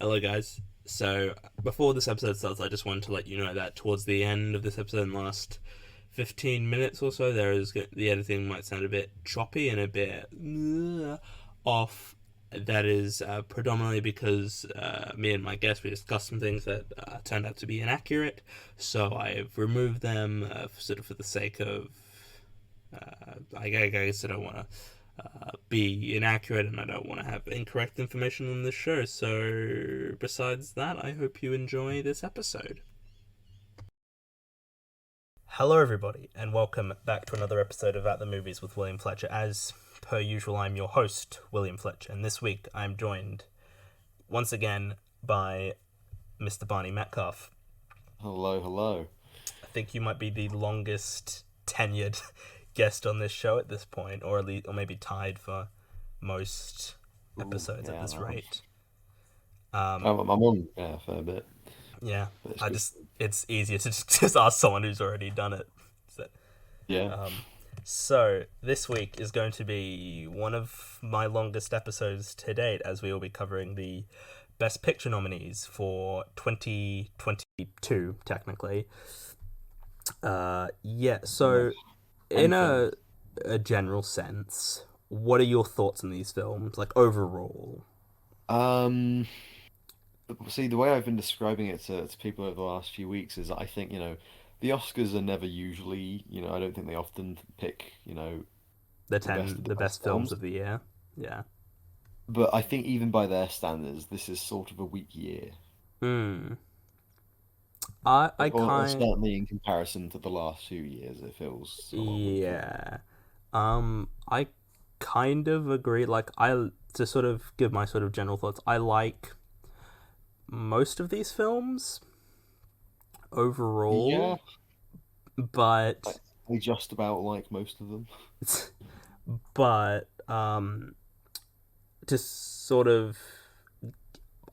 Hello, guys. So, before this episode starts, I just wanted to let you know that towards the end of this episode, in the last 15 minutes or so, the editing might sound a bit choppy and a bit off. That is predominantly because me and my guest we discussed some things that turned out to be inaccurate. So I've removed them sort of for the sake of I guess I don't want to be inaccurate and I don't want to have incorrect information on this show. So, besides that, I hope you enjoy this episode. Hello, everybody, and welcome back to another episode of At the Movies with William Fletcher. As per usual, I'm your host, William Fletcher, and this week I'm joined once again by Mr. Barney Metcalf. Hello, hello. I think you might be the longest tenured guest on this show at this point, or at least, or maybe tied for most Ooh, episodes at yeah, this no. rate. Um, I'm on, yeah, a fair bit. yeah, But it's good. it's easier to just ask someone who's already done it. So, Yeah. um, so this week is going to be one of my longest episodes to date, as we will be covering the Best Picture nominees for 2022, technically. Yeah. Yeah. So in 10 films. a general sense, what are your thoughts on these films, like overall? Um, See, the way I've been describing it to people over the last few weeks is I think, the Oscars are never usually, I don't think they often pick, the best of the The best best films films. of the year. Yeah. But I think even by their standards, this is sort of a weak year. Hmm. I Or kind certainly in comparison to the last few years, it feels a lot weaker. Yeah. I kind of agree. Like, to sort of give my sort of general thoughts, I like most of these films Yeah, overall, I, but I just about like most of them. but just sort of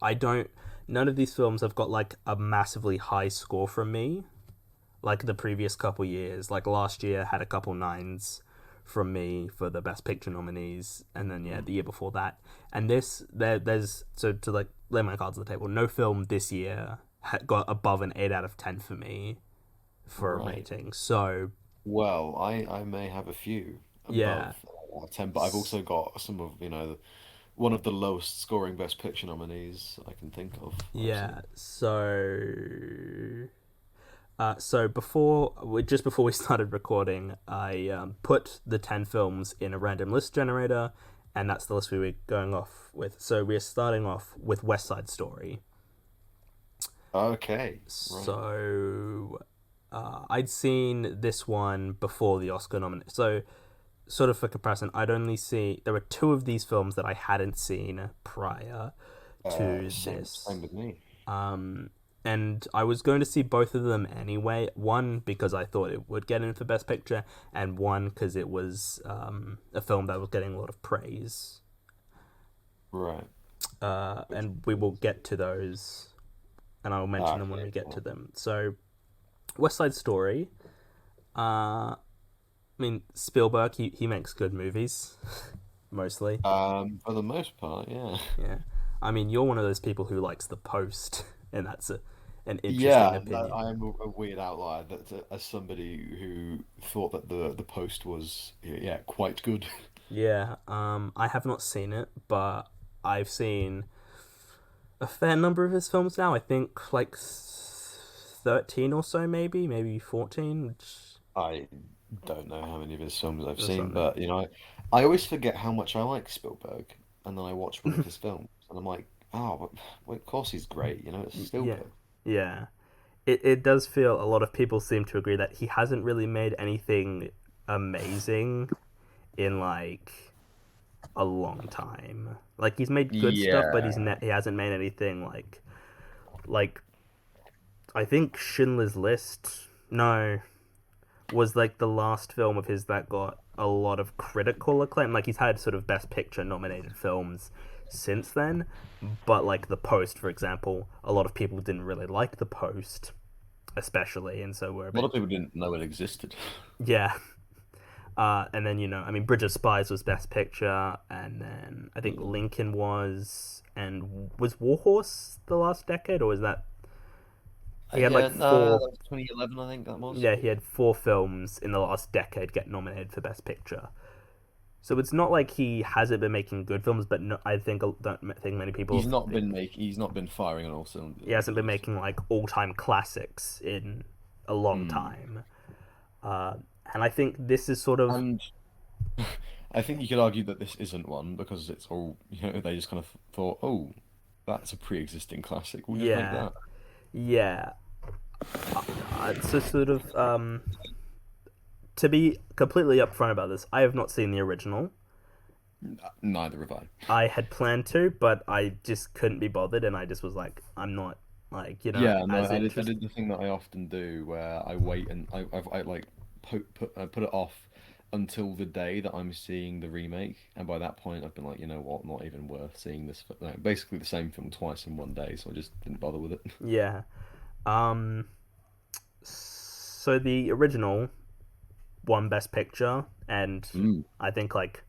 I don't. None of these films have got like a massively high score from me, like the previous couple years. Like last year had a couple nines from me for the best picture nominees, and then yeah, the year before that. And there's so to like lay my cards on the table. No film this year got above an 8 out of 10 for me for a Right. rating. So Well, I may have a few yeah, above 10, but I've also got some of, one of the lowest scoring Best Picture nominees I can think of I've yeah. seen. So just before we started recording, I put the 10 films in a random list generator, and that's the list we were going off with. So we're starting off with West Side Story. Okay, right. So I'd seen this one before the Oscar nomination. So sort of for comparison, there were two of these films that I hadn't seen prior to Same this. with me. Um, and I was going to see both of them anyway. One because I thought it would get in for Best Picture, and one because it was a film that was getting a lot of praise. Right. Which And we will is, get to those, and I will mention them when okay, we get yeah. to them. So, West Side Story. I mean, Spielberg, he makes good movies, mostly. For the most part, yeah. Yeah. I mean, you're one of those people who likes The Post, and that's an interesting Yeah, opinion. I am a weird outlier that as somebody who thought that the post was yeah quite good. Yeah, I have not seen it, but I've seen a fair number of his films now. I think like 13 or so, maybe 14, I don't know how many of his films I've or seen, something. but I always forget how much I like Spielberg, and then I watch one of his films, and I'm like, oh, well, of course he's great, it's Yeah, Spielberg. yeah. It does feel a lot of people seem to agree that he hasn't really made anything amazing in like a long time. Like he's made good stuff, but Yeah. he hasn't made anything like I think Schindler's List. No, was like the last film of his that got a lot of critical acclaim. Like he's had sort of Best Picture nominated films since then, but like The Post, for example, a lot of people didn't really like The Post, especially, and so we're a A lot bit of people didn't know it existed. yeah. And then I mean, Bridge of Spies was Best Picture, and then I think Mm. Lincoln was, and was Warhorse the last decade, or was that he had like Yeah, no, four? that was 2011, I think that was. Yeah, he had four films in the last decade get nominated for Best Picture. So it's not like he hasn't been making good films, but no, I think don't think many people think He's not been firing on all he cylinders, at hasn't been least. making like all time classics in a long Mm. time. Uh, and I think this is sort of And I think you could argue that this isn't one because it's all, they just kind of thought, oh, that's a pre-existing classic. We'll just make yeah, that. yeah. So sort of to be completely upfront about this, I have not seen the original. Neither have I. I had planned to, but I just couldn't be bothered, and I just was like, I'm not like Yeah, no, as I interested. did the thing that I often do where I wait and I like put it off until the day that I'm seeing the remake, and by that point I've been like, you know what, not even worth seeing this. No, basically the same film twice in one day, so I just didn't bother with it. Yeah. Um. So the original won Best Picture, and Mm. I think like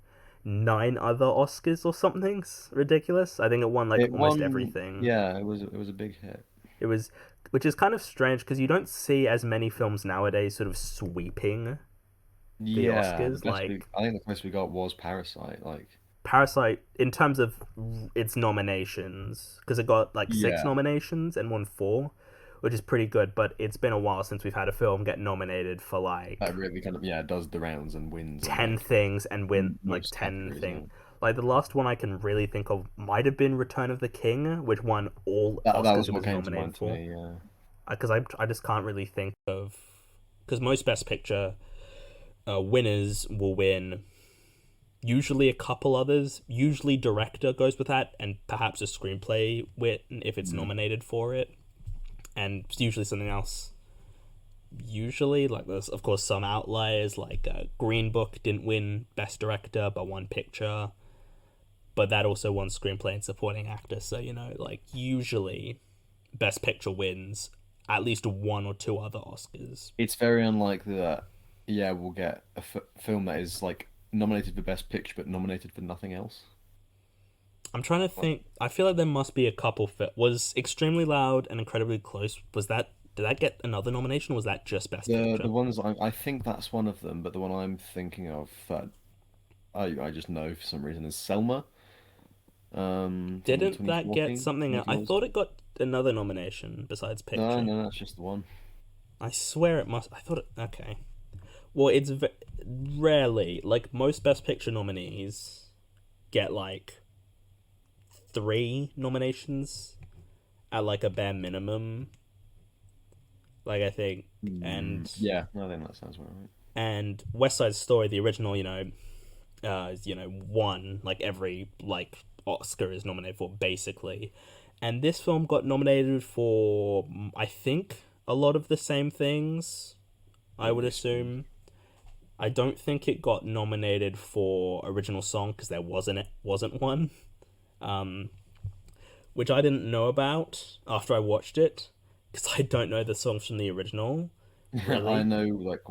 nine other Oscars or something's ridiculous. I think it won like It almost won, everything. yeah, it was a big hit. It was, which is kind of strange because you don't see as many films nowadays sort of sweeping the Yeah, Oscars. Like I think the best we got was Parasite. Like, Parasite, in terms of its nominations, because it got like six yeah, nominations and won four, which is pretty good. But it's been a while since we've had a film get nominated for like that really kind of does the rounds and wins in 10 like things and win like most 10 categories. things. Yeah, Like the last one I can really think of might have been Return of the King, which won all that Oscars was it what was came to nominated mind to for. me. Yeah. Because I just can't really think of, because most Best Picture winners will win usually a couple others. Usually director goes with that, and perhaps a screenplay win if it's Mm. nominated for it, and usually something else. Usually, like there's of course some outliers, like Green Book didn't win Best Director but won Picture, but that also won Screenplay and Supporting Actor. So like usually Best Picture wins at least one or two other Oscars. It's very unlikely that, yeah, we'll get a f film that is like nominated for Best Picture but nominated for nothing else. I'm trying to Like think. I feel like there must be a couple. Was Extremely Loud and Incredibly Close? Was that did that get another nomination? Or was that just Best the Picture? ones I think that's one of them, but the one I'm thinking of that I just know for some reason is Selma, from Didn't that get 2014, something I else? think I it was. thought it got another nomination besides No, Picture. no, that's just the one. I swear it must. I thought it. Okay. Well, it's rarely like most Best Picture nominees get like three nominations at like a bare minimum. Like I think, Mm, and yeah, no, I think that sounds about right. West Side Story, the original, won like every like Oscar is nominated for basically, and this film got nominated for I think a lot of the same things. I would Holy smokes. assume. I don't think it got nominated for original song because there wasn't one, um, which I didn't know about after I watched it because I don't know the songs from the original I really. know, like,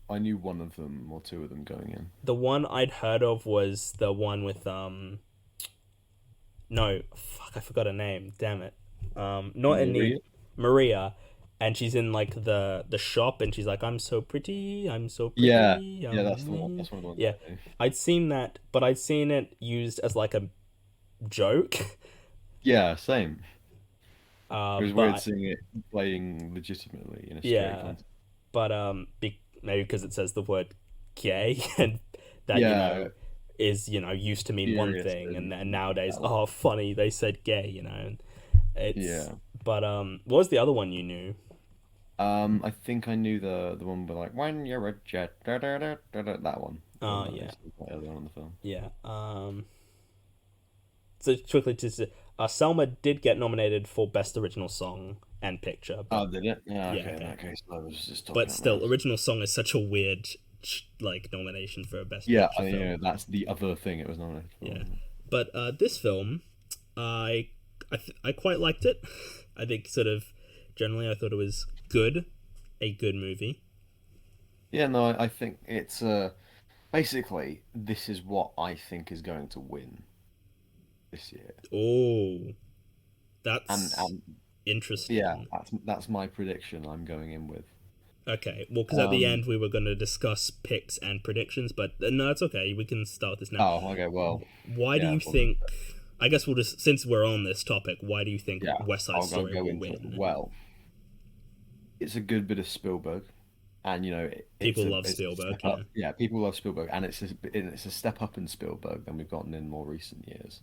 I knew one of them or two of them going in. The one I'd heard of was the one with no, fuck, I forgot her name. Damn it. Not Anita, Maria? Maria, and she's in like the shop, and she's like, "I'm so pretty, I'm so Yeah, pretty." yeah, that's the one. That's one of the ones Yeah, I knew. I'd seen that, but I'd seen it used as like a joke. Yeah, same. It was But weird seeing it playing legitimately in a straight yeah, context. but maybe because it says the word gay, and that Yeah, is used to mean one serious thing, and and nowadays, valid. oh, funny they said gay. It's Yeah. but what was the other one you knew? I think I knew the one with like when you're a jet, that one, the one Oh that they yeah, said quite early on in the film. yeah. So quickly to say, Selma did get nominated for best original song and picture, but Oh, did it? Yeah, yeah, okay. In okay. that case, I was just But talking out my still, ass. original song is such a weird like nomination for a best Yeah, picture film. that's the other thing it was nominated for. Yeah, but this film, I I quite liked it. I think sort of generally I thought it was good, a good movie. Yeah, no, I think it's. basically, this is what I think is going to win this year, Oh, and that's yeah, interesting. that's my prediction. I'm going in with. Okay, well, because at the Um. end we were going to discuss picks and predictions, but no, it's okay. We can start this now. Oh, okay. Well, Why do yeah. you Well, think? I guess we'll just, since we're on this topic, why do you think yeah. West Side I'll Story go will into it. win? Well, it's a good bit of Spielberg, and People it's a love step Spielberg, yeah. up. Yeah, people love Spielberg, and it's a step up in Spielberg than we've gotten in more recent years.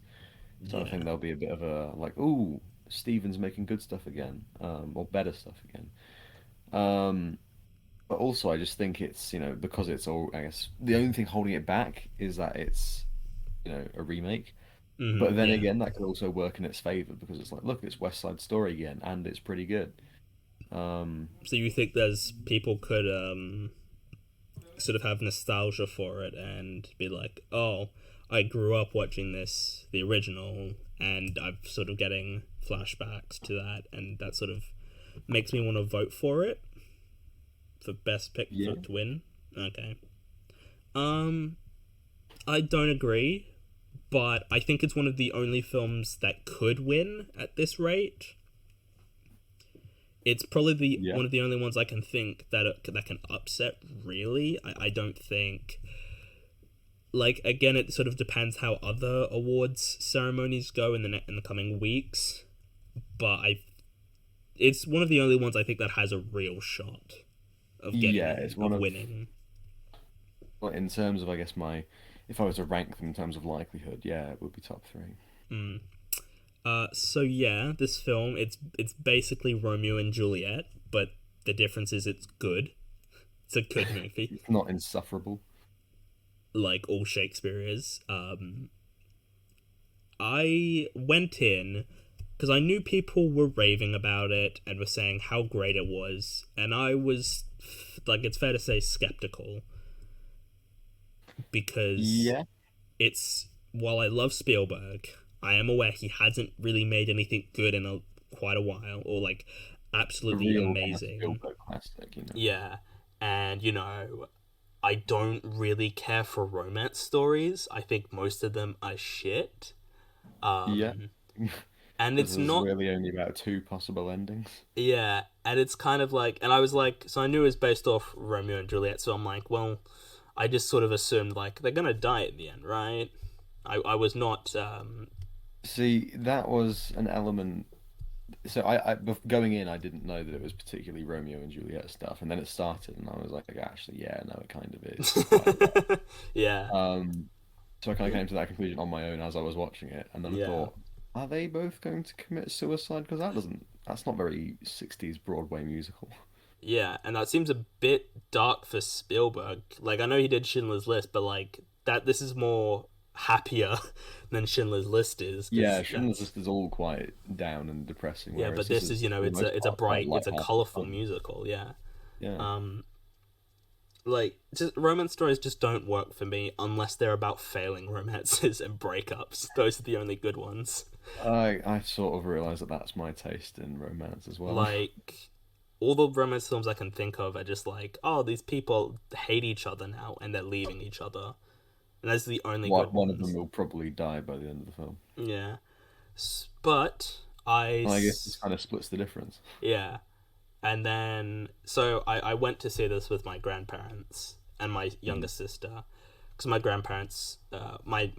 So I Yeah. think there'll be a bit of a like, ooh, Steven's making good stuff again, or better stuff again. Um, but also I just think it's because it's all I guess the only thing holding it back is that it's a remake. But then Yeah. again, that could also work in its favor because it's like, look, it's West Side Story again, and it's pretty good. Um, So you think there's people could sort of have nostalgia for it and be like, oh, I grew up watching this, the original, and I'm sort of getting flashbacks to that, and that sort of makes me want to vote for it for best pick for yeah, to win. Okay. Um, I don't agree, but I think it's one of the only films that could win at this rate. It's probably the yeah, one of the only ones I can think that can upset. Really, I don't think. Like again, it sort of depends how other awards ceremonies go in the coming weeks. But it's one of the only ones I think that has a real shot of yeah. It's one of winning. well, in terms of I guess my if I was to rank them in terms of likelihood, yeah, it would be top three. Mm. So yeah, this film it's basically Romeo and Juliet, but the difference is it's good. It's a good movie, It's not insufferable. like all Shakespeare is. I went in because I knew people were raving about it and were saying how great it was, and I was like, it's fair to say, skeptical because Yeah, it's while I love Spielberg, I am aware he hasn't really made anything good in quite a while, or like a absolutely real kind of amazing. Spielberg classic. Yeah, and I don't really care for romance stories. I think most of them are shit. Yeah, Um, and because it's there's not. really only about two possible endings. Yeah, and it's kind of like, and I was like, so I knew it was based off Romeo and Juliet, so I'm like, well, I just sort of assumed like they're gonna die at the end, right? I was not. See, that was an element. So going in, I didn't know that it was particularly Romeo and Juliet stuff, and then it started, and I was like, actually, yeah, no, it kind of is quite a lot. Yeah, Um, so I kind of came to that conclusion on my own as I was watching it, and then I yeah, thought, are they both going to commit suicide? Because that's not very 60s Broadway musical. yeah, and that seems a bit dark for Spielberg. Like I know he did Schindler's List, but like that, this is more happier than Schindler's List is Yeah, because Schindler's that's. List is all quite down and depressing, Yeah, whereas but this this is is for the most it's a part quite bright, it's a light-hearted colorful fun. musical. Yeah. Yeah. Um, like just romance stories just don't work for me unless they're about failing romances and breakups. Those are the only good ones. I sort of realize that that's my taste in romance as well. Like all the romance films I can think of are just like, oh, these people hate each other now and they're leaving each other, and those are the only good One of them ones. will probably die by the end of the film. Yeah, but I, And I guess this kind of splits the difference. yeah, and then so I went to see this with my grandparents and my younger Mm. sister because my grandparents, my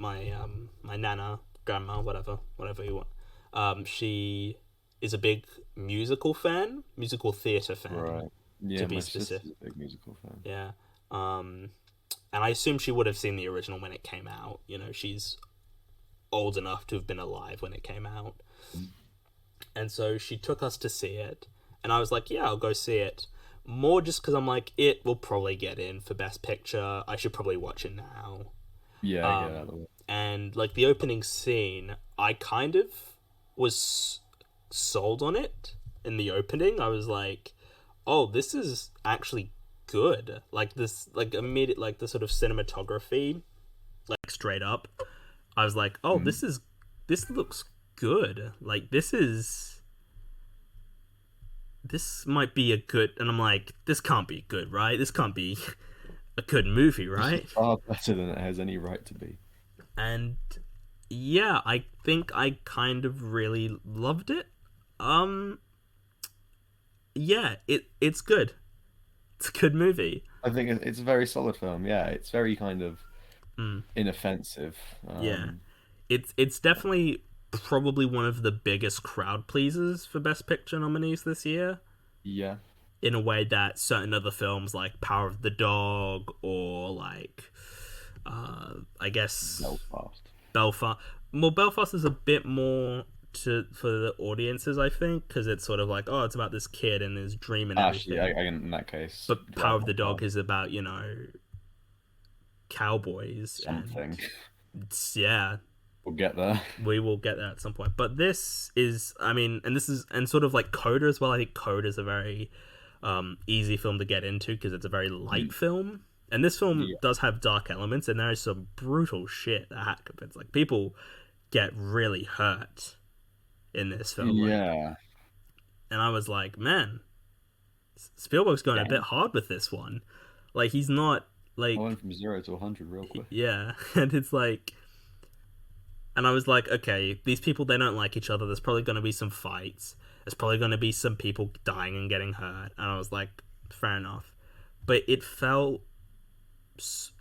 nana, grandma, whatever you want, she is a big musical theater fan, Right. to Yeah, be my specific. sister's a big musical fan. Yeah. Um, and I assume she would have seen the original when it came out. She's old enough to have been alive when it came out. Mm. And so she took us to see it. And I was like, yeah, I'll go see it. More just because I'm like, it will probably get in for Best Picture. I should probably watch it now. Yeah, get out Um, of the way. and like the opening scene, I kind of was sold on it in the opening. I was like, oh, this is actually good. Like this, like immediate, like the sort of cinematography, like straight up. I was like, oh, Mm. this looks good. Like this might be a good, and I'm like, this can't be good, right? This can't be a good movie, This is right? far better than it has any right to be. And yeah, I think I kind of really loved it. Um, yeah, it's good. It's a good movie. I think it's a very solid film. Yeah, it's very kind of Mm, inoffensive. yeah, it's definitely probably one of the biggest crowd pleasers for Best Picture nominees this year. Yeah, In a way that certain other films like Power of the Dog or like I guess Belfast. Belfast. Well, Belfast is a bit more to for the audiences, I think, because it's sort of like, oh, it's about this kid and his dream and Actually, everything. in that case, But Power Drive of My the Car, Dog is about cowboys and something. yeah, We'll get there. we will get that at some point. But this is, I mean, and this is and sort of like Coda as well. I think Coda is a very easy film to get into because it's a very light Mm, film. And this film yeah. does have dark elements, and there is some brutal shit that happens. Like people get really hurt in this film. Like, Yeah. and I was like, man, Spielberg's going a bit Damn. hard with this one. Like, he's not I like, went from 0 to 100 real quick. yeah, and it's like, and I was like, okay, these people they don't like each other. There's probably going to be some fights. There's probably going to be some people dying and getting hurt. And I was like, fair enough. But it felt,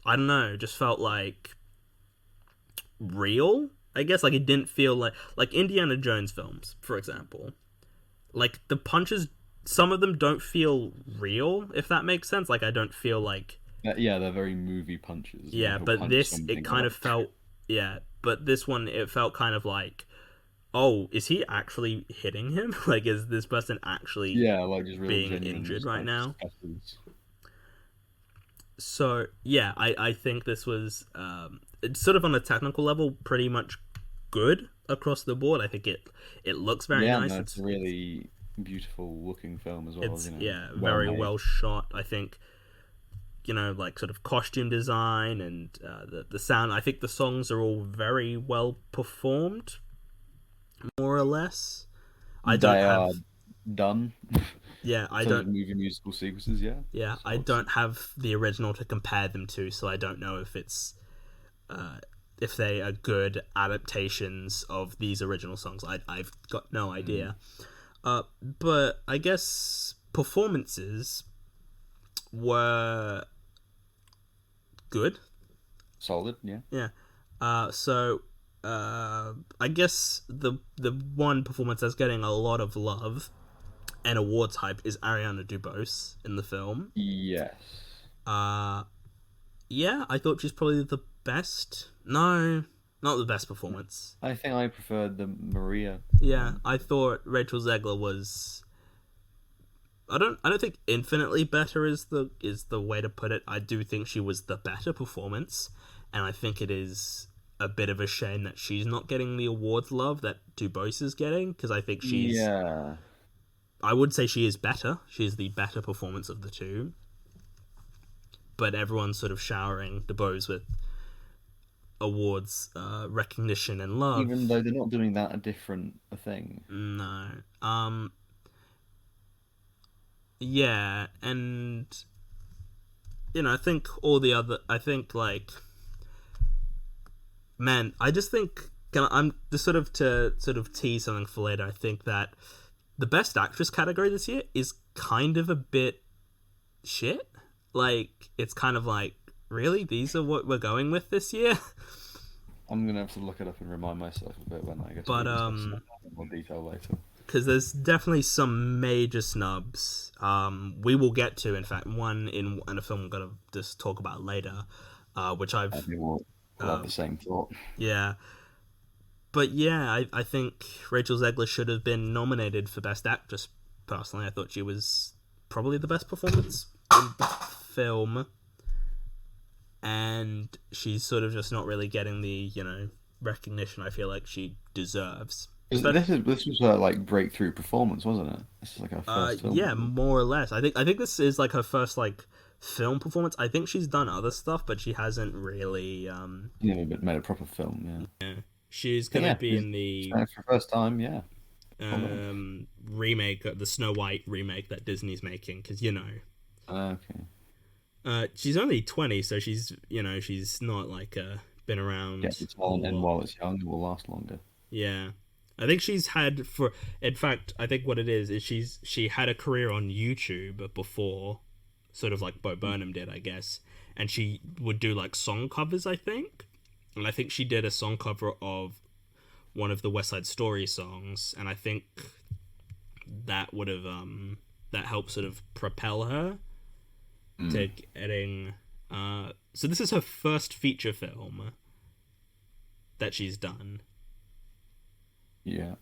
I don't know, just felt like real. I guess like it didn't feel like Indiana Jones films, for example. Like the punches, some of them don't feel real, if that makes sense. Like I don't feel like Yeah, they're very movie punches. You know, yeah, he'll but punch this it something kind like of felt yeah, but this one it felt kind of like oh, is he actually hitting him? Like is this person actually yeah, like just real being genuine injured right like now? scuffles. So yeah, I think this was it's sort of on a technical level pretty much good across the board. I think it looks very Yeah, nice. no, it's a really beautiful looking film as well. It's You know, yeah, well very made. well shot. I think like sort of costume design and the sound. I think the songs are all very well performed, more or less. I don't They are have done yeah, in I terms of don't movie musical sequences. Yeah, yeah, I so it's don't have the original to compare them to, so I don't know uh, if they are good adaptations of these original songs. I've got no mm, idea. But I guess performances were good. solid. Yeah, Yeah. So I guess the one performance that's getting a lot of love and awards hype is Ariana DeBose in the film. yes. Uh, yeah, I thought she's probably the best. No, not the best performance. I think I preferred the Maria Yeah, one. I thought Rachel Zegler was. I don't think infinitely better is the way to put it. I do think she was the better performance, and I think it is a bit of a shame that she's not getting the awards love that Dubose is getting because I think she's. Yeah, I would say she is better. She is the better performance of the two, but everyone's sort of showering Dubose with awards, recognition, and even love. though they're not doing that a different a thing. No. Yeah, and I think all the other. I think like, man, I just think. I'm just sort of tease something for later. I think that the best actress category this year is kind of a bit shit. Like it's kind of like really these are what we're going with this year. I'm gonna have to look it up and remind myself of it when I guess we But discuss it in more detail later. because there's definitely some major snubs. We will get to, in fact, one in a film we're gonna just talk about later, which I I've think we'll have the um, same thought. yeah. But yeah, I think Rachel Zegler should have been nominated for Best Actress. Personally, I thought she was probably the best performance in the film, and she's sort of just not really getting the recognition I feel like she deserves. 'Cause But this was her like breakthrough performance, wasn't it? This is like her first film, yeah, wasn't more or less. I think this is like her first like film performance. I think she's done other stuff, but she hasn't really. it? You know, but made a proper film, yeah. Yeah. She's But gonna yeah, be in the for the first time, yeah. Hold on. remake, the Snow White remake that Disney's making, because Okay. She's only 20, so she's not like been Get around the a talent in lot. while it's young, it will last longer. Yeah. I think she's had for in fact, I think what it is she had a career on YouTube before, sort of like Bo Burnham did, I guess. And she would do like song covers, I think. And I think she did a song cover of one of the West Side Story songs, and I think that would have that helped sort of propel her to Mm, getting so this is her first feature film that she's done, yeah.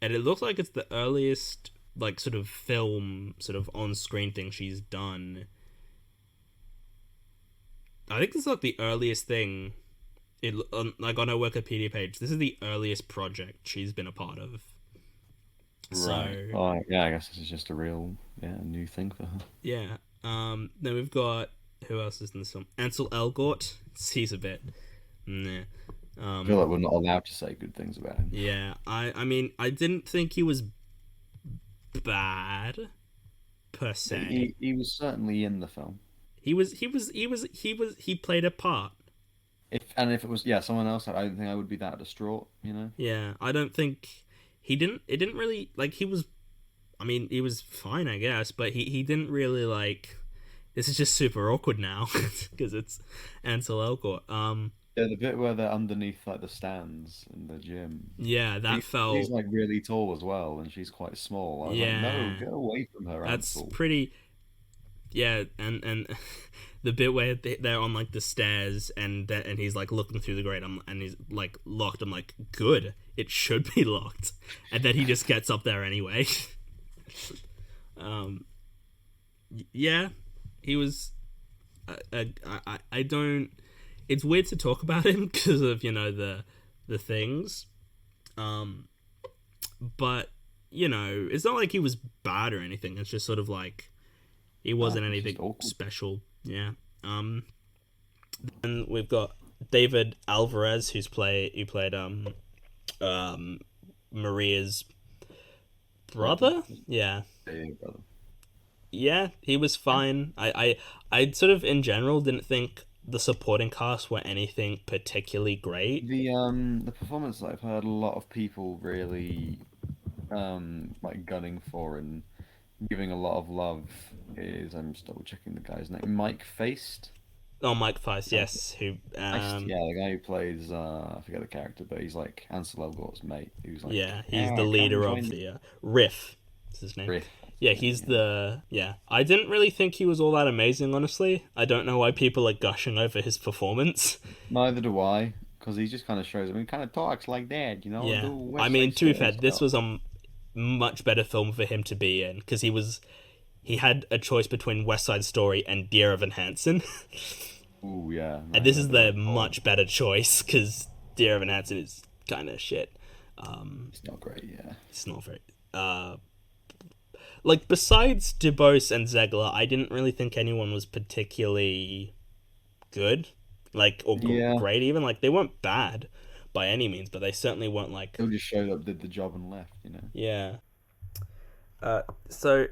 and it looks like it's the earliest like sort of film sort of on-screen thing she's done. I think this is like the earliest thing like on her Wikipedia page. This is the earliest project she's been a part of. Right. So Oh, yeah, I guess this is just a real, yeah, new thing for her. yeah. Then we've got who else is in this film? Ansel Elgort. He's a bit. Nah. I feel Um. like we're not allowed to say good things about him. Yeah. I mean I didn't think he was bad per se. He was certainly in the film. He played a part. If it was, yeah, someone else, I don't think I would be that distraught, you know? Yeah. I don't think he didn't. It didn't really like he was. I mean he was fine I guess, but he didn't really like. This is just super awkward now because it's Ansel Elgort. Yeah, the bit where they're underneath like the stands in the gym. Yeah, that He's felt. like really tall as well, and she's quite small. I was like, no, Yeah, get away from her, that's Ansel. pretty. Yeah, and the bit where they're on like the stairs and he's like looking through the grate, and he's like locked. I'm like, good, it should be locked, and then he just gets up there anyway. um, yeah, he was. I don't. It's weird to talk about him because of the things. Um, but it's not like he was bad or anything. It's just sort of like he No, wasn't it's anything just awkward. special. Yeah. And we've got David Alvarez, who played um Maria's Brother. brother. Yeah. Yeah, brother. Yeah, he was Yeah. fine. I sort of in general didn't think the supporting cast were anything particularly great. The performance that I've heard a lot of people really like gunning for and giving a lot of love is, I'm just double checking the guy's name. Mike Faced. Oh, Mike Price, Right. yes, who Faced? Yeah, the guy who plays I forget the character, but he's like Ansel Elgort's mate, who's like, yeah, he's the oh, come leader of join the Riff. Is his name? Riff. Yeah, Yeah, he's yeah. the yeah. I didn't really think he was all that amazing, honestly. I don't know why people are gushing over his performance. Neither do I, because he just kind of shows. I mean, kind of talks like that, you know, Yeah, do I West mean, Side to be Story fair, this stuff. was a much better film for him to be in because he had a choice between West Side Story and Dear Evan Hansen, Ooh, yeah, and right, this yeah, is the the right call. much better choice because Dear Evan Hansen is kind of shit. It's not great, yeah. It's not very. Like besides DeBose and Zegler, I didn't really think anyone was particularly good, like or Yeah, great even. Like they weren't bad by any means, but they certainly weren't like he just showed up, did the job, and left, you know. yeah. So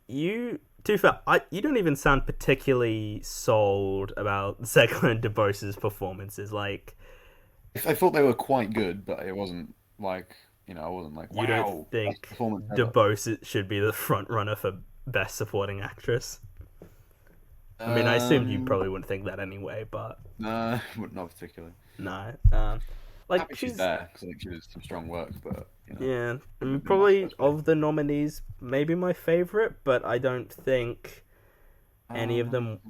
you to be fair, you don't even sound particularly sold about Zegler and DeBose's performances. Like I thought they were quite good, but it wasn't like, I wasn't like, you don't wow, best think performance ever. DeBose should be the front runner for best supporting actress. I mean, I assumed you Um, probably wouldn't think that anyway, but no, not particularly. no. Like Happy she's she's there because I think she was some strong work, but yeah, I could mean, have been much probably better. of the nominees, maybe my favorite, but I don't think any of them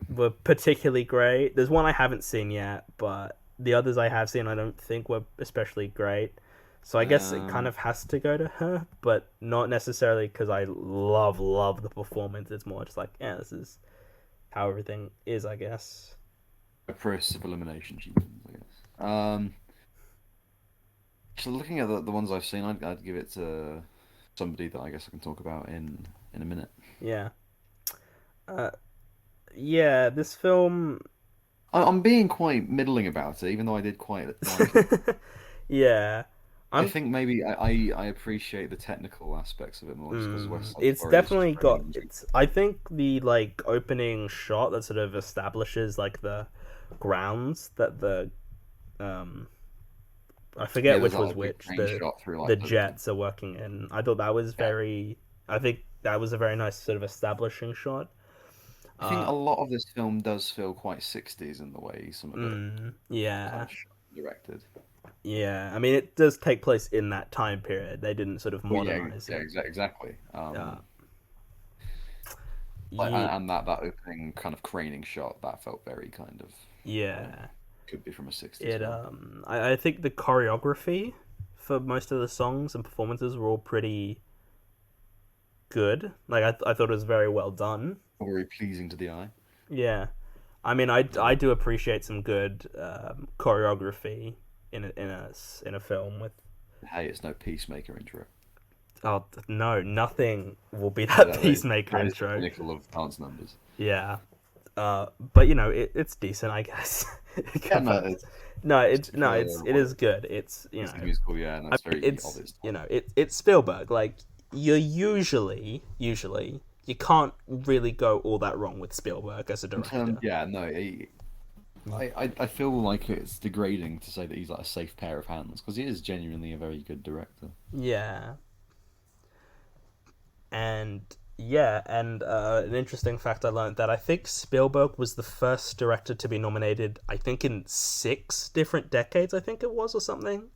were particularly great. There's one I haven't seen yet, but the others I have seen I don't think were especially great. So I guess it kind Um, of has to go to her, but not necessarily because I love the performance. It's more just like, yeah, this is how everything is, I guess. a process of elimination, she wins, I guess. So looking at the ones I've seen, I'd give it to somebody that I guess I can talk about in a minute. Yeah. Uh, yeah, this film. I'm being quite middling about it, even though I did quite like it. Yeah. I I'm think maybe I appreciate the technical aspects of it more just because West Side it's Story is definitely got strange. it's I think the like opening shot that sort of establishes like the grounds that the um I Yeah, forget there's which that was like big which crane shot through the like the Jets are working in. I thought that was yeah. very. I think that was a very nice sort of establishing shot. I think Uh, a lot of this film does feel quite 60s in the way some of it kind yeah, of shot and directed. yeah. I mean, it does take place in that time period. They didn't sort of Well, yeah, modernize yeah, it. exactly. Uh, Like, ye- and that opening kind of craning shot that felt very kind of like yeah. could be from a 60s It film. I think the choreography for most of the songs and performances were all pretty good. Like I thought it was very well done. Very pleasing to the eye. Yeah. I mean, I do appreciate some good choreography in a film with. Hey, it's no Peacemaker intro. Oh no, nothing will be that Peacemaker That is the intro. pinnacle of dance numbers. Yeah, but you know it's decent, I guess. Yeah, no, Compared to- no, it what is good. It's you it's the know, musical, yeah, and I it's mean, very of it's its you time. know it's Spielberg. Like you're usually you can't really go all that wrong with Spielberg as a In terms, director. yeah, no, I feel like it's degrading to say that he's like a safe pair of hands because he is genuinely a very good director. Yeah, and yeah, and an interesting fact I learned that I think Spielberg was the first director to be nominated. I think in 6 different decades. I think it was or something.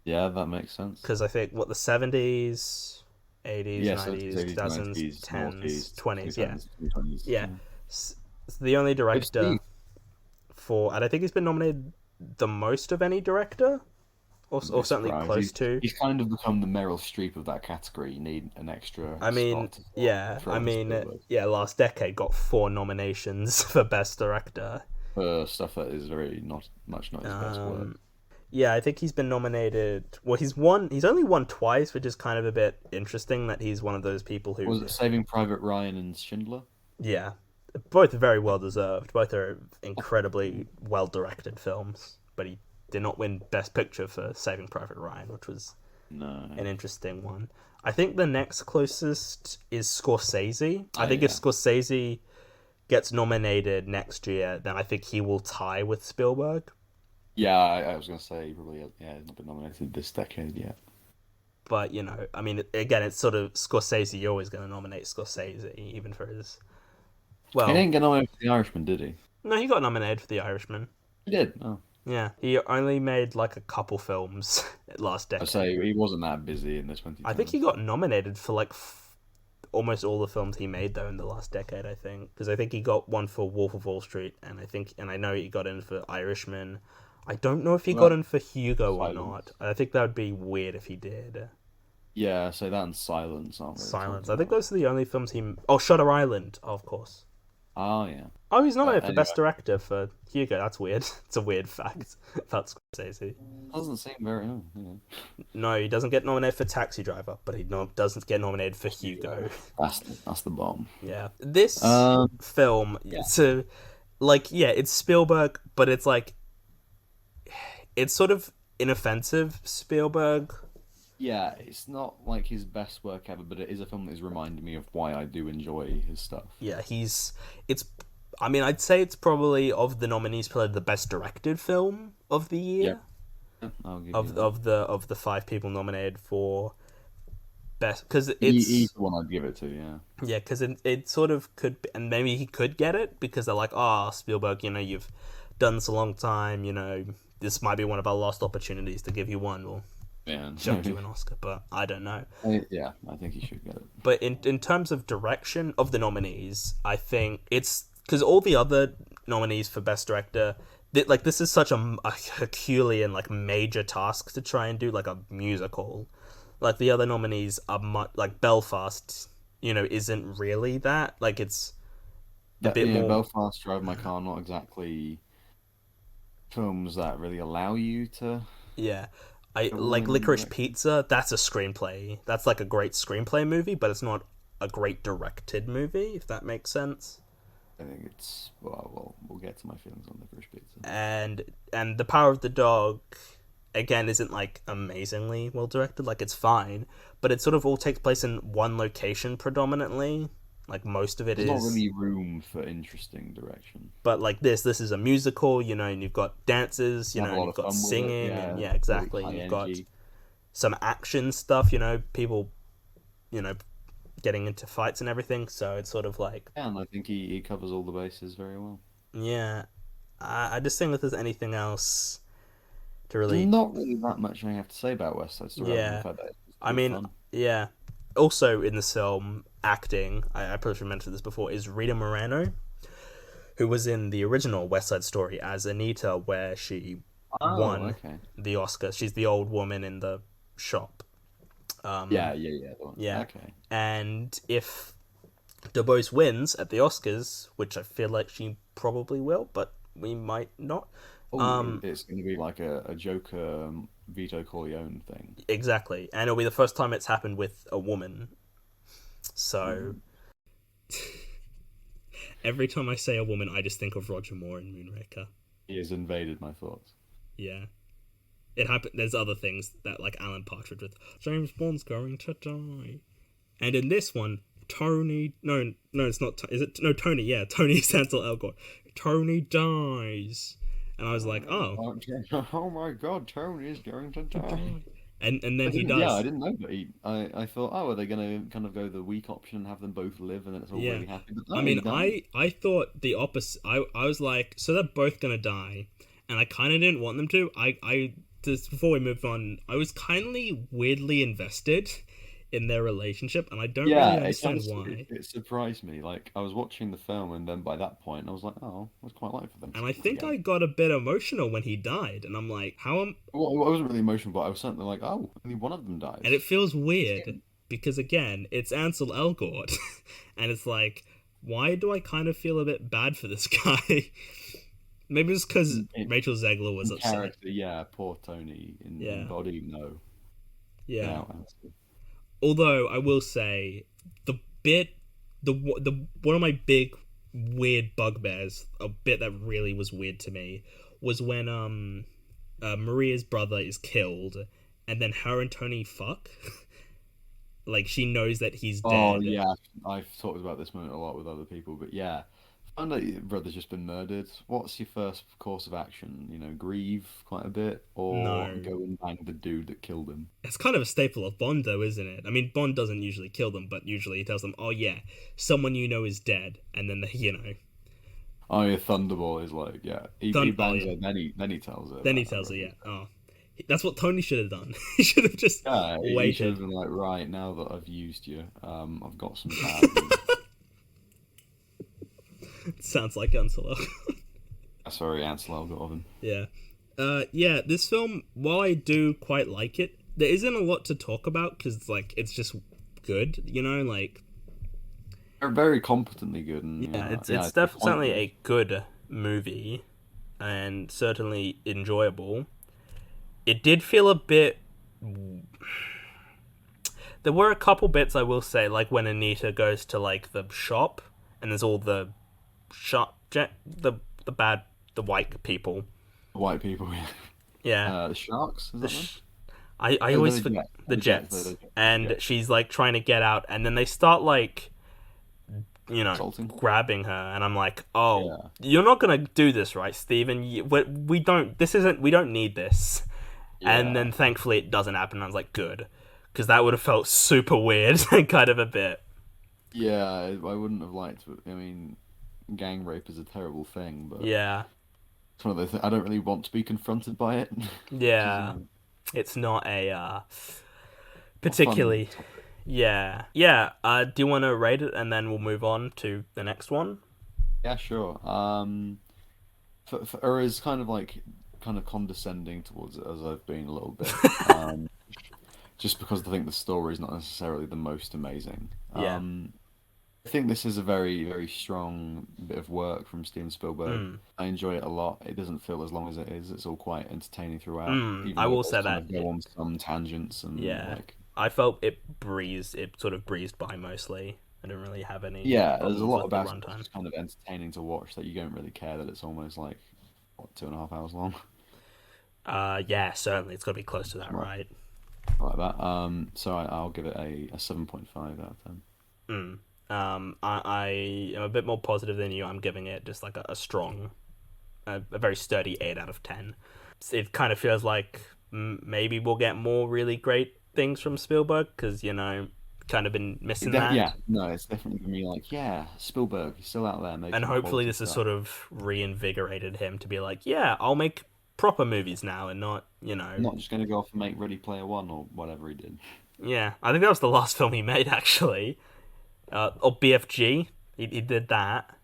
Yeah, that makes sense. Because I think what the 70s, 80s, Yeah, 70s, 90s, 80s, 2000s, 90s, 10s, noughties, 20s. Yeah, 2010s, 2020s. yeah. Yeah. It's the only I've director seen. for, and I think he's been nominated the most of any director, Wouldn't or be certainly surprised. close to. He's kind of become the Meryl Streep of that category. You need an extra I mean, spot to yeah, throw to Spielberg yeah. Last decade got 4 nominations for best director. for stuff that is very not his best work. Um, yeah, I think he's been nominated. Well, he's won. He's only won twice, which is kind of a bit interesting that he's one of those people who, Was it Saving Private Ryan and Schindler? yeah, both very well deserved. Both are incredibly well directed films, but he did not win Best Picture for Saving Private Ryan, which was an No. interesting one. I think the next closest is Scorsese. I Oh think if yeah. Scorsese gets nominated next year, then I think he will tie with Spielberg. Yeah, I was gonna say he probably yeah, he's not been nominated this decade yet. But you know, I mean, again, it's sort of Scorsese. You're always going to nominate Scorsese, even for his. He Well, didn't get nominated for The Irishman, did he? no, he got nominated for The Irishman. He did. Oh. Yeah, he only made like a couple films last I say decade. he wasn't that busy in the I think 2010s. he got nominated for like almost all the films he made though in the last decade. I think because I think he got one for Wolf of Wall Street, and I know he got in for Irishman. I don't know if he got Well, in for Hugo or not. Silence. I think that would be weird if he did. Yeah, so that and Silence aren't really Silence. talked I think about. those are the only films he. Oh, Shutter Island, of course. Oh yeah. Oh, he's nominated for Anyway, Best Director for Hugo. That's weird. It's a weird fact about Scorsese. doesn't seem very. Oh, No, he doesn't get nominated for Taxi Driver, but he doesn't get nominated for yeah. Hugo. That's the bomb. Yeah, this Um, film, yeah, so like, yeah, it's Spielberg, but it's like it's sort of inoffensive Spielberg. yeah. It's not like his best work ever, but it is a film that is reminding me of why I do enjoy his stuff. Yeah, it's. I mean, I'd say it's probably of the nominees, probably the best directed film of the Yeah, year. I'll give you Of that. the 5 people nominated for best, because He's it's the one I'd give it to. Yeah, yeah, because it sort of could, and maybe he could get it because they're like, oh, Spielberg, you know, you've done this a long time, you know, this might be one of our lost opportunities to give you one. We'll yeah, chuck you an Oscar, but I don't know. yeah. I think he should get it. But in terms of direction of the nominees, I think it's because all the other nominees for best director, like this is such a Herculean like major task to try and do like a musical. Like the other nominees are much like Belfast, you know, isn't really that. Like it's a That bit more. Belfast, Drive My Car, not exactly films that really allow you to Yeah. I go all like in on Licorice direction. Pizza. That's a screenplay. That's like a great screenplay movie, but it's not a great directed movie. If that makes sense. I think we'll get to my feelings on Licorice Pizza. And The Power of the Dog. again isn't like amazingly well directed. Like it's fine, but it sort of all takes place in one location predominantly. Like most of it There's not is, really room for interesting direction. but like this is a musical, and you've got dances, You have a and lot you've of got fun with it. singing, and Yeah, yeah, really exactly. high You've got energy. some action stuff, people, you know, getting into fights and everything. So it's sort of like, Yeah, and I think he covers all the bases very well. yeah. I just think if there's anything else to There's really, not really that much I have to say about West Side Story other than the yeah. fact that it's I good mean, fun. yeah. Also in the film, acting, I probably should mention this before, is Rita Moreno, who was in the original West Side Story as Anita, where she Oh, won okay. the Oscar. She's the old woman in the shop. Yeah, yeah, yeah. The one. Yeah. Okay. And if DuBose wins at the Oscars, which I feel like she probably will, but we might not. Oh, Um, it's going to be like a Joker Vito Corleone thing. exactly. And it'll be the first time it's happened with a woman. So Mm. every time I say a woman, I just think of Roger Moore in Moonraker. He has invaded my thoughts. Yeah. It happened. There's other things that, like Alan Partridge with James Bond's going to die. And in this one, Tony. No, no, it's not. Is it? No, Tony. Yeah, Tony Ansel Elgort. Tony dies. And I was like, oh, Oh my God, Tony is going to to die. die. And I then he didn't. Yeah, I does. didn't know that I thought, oh, are they going to kind of go the weak option and have them both live, and then it's all Yeah. really happy? But I no, mean, he died. I thought the opposite. I was like, so they're both gonna die, and I kind of didn't want them to. I just before we move on, I was kindly weirdly invested in their relationship, and I don't Yeah, really it kind understand of why. it surprised me. Like I was watching the film, and then by that point, I was like, oh, I was quite like for them to And I be think together. I got a bit emotional when he died, and I'm like, how am? Well, I wasn't really emotional, but I was certainly like, oh, only one of them And it dies. feels weird because again, it's Ansel Elgort, and it's like, why do I kind of feel a bit bad for this guy? Maybe it's because In, Rachel Zegler was in upset. character, yeah, poor Tony. In Yeah, body, no. Get yeah. out, Ansel. Although I will say the bit, the one of my big weird bugbears, a bit that really was weird to me, was when Maria's brother is killed, and then her and Tony fuck. Like she knows that he's Oh dead. yeah, I've talked about this moment a lot with other people, but yeah, find out your brother's just been murdered. What's your first course of action? Grieve quite a bit, or No, go and bang the dude that killed him. it's kind of a staple of Bond, though, isn't it? I mean, Bond doesn't usually kill them, but usually he tells them, "Oh yeah, someone you know is dead," and then Oh yeah, Thunderball is like, yeah, he Oh bangs yeah, it, then he tells her then he about tells her, everything. yeah, oh, that's what Tony should have done. He should have just Yeah, he should have waited. been like, right, now that I've used you, I've got some bad news. Sounds like Unsula. Sorry, Ansel Elgort. Yeah. Yeah, this film, while I do quite like it, there isn't a lot to talk about because like it's just good, like They're very competently good, and yeah, yeah, it's to the point definitely where a good movie and certainly enjoyable. It did feel a bit. There were a couple bits I will say, like when Anita goes to like the shop and there's all the shop, the bad, the white people. white people, Yeah, the sharks, is the that them? I Oh, they're always the forget Jets. the The Jets. They're Jets, the Jets. and Yeah. she's like trying to get out, and then they start like Salting. grabbing her, and I'm like, oh, Yeah. you're not gonna do this, right, Steven? We don't. This isn't. We don't need this. And Yeah. then thankfully it doesn't happen. And I was like, good, because that would have felt super weird, kind of a bit. Yeah, I wouldn't have liked it. I mean, gang rape is a terrible thing, but Yeah, it's one of those things. I don't really want to be confronted by it, which is, yeah. It's not a a fun particularly. topic. Yeah, yeah. Do you want to rate it, and then we'll move on to the next one? Yeah, sure. Or is kind of condescending towards it as I've been a little bit. Just because I think the story is not necessarily the most amazing. Yeah. I think this is a very, very strong bit of work from Steven Spielberg. Mm. I enjoy it a lot. It doesn't feel as long as it is. It's all quite entertaining throughout, Mm. even I though it will does say kind that. of go on some tangents and Yeah. like, I felt it breezed. It sort of breezed by mostly. I didn't really have any yeah, there's a problems lot with the about it that's runtime. just kind of entertaining to watch that you don't really care that it's almost like what 2.5 hours long. Yeah, certainly it's got to be close to that, Right, right? like that. So I'll give it a 7.5 out of 10. Mm. I am a bit more positive than you. I'm giving it just like a strong, a very sturdy 8 out of 10. It kind of feels like maybe we'll get more really great things from Spielberg because kind of been missing Yeah, that, no, it's definitely gonna be like, yeah, Spielberg, he's still out there and making hopefully quality this has stuff. sort of reinvigorated him to be like, yeah, I'll make proper movies now and not, Not just gonna go off and make Ready Player One or whatever he did. yeah. I think that was the last film he made actually. Or BFG, he did that.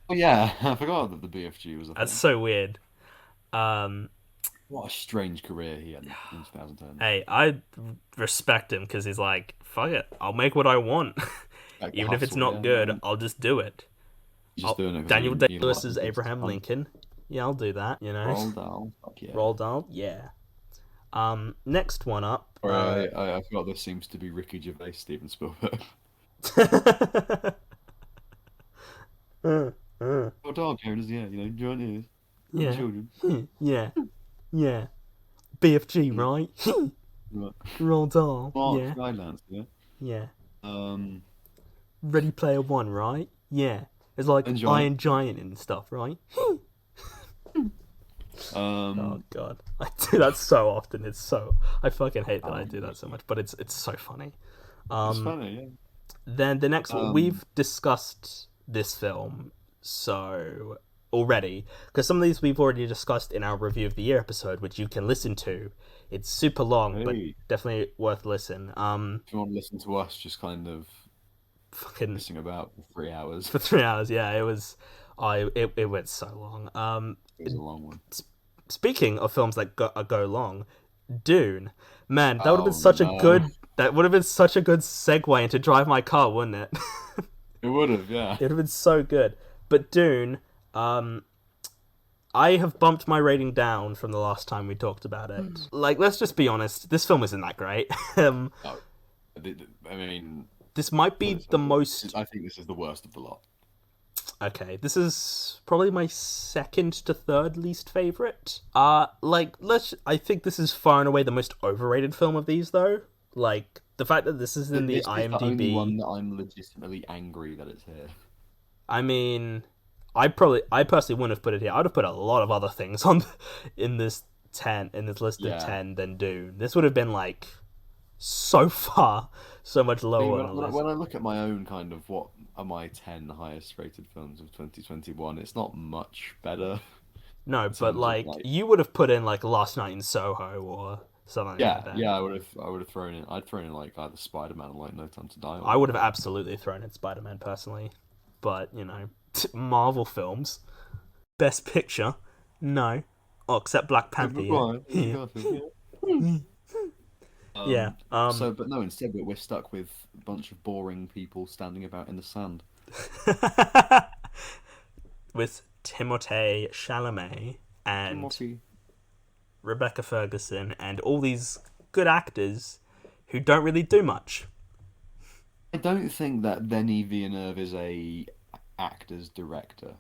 Oh yeah, I forgot that the BFG was a That's thing. so weird. Um, What a strange career he had in 2010. hey, I respect him because he's like, fuck it, I'll make what I want, Like the even if it's hustle, not yeah. good. I'll just do it. He's just I'll, doing it because Daniel Day he Lewis likes is it. Abraham Lincoln. Yeah, I'll do that. Roald Dahl, fuck yeah. Roald Dahl. Yeah. Next one up. Sorry, I forgot this seems to be Ricky Gervais, Steven Spielberg. uh, Oh, dog owners, yeah, join in for the yeah. children. Yeah. Yeah. BFG, Mm, right? right. Roald Dahl. Mark Yeah. Rylance, yeah. Yeah. Um, Ready Player One, right? Yeah. It's like Enjoy. Iron Giant and stuff, right? Oh Um, god, I do that so often. It's so I fucking hate that I oh, do that so much, but it's so funny. it's Um, funny, yeah. then the next one Um, we've discussed this film so already because some of these we've already discussed in our review of the year episode, which you can listen to. It's super long, but hey, definitely worth listen. if you want to listen to us just kind of Fucking pissing about for 3 hours, for 3 hours, yeah, it was. It went so long. it was a long one. Speaking of films that go long, Dune, man, Oh no, that would have been such a good segue into Drive My Car, wouldn't it? it would have, yeah. It would have been so good. But Dune, um, I have bumped my rating down from the last time we talked about it. Like, let's just be honest, this film isn't that great. Oh, I mean, This might put be it the this way, most. I think this is the worst of the lot. Okay, this is probably my second to third least favorite. Like let's. I think this is far and away the most overrated film of these, though. Like the fact that this is in the This is the only IMDb. one that I'm legitimately angry that it's here. I mean, I personally wouldn't have put it here. I'd have put a lot of other things on in this list of Yeah. 10 than Dune. This would have been like so far, so much I mean, lower on the list. when I look at my own kind of what are my 10 highest rated films of 2021, it's not much better No, in but terms of like like, you would have put in like Last Night in Soho or something like yeah, that. yeah, I would have thrown in, I'd thrown in like either Spider-Man or like No Time to Die or I would have whatever. absolutely thrown in Spider Man personally, but Marvel films, Best Picture, no, oh, except Black Yeah, Panther, but yeah, why? Yeah, yeah, Garfield, yeah. yeah. But no, instead we're stuck with a bunch of boring people standing about in the sand. With Timothée Chalamet and Timothy. Rebecca Ferguson and all these good actors who don't really do much. I don't think that Denis Villeneuve is a actor's director.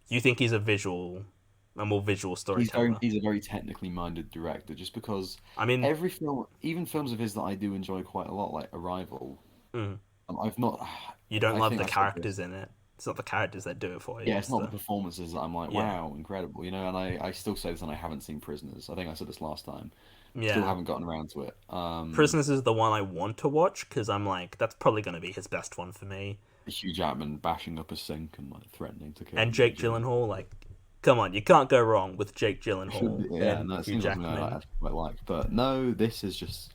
You think he's a more visual storyteller? He's a very technically minded director, just because I mean, every film, even films of his that I do enjoy quite a lot, like Arrival, mm, I've not. you don't I love think the I said this. characters in it. It's not the characters that do it for you. Yeah, it's It's not the the performances that I'm like, yeah, wow, incredible, and I still say this, and I haven't seen Prisoners. I think I said this last time. Still yeah. haven't gotten around to it. Prisoners is the one I want to watch because I'm like, that's probably going to be his best one for me. Hugh Jackman bashing up a sink and like threatening to kill And Jake Jimmy. Gyllenhaal, like, come on, you can't go wrong with Jake Should Gyllenhaal be, yeah, and no, it Hugh seems like something I Jackman. actually quite like. But no, this is just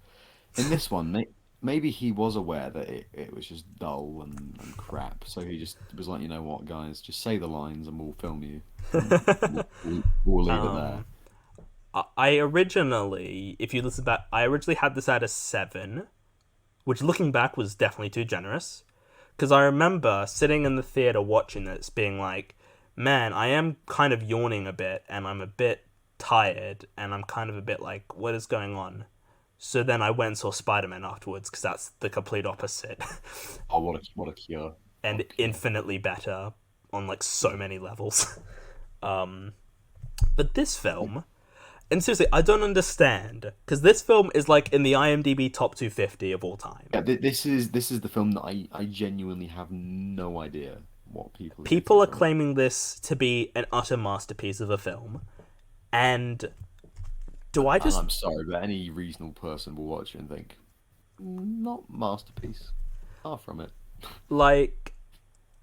in this one. Maybe he was aware that it was just dull and crap, so he just was like, you know what, guys, just say the lines and we'll film you, and we'll leave it there. um, I originally, if you listen back, I originally had this at a 7, which looking back was definitely too generous. Because I remember sitting in the theater watching this, being like, man, I am kind of yawning a bit, and I'm a bit tired, and I'm kind of a bit like, what is going on? So then I went and saw Spider Man afterwards, because that's the complete opposite, Oh, what a cure! What and a cure! infinitely better on like so many levels. Um, but this film, And seriously, I don't understand because this film is like in the IMDb top 250 of all time. Yeah, this is the film that I genuinely have no idea what people are getting People are from it. claiming this to be an utter masterpiece of a film, and do I And just I'm sorry, but any reasonable person will watch it and think, not masterpiece. Far from it. like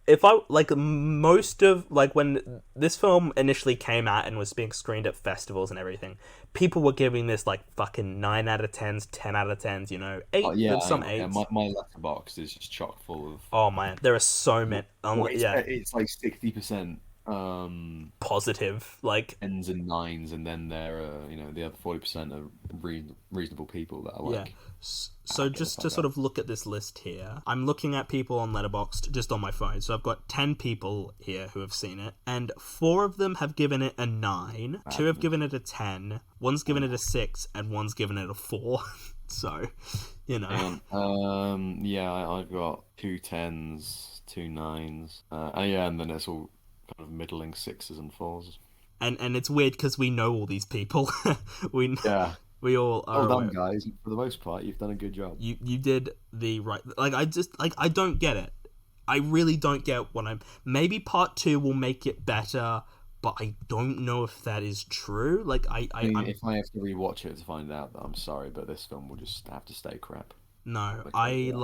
if I like most of like when this film initially came out and was being screened at festivals and everything, people were giving this like fucking 9 out of 10s, 10 out of 10s, Oh eight. yeah, There's I some know. Yeah, eights. my letterbox is just chock full of Oh man, there are so many. well, Yeah, it's like 60% positive. Like tens and nines, and then there are the other 40% are reasonable people that are yeah. like, So get the just to fuck sort out. of look at this list here, I'm looking at people on Letterboxd just on my phone. So I've got 10 people here who have seen it, and 4 of them have given it a 9, 2 have Madness. given it a 10, one's Oh given it my. a 6, and one's given it a 4. So, you know. Hang on. Yeah, I've got two tens, two nines. And yeah, and then it's all kind of middling sixes and fours. And it's weird because we know all these people. we Yeah. we all Well are done, aware. guys. For the most part, you've done a good job. You did the right. Like I just like I don't get it. I really don't get what I'm. Maybe part 2 will make it better, but I don't know if that is true. Like I mean, I'm if I have to rewatch it to find out, that I'm sorry, but this film will just have to stay crap. no. Because yeah.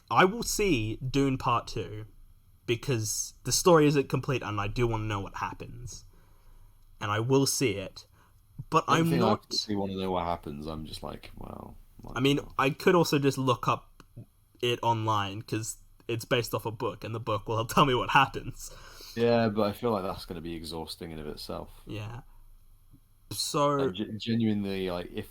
I will see Dune part 2 because the story isn't complete and I do want to know what happens, and I will see it. But I don't I'm think I not. particularly want to know what happens. I'm just like, well, I might as mean, well. I could also just look up it online because it's based off a book, and the book will tell me what happens. Yeah, but I feel like that's going to be exhausting in of itself. Yeah. Like So genuinely, like if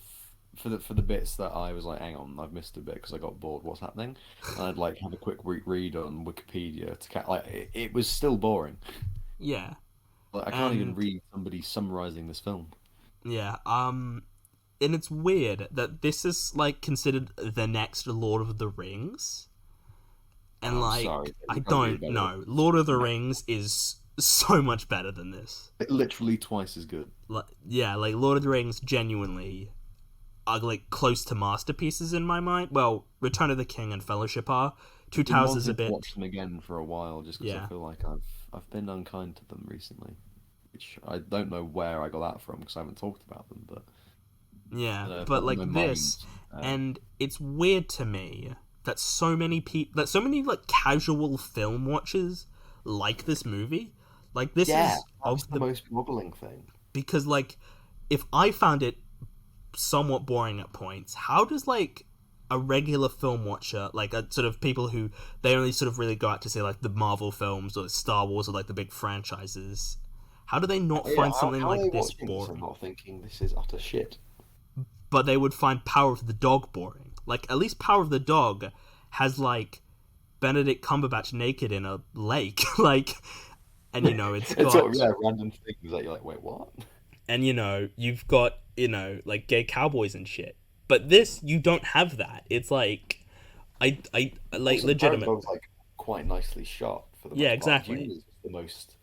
for the bits that I was like, hang on, I've missed a bit because I got bored. What's happening? And I'd like have a quick read on Wikipedia to like it was still boring. yeah, Like I can't even and read somebody summarizing this film. yeah, and it's weird that this is like considered the next Lord of the Rings, and I'm like sorry, I it can't be don't better. know, Lord of the Rings is so much better than this. Literally twice as good. Like yeah, like Lord of the Rings genuinely are like close to masterpieces in my mind. Well, Return of the King and Fellowship are. Two I've been Towers is a wanting to watch bit them again for a while, just because I yeah, feel like I've been unkind to them recently, which I don't know where I got that from because I haven't talked about them, but yeah, I don't know, it's but not in like my mind. this, and it's weird to me that so many people, that so many like casual film watchers like this movie. Like this Yeah, is that's of the the most boggling thing. because like if I found it somewhat boring at points, how does like a regular film watcher, like a sort of people who they only sort of really go out to say like the Marvel films or Star Wars or like the big franchises, how do they not Yeah, find something how are they like this watching this and boring? not thinking this is utter shit? But they would find Power of the Dog boring. Like at least Power of the Dog has like Benedict Cumberbatch naked in a lake, like, and it's It's sort of got, yeah, random things that you're like, wait, what? and you've got like gay cowboys and shit. But this you don't have that. It's like I like Also, the Power of the legitimate. Dog's like quite nicely shot for the Yeah, most part. Dune exactly. is the most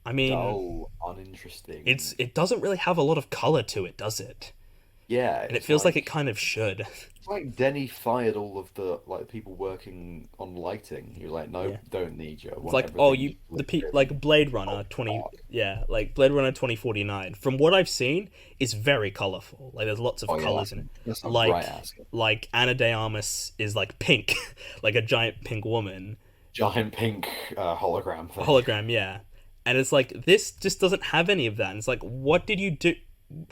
I mean, dull, uninteresting. it doesn't really have a lot of color to it, does it? Yeah, And it feels like it kind of should. it's like Denny fired all of the like people working on lighting. He was like, Yeah. no, don't need you. I It's want like, oh, everything you just the lit like Blade oh, Runner 20, dark. yeah, like Blade Runner 2049. From what I've seen, is very colorful. Like there's lots of Oh yeah, colors in it. that's a bright Like ass Anna de Armas is like pink, like a giant pink woman, giant pink hologram thing. hologram, yeah. And it's like this just doesn't have any of that. And it's like, what did you do?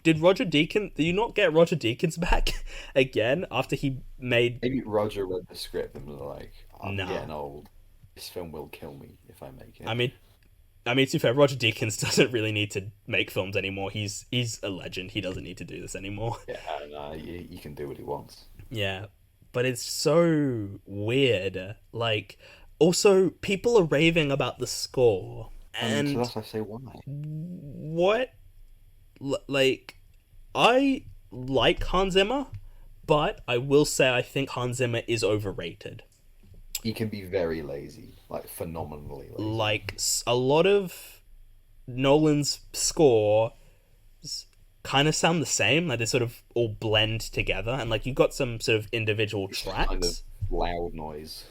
Did Roger Deakins? Did you not get Roger Deakins back again after he made? Maybe Roger read the script and was like, I'm Nah. getting old. This film will kill me if I make I it. mean, to be fair, Roger Deakins doesn't really need to make films anymore. He's a legend. He doesn't need to do this anymore. Yeah, and he can do what he wants. Yeah, but it's so weird. Like, also, people are raving about the score, And so and that's why I say why. what? Like, I like Hans Zimmer, but I will say I think Hans Zimmer is overrated. He can be very lazy, like phenomenally lazy. Like, a lot of Nolan's score kind of sound the same. Like they sort of all blend together, and like you got some sort of individual It's just kind of tracks. loud noise.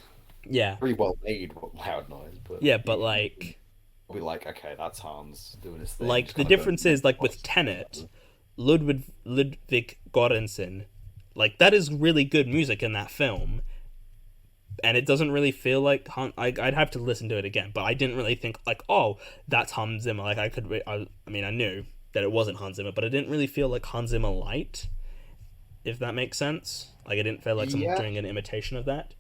Yeah, Pretty well made loud noise, but yeah, but you like will be like, okay, that's Hans doing his thing, like just the kind of going difference is like with voice Tenet, together. Ludwig Göransson, like that is really good music in that film, and it doesn't really feel like I'd have to listen to it again, but I didn't really think like, oh, that's Hans Zimmer. Like I mean, I knew that it wasn't Hans Zimmer, but it didn't really feel like Hans Zimmer light, if that makes sense. Like it didn't feel like someone Yeah, doing an imitation of that.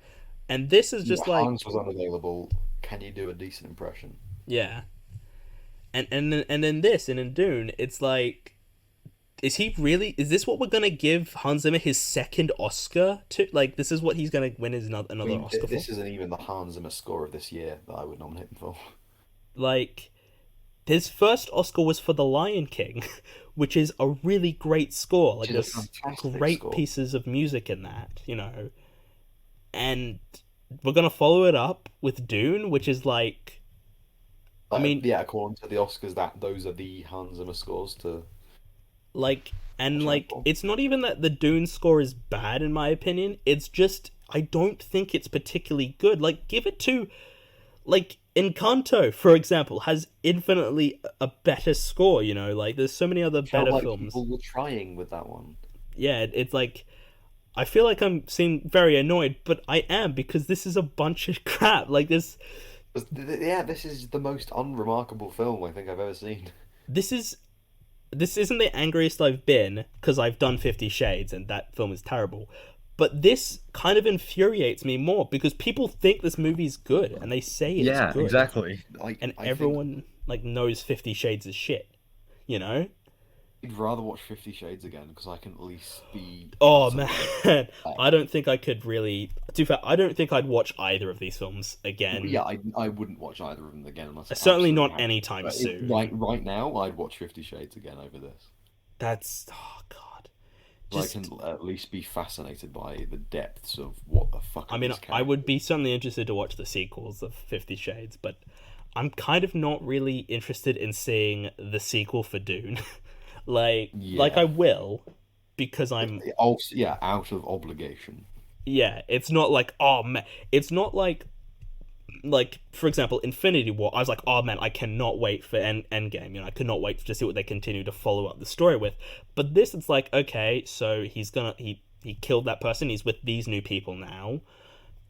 And this is yeah. just like, Hans was unavailable. Can you do a decent impression? yeah, and then this and in Dune, it's like, is he really? Is this what we're gonna give Hans Zimmer his second Oscar to? Like, this is what he's gonna win his I another mean, Oscar for? this isn't even the Hans Zimmer score of this year that I would nominate him for. Like, his first Oscar was for The Lion King, which is a really great score. Like, Which is a there's fantastic great score. pieces of music in that, you know. And we're gonna follow it up with Dune, which is like, I mean, Yeah, according to the Oscars, that those are the Hans Zimmer scores to like, and watch out like, for. it's not even that the Dune score is bad in my opinion. It's just I don't think it's particularly good. Like, give it to like Encanto, for example, has infinitely a better score. You know, like there's so many other Felt better like films. people were trying with that one. Yeah, it's like I feel like I'm seem very annoyed, but I am because this is a bunch of crap. Like Yeah, this is the most unremarkable film I think I've ever seen. this is this isn't the angriest I've been because I've done 50 Shades and that film is terrible. But this kind of infuriates me more because people think this movie's good and they say it's Yeah, good, exactly. Like, and I think everyone like knows 50 Shades is shit, you know? I'd rather watch 50 Shades again because I can at least be Oh man, utterly I like, don't think I could really. To be fair, I don't think I'd watch either of these films again. yeah, I wouldn't watch either of them again unless I Certainly absolutely not had to. anytime But soon. right now, I'd watch 50 Shades again over this. That's oh god. So I Just can at least be fascinated by the depths of what the fuck I are mean, these I would be characters. certainly interested to watch the sequels of 50 Shades, but I'm kind of not really interested in seeing the sequel for Dune. like I Yeah. will because I'm Also, yeah, out of obligation. yeah, it's not like oh man, it's not like for example Infinity War. I was like oh man, I cannot wait for Endgame. You know, I cannot wait to see what they continue to follow up the story with. But this, it's like okay, so he killed that person. He's with these new people now,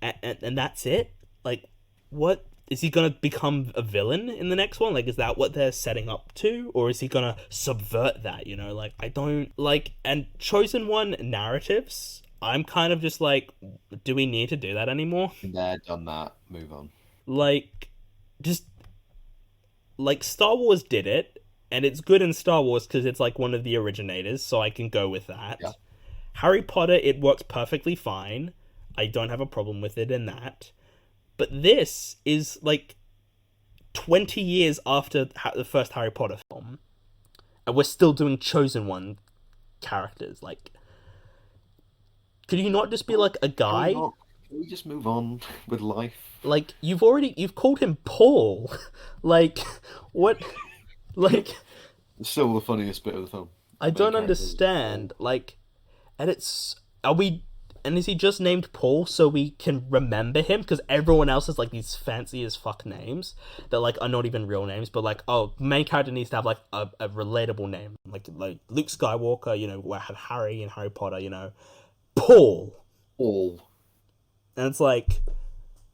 and that's it. Like, what is he gonna become a villain in the next one? Like, is that what they're setting up to, or is he gonna subvert that? You know, like I don't like and chosen one narratives. I'm kind of just like, do we need to do that anymore? Been there, done that, move on. Like, just like Star Wars did it, and it's good in Star Wars because it's like one of the originators, so I can go with Yeah. that. Harry Potter, it works perfectly fine. I don't have a problem with it in that. But this is like 20 years after the first Harry Potter film, and we're still doing Chosen One characters. Like, could you not just be Well, like a can we guy? not? Can we just move on with life? Like, you've called him Paul. like, what? Like, Still the funniest bit of the film. I Main don't character is Paul. understand. Like, and it's are we? And is he just named Paul so we can remember him? Because everyone else has like these fancy as fuck names that like are not even real names. But like, oh, main character needs to have like a relatable name, like Luke Skywalker. You know, we have Harry and Harry Potter. You know, Paul. Paul. And it's like,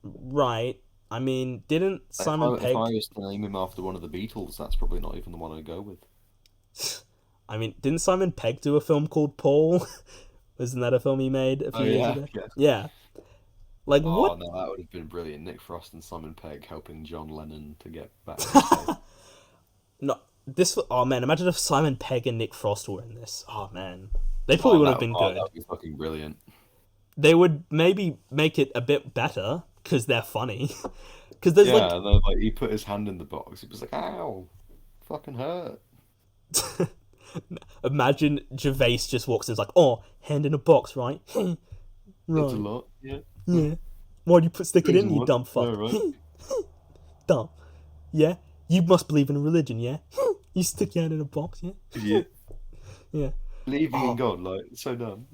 right. I mean, didn't Simon If I Pegg? was to name him after one of the Beatles, that's probably not even the one I'd go with. I mean, didn't Simon Pegg do a film called Paul? Wasn't that a film he made a Oh few years yeah, ago? yeah. Yeah. Like Oh what? no, that would have been brilliant. Nick Frost and Simon Pegg helping John Lennon to get back on stage. No, this. Oh man, imagine if Simon Pegg and Nick Frost were in this. Oh man, they probably Oh, would have been that good. would be fucking brilliant. They would maybe make it a bit better because they're funny. Because there's Yeah, like, and then like he put his hand in the box. He was like, "Ow, fucking hurt." imagine Gervais just walks in and is like, oh, hand in a box, right? That's a right. lot. Yeah. Yeah. Why do you stick it in, Chosen you one. dumb Yeah, fuck? right. Dumb. Yeah. You must believe in a religion, yeah? You stick your hand in a box, yeah? Idiot. Yeah. Believing in Oh, God, like so dumb.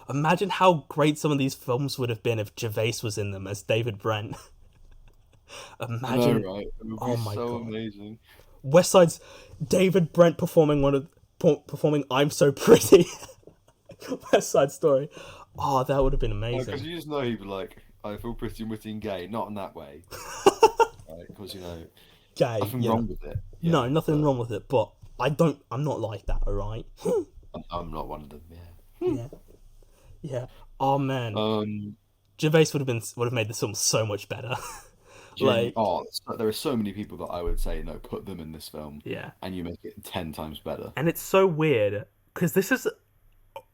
imagine how great some of these films would have been if Gervais was in them as David Brent. I know, Imagine. right? It would be Oh my so god. amazing. West Side's David Brent performing performing "I'm So Pretty." West Side Story. Oh, that would have been Because amazing. you just know he'd be like, I feel pretty and witty and gay, not in that way, right? Because Gay, nothing you know. wrong with it, No, yeah. nothing But wrong with it, but I don't. I'm not like that. All right. I'm not one of them, yeah. Yeah. Yeah. Oh man, Um, Gervais would have made this film so much better. Like, there are so many people that I would say no, put them in this film, yeah. and you make it 10 times better. And it's so weird because this is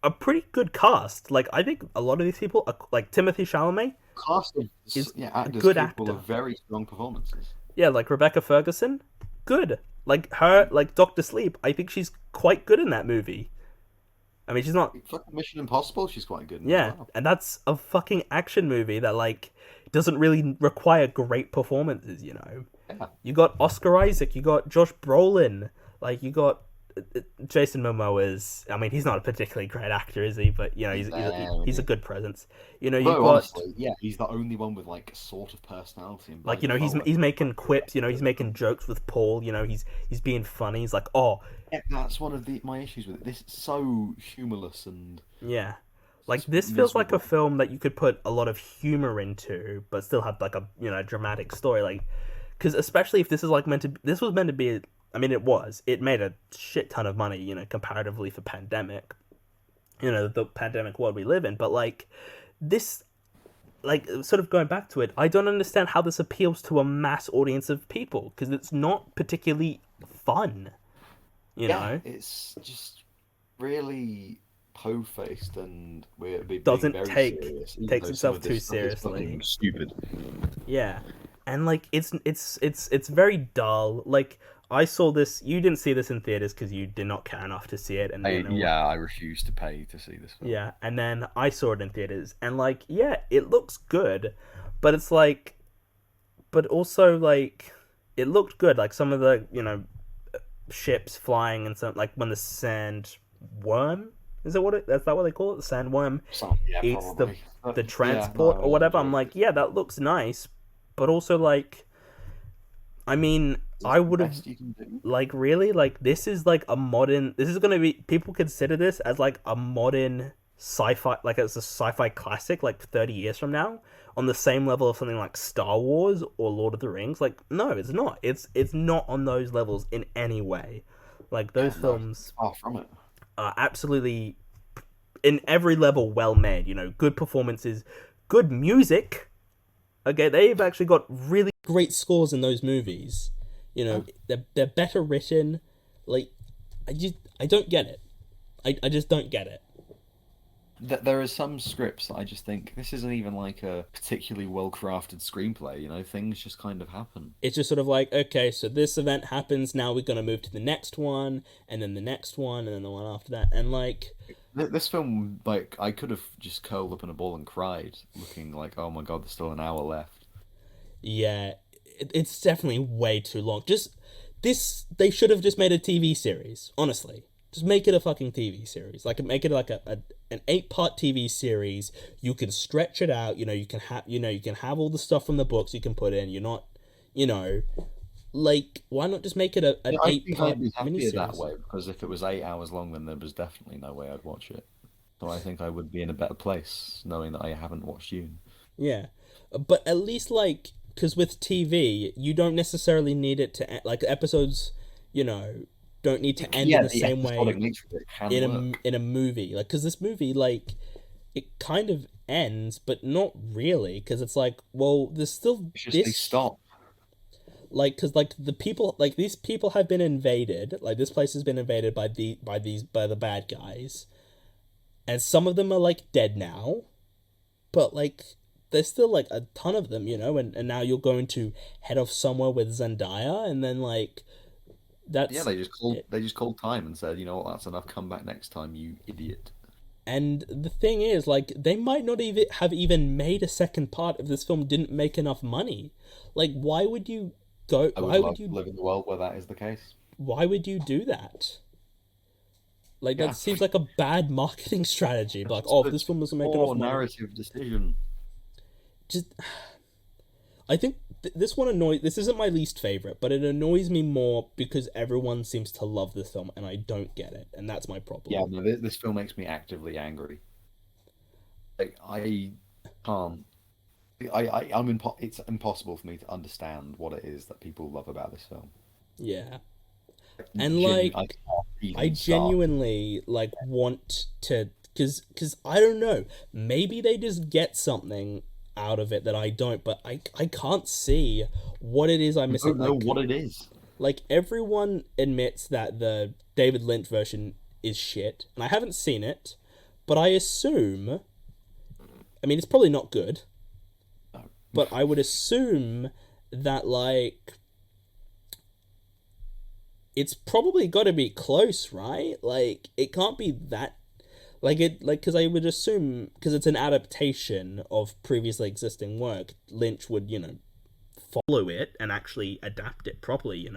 a pretty good cast. Like, I think a lot of these people, are, like Timothy Chalamet, Cast of is a actors good capable actor. of very strong performances. Yeah, like Rebecca Ferguson, good. Like her, like Doctor Sleep. I think she's quite good in that movie. I mean, she's not. Fucking Mission Impossible, she's quite good in as Yeah, well. and that's a fucking action movie that like doesn't really require great performances. You know, Yeah, you got Oscar Isaac, you got Josh Brolin, like you got Jason Momoa is. I mean, he's not a particularly great actor, is he? But you know, he's there. he's a good presence. You know, you've Although got honestly, yeah, he's the only one with like sort of personality and like body. Well, he's making like good quips. You know, he's actor. making jokes with Paul. You know, he's being funny. He's like, oh Yeah, that's one of my issues with it. This is so humorless and yeah. Like just this feels like a miserable. film that you could put a lot of humor into, but still have like a dramatic story. Like, because especially if this is like this was meant to be. I mean, it was. It made a shit ton of money, you know, comparatively for pandemic. You know, the pandemic world we live in. But like this, like sort of going back to it, I don't understand how this appeals to a mass audience of people because it's not particularly fun. You Yeah, know, it's just really po-faced and we're being doesn't very serious, even takes though some itself of too this stuff is fucking seriously. stupid. Yeah, and like it's very dull. Like I saw this, you didn't see this in theaters because you did not care enough to see it, and you know, Yeah, I refuse to pay to see this film. yeah. And then I saw it in theaters, and like, yeah, it looks good, but it's like, but also like, it looked good. Like some of the ships flying and some like when the sand worm is that that's that what they call it? The sandworm So yeah, eats probably. the Yeah, transport no, or I whatever. I'm enjoyed like, it. yeah, that looks nice, but also like, I mean, Is this I the would have best you can do? like really like this is like a modern. This is gonna be people consider this as like a modern sci-fi, like it's a sci-fi classic, like 30 years from now, on the same level of something like Star Wars or Lord of the Rings. Like, no, it's not. It's not on those levels in any way. Like Yeah, those no, films far from it. are absolutely in every level well made. You know, good performances, good music. Okay, they've actually got really great scores in those movies. You Yeah. know, they're better written. Like, I don't get it. I just don't get it. There are some scripts that I just think this isn't even like a particularly well-crafted screenplay, things just kind of happen. It's just sort of like, okay, so this event happens, now we're gonna move to the next one, and then the next one, and then the one after that, and like, This film, like, I could have just curled up in a ball and cried, looking like, oh my God, there's still an hour left. yeah, it's definitely way too long. Just this, they should have just made a TV series. Honestly, just make it a fucking TV series. Like make it like an 8-part TV series. You can stretch it out. You know, you can have all the stuff from the books you can put in. You're not, you know, like why not just make it an Yeah, I eight think part I'd be happier that miniseries? way because if it was 8 hours long, then there was definitely no way I'd watch it. So I think I would be in a better place knowing that I haven't watched you. Yeah, but at least like because with TV, you don't necessarily need it to like episodes. You know, don't need to end in Yeah, the the same episodic way nature of it can work. in a movie. Like because this movie like it kind of ends, but not really because it's like well, there's still It's just they this stop. like because like the people like these people have been invaded. Like this place has been invaded by the bad guys, and some of them are like dead now but like there's still like a ton of them, you know, and now you're going to head off somewhere with Zendaya, and then like Yeah, that's it. they just called time and said, you know what, that's enough. Come back next time, you idiot. And the thing is, like, they might not even made a second part if this film didn't make enough money. Like, why would you go? I would love to live in the world where that is the case. Why would you do that? Like that Yeah, seems like a bad marketing strategy. it's Like, just oh, if a this film doesn't make enough poor money, narrative decision. just I think this one annoys. This isn't my least favorite, but it annoys me more because everyone seems to love this film and I don't get it, and that's my Yeah, problem. no, this film makes me actively angry. Like I can't. It's impossible for me to understand what it is that people love about this film. Yeah, and Genuine, I like can't I even start. genuinely like want to because I don't know. Maybe they just get something out of it that I don't, but I can't see what it is I'm I missing. don't know what it is. Like everyone admits that the David Lynch version is shit, and I haven't seen it, but I assume. I mean, it's probably not good, No. but I would assume that like it's probably got to be close, right? Like it can't be that because I would assume because it's an adaptation of previously existing work, Lynch would follow it and actually adapt it properly.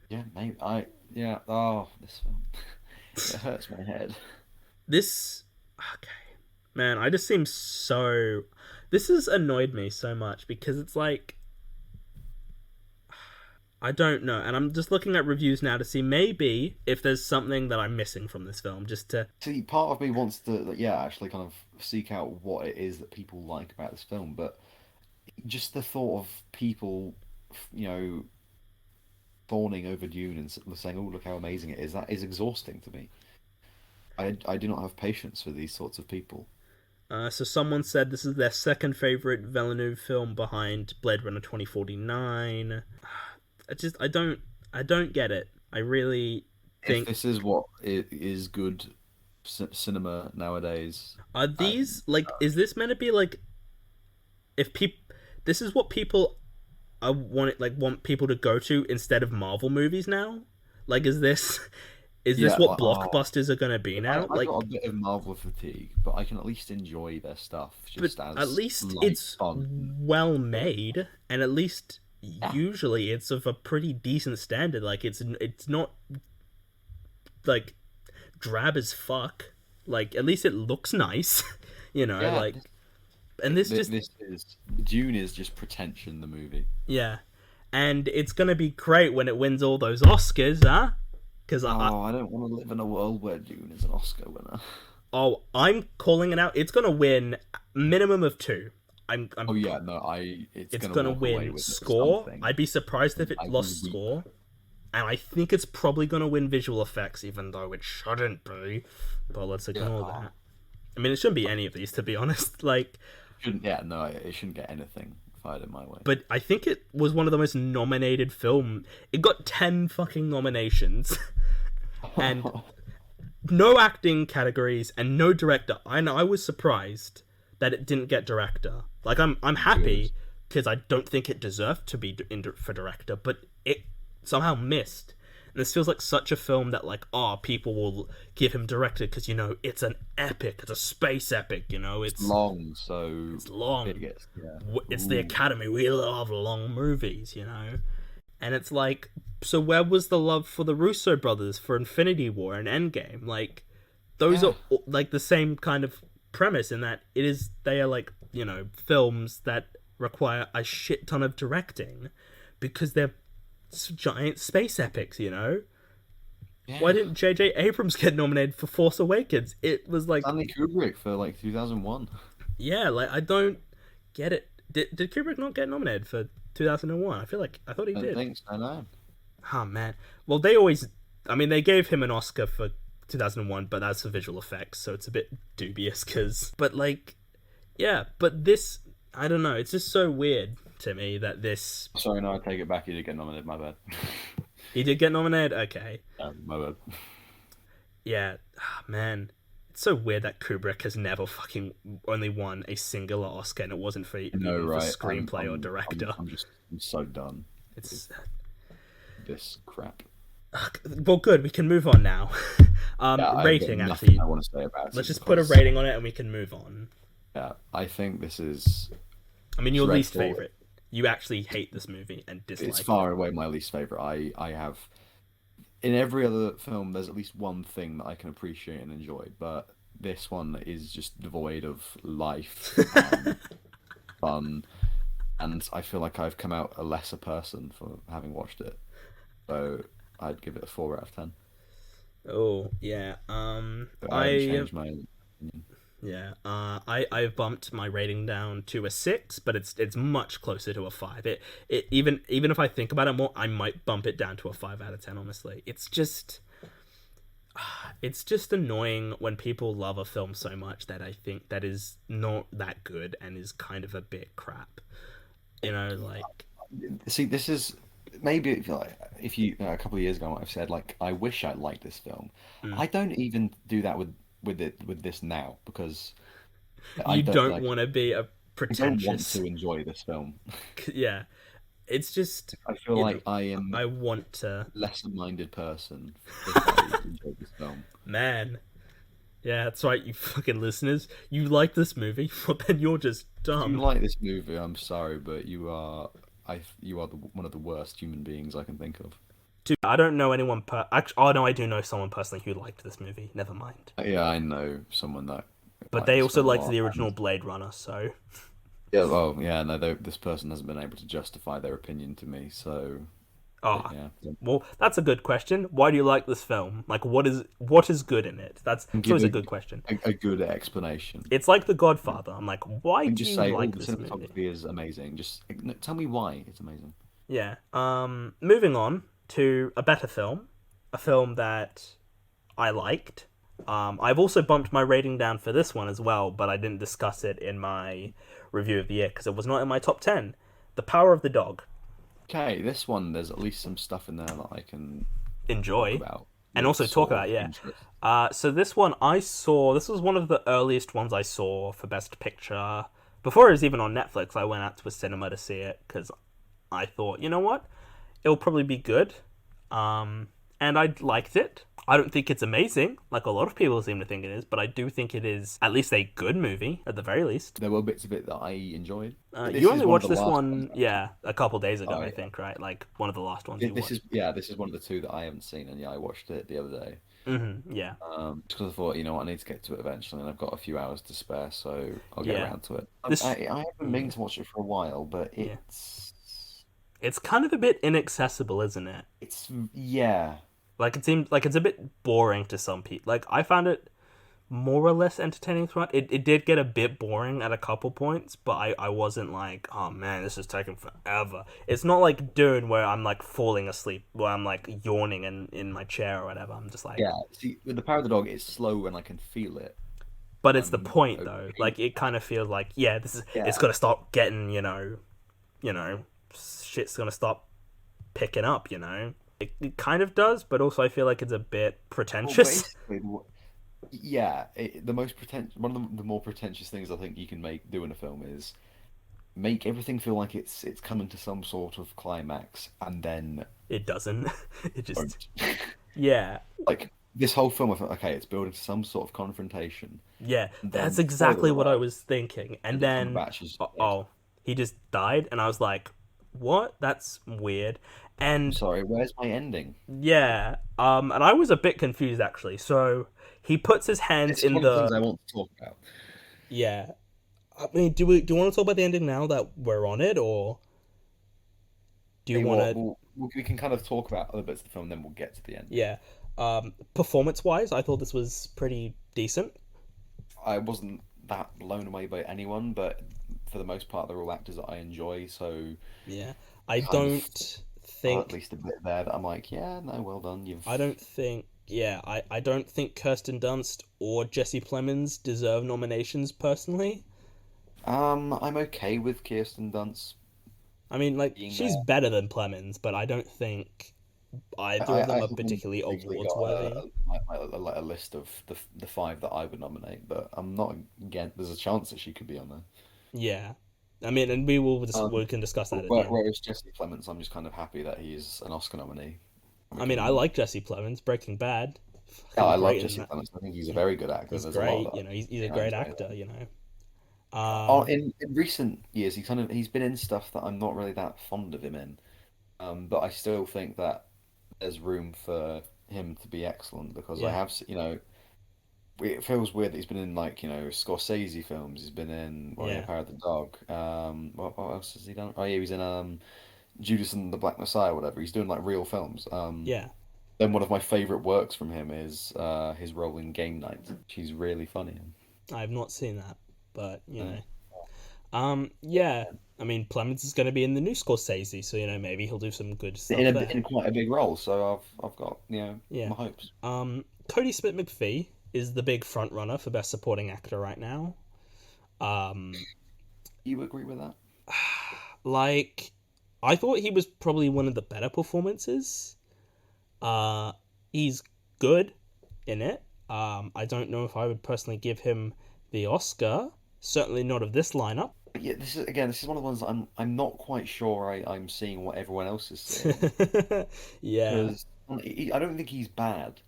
Yeah, maybe yeah. Oh, this film. It hurts my head. This okay, man. I just seem so. This has annoyed me so much because it's like I don't know, and I'm just looking at reviews now to see maybe if there's something that I'm missing from this film, just to See, part of me wants to, like, yeah, actually kind of seek out what it is that people like about this film, but just the thought of people, you know, fawning over Dune and saying, "Oh, look how amazing it is," that is exhausting to me. I do not have patience for these sorts of people. So someone said this is their second favorite Villeneuve film behind Blade Runner 2049. I don't get it. I really If think this is what is good cinema nowadays, are I these like is this meant to be like if people this is what people I want it like want people to go to instead of Marvel movies now? Like is this yeah, what oh, blockbusters are gonna be now? I got Like a bit of Marvel fatigue, but I can at least enjoy their stuff but just at as least light it's fun. well made and at least Yeah, usually it's of a pretty decent standard. Like it's not like drab as fuck. Like at least it looks nice, yeah. like and this just This is Dune is just pretension. The movie. yeah. And it's gonna be great when it wins all those Oscars, huh? Because Oh, I don't want to live in a world where Dune is an Oscar winner. I'm calling it out. It's gonna win minimum of two. Oh yeah, no, it's It's gonna gonna walk away win with score. something. I'd be surprised if it I will lost weep. score. And I think it's probably gonna win visual effects, even though it shouldn't be. But let's Yeah, ignore oh, that. I mean, it shouldn't be any of these, to be honest. Like, shouldn't. Yeah, no, it shouldn't get anything fired in my way. but I think it was one of the most nominated film. It got 10 fucking nominations, and no acting categories and no director. I know I was surprised that it didn't get director. Like I'm Good. happy because I don't think it deserved to be for director, but it somehow missed. And this feels like such a film that like people will give him director because it's an epic, it's a space epic. It's It's long, so it's long. it gets yeah. It's the Ooh. Academy. We love long movies. And it's like, so where was the love for the Russo brothers for Infinity War and Endgame? Like, those Yeah, are like the same kind of premise in that they are like, films that require a shit ton of directing because they're giant space epics. Why yeah. didn't J.J. Abrams get nominated for Force Awakens? It was like, Stanley Kubrick for like 2001. yeah, like I don't get it. Did Kubrick not get nominated for 2001? I thought he I don't did. think so, no. Oh man. Well, they always. I mean, they gave him an Oscar for 2001, but that's for visual effects, so it's a bit dubious. Cause, but like, yeah. But this, I don't know. It's just so weird to me that this. Sorry, no, I take it back. He did get nominated. My bad. He did get nominated. Okay. My bad. Yeah. Oh, man. It's so weird that Kubrick has never fucking only won a singular Oscar, and it wasn't for No, even for right. screenplay or director. I'm so done with It's this crap. well, good. We can move on now. Yeah, I've got Rating nothing actually. I want to say about Let's it just put a because rating on it, and we can move on. yeah, I think this is I mean, your least dreadful. favorite. You actually hate this movie and It's dislike it. far away my least favorite. I have in every other film, there's at least one thing that I can appreciate and enjoy, but this one is just devoid of life and fun, and I feel like I've come out a lesser person for having watched it. So I'd give it a 4 out of 10. Oh yeah. But I haven't I changed my opinion. Yeah, I've bumped my rating down to a 6, but it's much closer to a 5. It even if I think about it more, I might bump it down to a 5 out of 10. Honestly, it's just annoying when people love a film so much that I think that is not that good and is kind of a bit crap. Like See, this is maybe if you a couple of years ago, I've said like I wish I liked this film. mm, I don't even do that with this now because I you don't don't like want to be a I don't want pretentious. to enjoy this film. Yeah, it's just I feel you know like I am I want to, a lesser-minded person if I enjoy this film. man. Yeah, that's right, you fucking listeners. You like this movie, well then you're just If you dumb. like this movie, I'm sorry, but you are one of the worst human beings I can think of. Dude, I don't know anyone actually. Oh no, I do know someone personally who liked this movie. Never mind. Yeah, I know someone that But liked they this also film a liked lot, the and original Blade Runner, so yeah, well, yeah, no, this person hasn't been able to justify their opinion to me, so ah, yeah, well, that's a good question. Why do you like this film? Like, what is good in it? That's give always a good question. a good explanation. It's like The Godfather. I'm like, why And do just you say, oh, like the this movie? cinematography is amazing. Just no, tell me why it's amazing. Yeah. Moving on to a better film, a film that I liked. I've also bumped my rating down for this one as well, but I didn't discuss it in my review of the year because it was not in my top 10. The Power of the Dog. Okay, this one, there's at least some stuff in there that I can talk Enjoy. about And with also talk sort about, of yeah. interest. So this one I saw, this was one of the earliest ones I saw for Best Picture. Before it was even on Netflix, I went out to a cinema to see it because I thought, you know what? It'll probably be good. And I liked it. I don't think it's amazing, like a lot of people seem to think it is, but I do think it is at least a good movie, at the very least. There were bits of it that I enjoyed. You This is only one of the watched this last ones one, I've seen. yeah, a couple days ago, Oh I yeah, think, right? Like one of the last ones you this watched. is yeah, this is one of the two that I haven't seen, and yeah, I watched it the other day. Yeah, Just because I thought, you know what, I need to get to it eventually, and I've got a few hours to spare, so I'll get yeah. around to it. This, I haven't yeah, been to watch it for a while, but yeah. it's It's kind of a bit inaccessible, isn't it? it's yeah. Like it seems like it's a bit boring to some people. Like I found it more or less entertaining throughout. It did get a bit boring at a couple points, but I wasn't like, oh man, this is taking forever. It's not like Dune where I'm like falling asleep, where I'm like yawning in my chair or whatever. I'm just like, Yeah, see, with the power of the dog, it's slow and I can feel it. but it's the I'm point though. okay. Like it kind of feels like, yeah, this is it's Yeah. gonna start getting, you know, shit's gonna start picking up. It kind of does, but also I feel like it's a bit Well, pretentious. basically, yeah, the most one of the more pretentious things I think you can do in a film is make everything feel like it's coming to some sort of climax, and then It doesn't. It just, don't. yeah, Like this whole film, I thought, okay, it's building to some sort of confrontation, yeah, and that's then spoiler exactly what I alert, was thinking. And Benedict then, Cumberbatch is dead. oh, he just died, and I was like, what? That's weird. I'm And sorry, where's my ending? yeah, and I was a bit confused actually. So he puts his hands This is in one of the the, things I want to talk about. yeah. I mean, do you want to talk about the ending now that we're on it, or do Tell you you want what, to? we can kind of talk about other bits of the film, then we'll get to the end. Yeah. Performance wise, I thought this was pretty decent. I wasn't that blown away by anyone, but for the most part, they're all actors that I enjoy, so Yeah. I kind of don't at think least a bit there that I'm like, yeah, no, well done. You've I don't think, yeah, I don't think Kirsten Dunst or Jesse Plemons deserve nominations personally. I'm okay with Kirsten Dunst I mean, like, being she's there. better than Plemons, but I don't think either of them I are haven't particularly particularly awards got worthy. like a list of the five that I would nominate, but I'm not again. There's a chance that she could be on there. Yeah. I mean, and we Um, can discuss that at the end. whereas Jesse Plemons, I'm just kind of happy that he's an Oscar nominee. I'm I okay mean, with I that. like Jesse Plemons, Breaking Bad. Yeah, Fucking I love great in Jesse that. Plemons. I think he's a He, very good actor. he's There's a lot great, that he's a I great enjoy. actor. In recent years, he kind of he's been in stuff that I'm not really that fond of him in. But I still think that there's room for him to be excellent because I Yeah, have, it feels weird that he's been in like, Scorsese films. He's been in, well, yeah, yeah, Power of the Dog. What else has he done? Oh yeah, he was in Judas and the Black Messiah, whatever. He's doing like real films. yeah. Then one of my favorite works from him is his role in Game Night. She's really funny. I've not seen that, but you Uh, know, yeah. I mean, Clemens is going to be in the new Scorsese, so maybe he'll do some good stuff there. in quite a big role, so I've got Yeah. my hopes. Cody Smith McPhee is the big front runner for best supporting actor right now. Um, You agree with that? like, I thought he was probably one of the better performances. Uh, he's good in it. I don't know if I would personally give him the Oscar. Certainly not of this lineup. Yeah, this is one of the ones that I'm not quite sure I'm seeing what everyone else is seeing Yeah. because I don't think he's bad.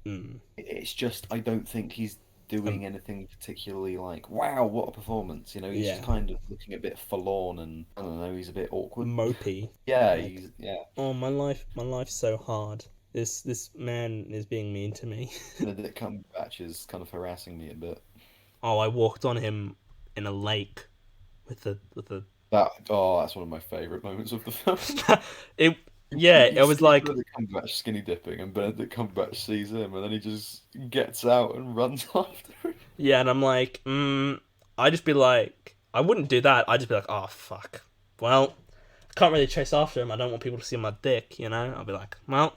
Mm. It's just I don't think he's Um, doing anything particularly like wow, what a performance. He's just yeah. kind of looking a bit forlorn and I don't know, he's a bit awkward. Mopey. Yeah, Like, he's yeah. oh, my life's so hard. This man is being mean to me. Benedict Cumberbatch is kind of harassing me a bit. Oh, I walked on him in a lake with the That's one of my favorite moments of the film. it. Yeah, You it was see like, Benedict Cumberbatch skinny dipping, and Benedict Cumberbatch sees him, and then he just gets out and runs after him. yeah, and I'm like, I just be like, I wouldn't do that. I'd just be like, oh fuck. Well, I can't really chase after him. I don't want people to see my dick. I'll be like, well,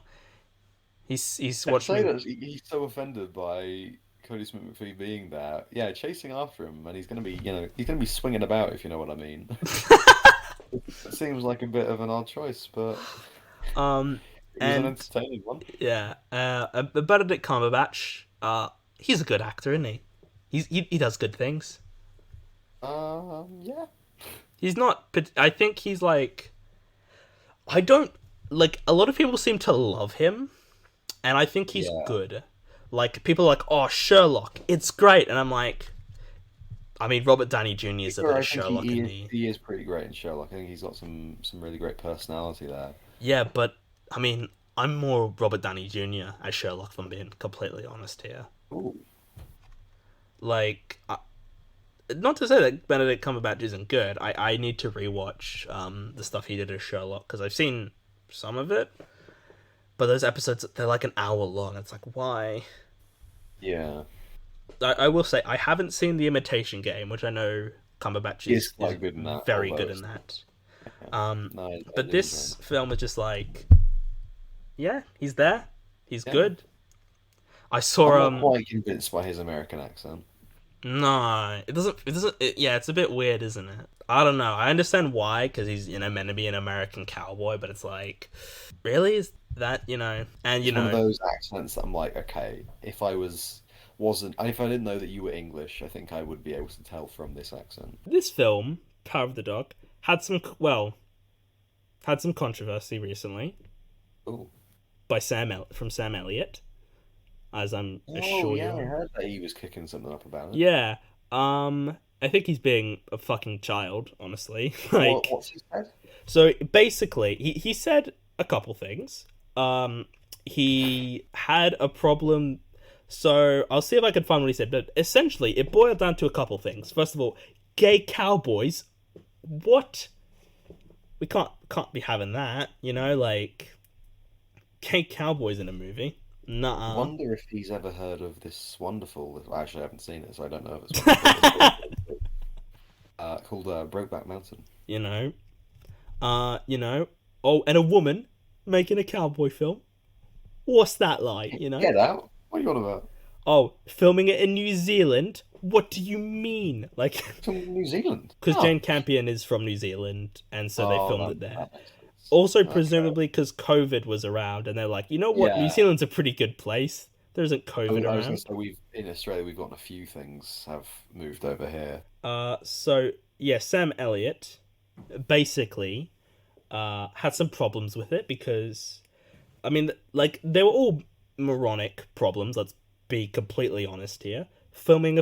he's I'd watched say me. that he's so offended by Cody Smith McPhee being there. Yeah, chasing after him, and he's gonna be swinging about, if you know what I mean. It seems like a bit of an odd choice, but um, it was an and entertaining one. yeah, Benedict Cumberbatch. He's a good actor, isn't he? He does good things. Yeah, He's not, but I think he's like, I don't like. A lot of people seem to love him, and I think he's yeah. good. Like people are like, oh, Sherlock, it's great, and I'm like, I mean, Robert Downey Jr. is a bit Sure, of I think Sherlock, isn't he? he is pretty great in Sherlock. I think he's got some really great personality there. Yeah, but I mean, I'm more Robert Downey Jr. as Sherlock, if I'm being completely honest here. Ooh. Like, not to say that Benedict Cumberbatch isn't good. I need to rewatch the stuff he did as Sherlock because I've seen some of it, but those episodes they're like an hour long. It's like why? Yeah, I will say I haven't seen The Imitation Game, which I know Cumberbatch he is is quite good in that, very although good in it's that. yeah. Um, No, I but do enjoy this it. film is just like, yeah, he's there, he's Yeah, good. I I'm saw not quite convinced by his American accent. no, yeah, it's a bit weird, isn't it? I don't know. I understand why because he's meant to be an American cowboy, but it's like, really, is that and It's one of those accents that I'm like, okay, if I wasn't, if I didn't know that you were English, I think I would be able to tell from this accent. this film, Power of the Dog, had some controversy recently Oh, by from Sam Elliott, as I'm oh sure yeah, I you're. heard that he was kicking something up about it. Yeah. I think he's being a fucking child, honestly. Like, What's he said? so basically, he said a couple things. He had a problem. So I'll see if I can find what he said. But essentially, it boiled down to a couple things. First of all, gay cowboys. What? We can't be having that. Like gay cowboys in a movie. I Nuh-uh. wonder if he's ever heard of this wonderful. Well, actually, I haven't seen it, so I don't know if it's wonderful. This called Brokeback Mountain. you know. You know. Oh, and a woman making a cowboy film. What's that like? Get out! What are you on about? Oh, filming it in New Zealand? What do you mean? Like, From New Zealand. because Oh, Jane Campion is from New Zealand, and so they filmed it there. that makes sense. Also, Okay. presumably because COVID was around, and they're like, you know what? New Yeah. Zealand's a pretty good place. There isn't I COVID mean, I was going to around. say we've in Australia we've gotten a few things have moved over here. So yeah, Sam Elliott basically had some problems with it because I mean, like they were all moronic problems. Let's be completely honest here. Filming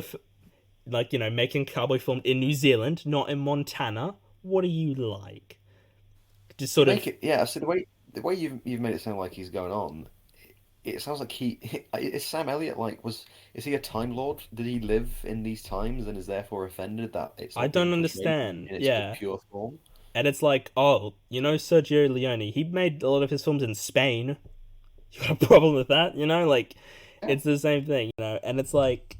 making a cowboy film in New Zealand, not in Montana. What do you like? Just sort Make of it, yeah. So the way you've made it sound like he's going on, it sounds like is Sam Elliott is he a Time Lord? Did he live in these times and is therefore offended that it's I not being don't portrayed understand. in its most Yeah. pure form? And it's like, oh, you know Sergio Leone, he made a lot of his films in Spain. You got a problem with that, you know? Like, Yeah. it's the same thing, you know? And it's like,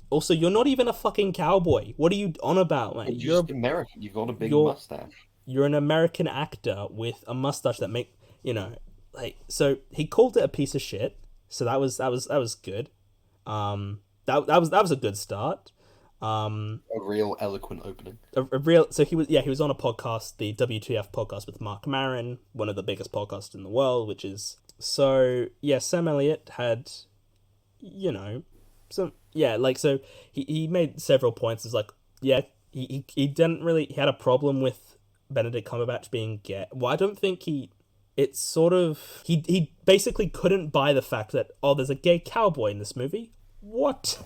also, you're not even a fucking cowboy. What are you on about, mate? You're just American. You've got a big You're mustache. you're an American actor with a mustache that make you know, like, so he called it a piece of shit. So that was good. That was a good start. A real eloquent opening. A real so he was on a podcast, the WTF podcast with Mark Maron, one of the biggest podcasts in the world, which is so yeah. Sam Elliott had, you know, some yeah, like so he made several points. It's like yeah, he didn't really he had a problem with Benedict Cumberbatch being gay. Well, I don't think it's sort of he basically couldn't buy the fact that oh there's a gay cowboy in this movie. What?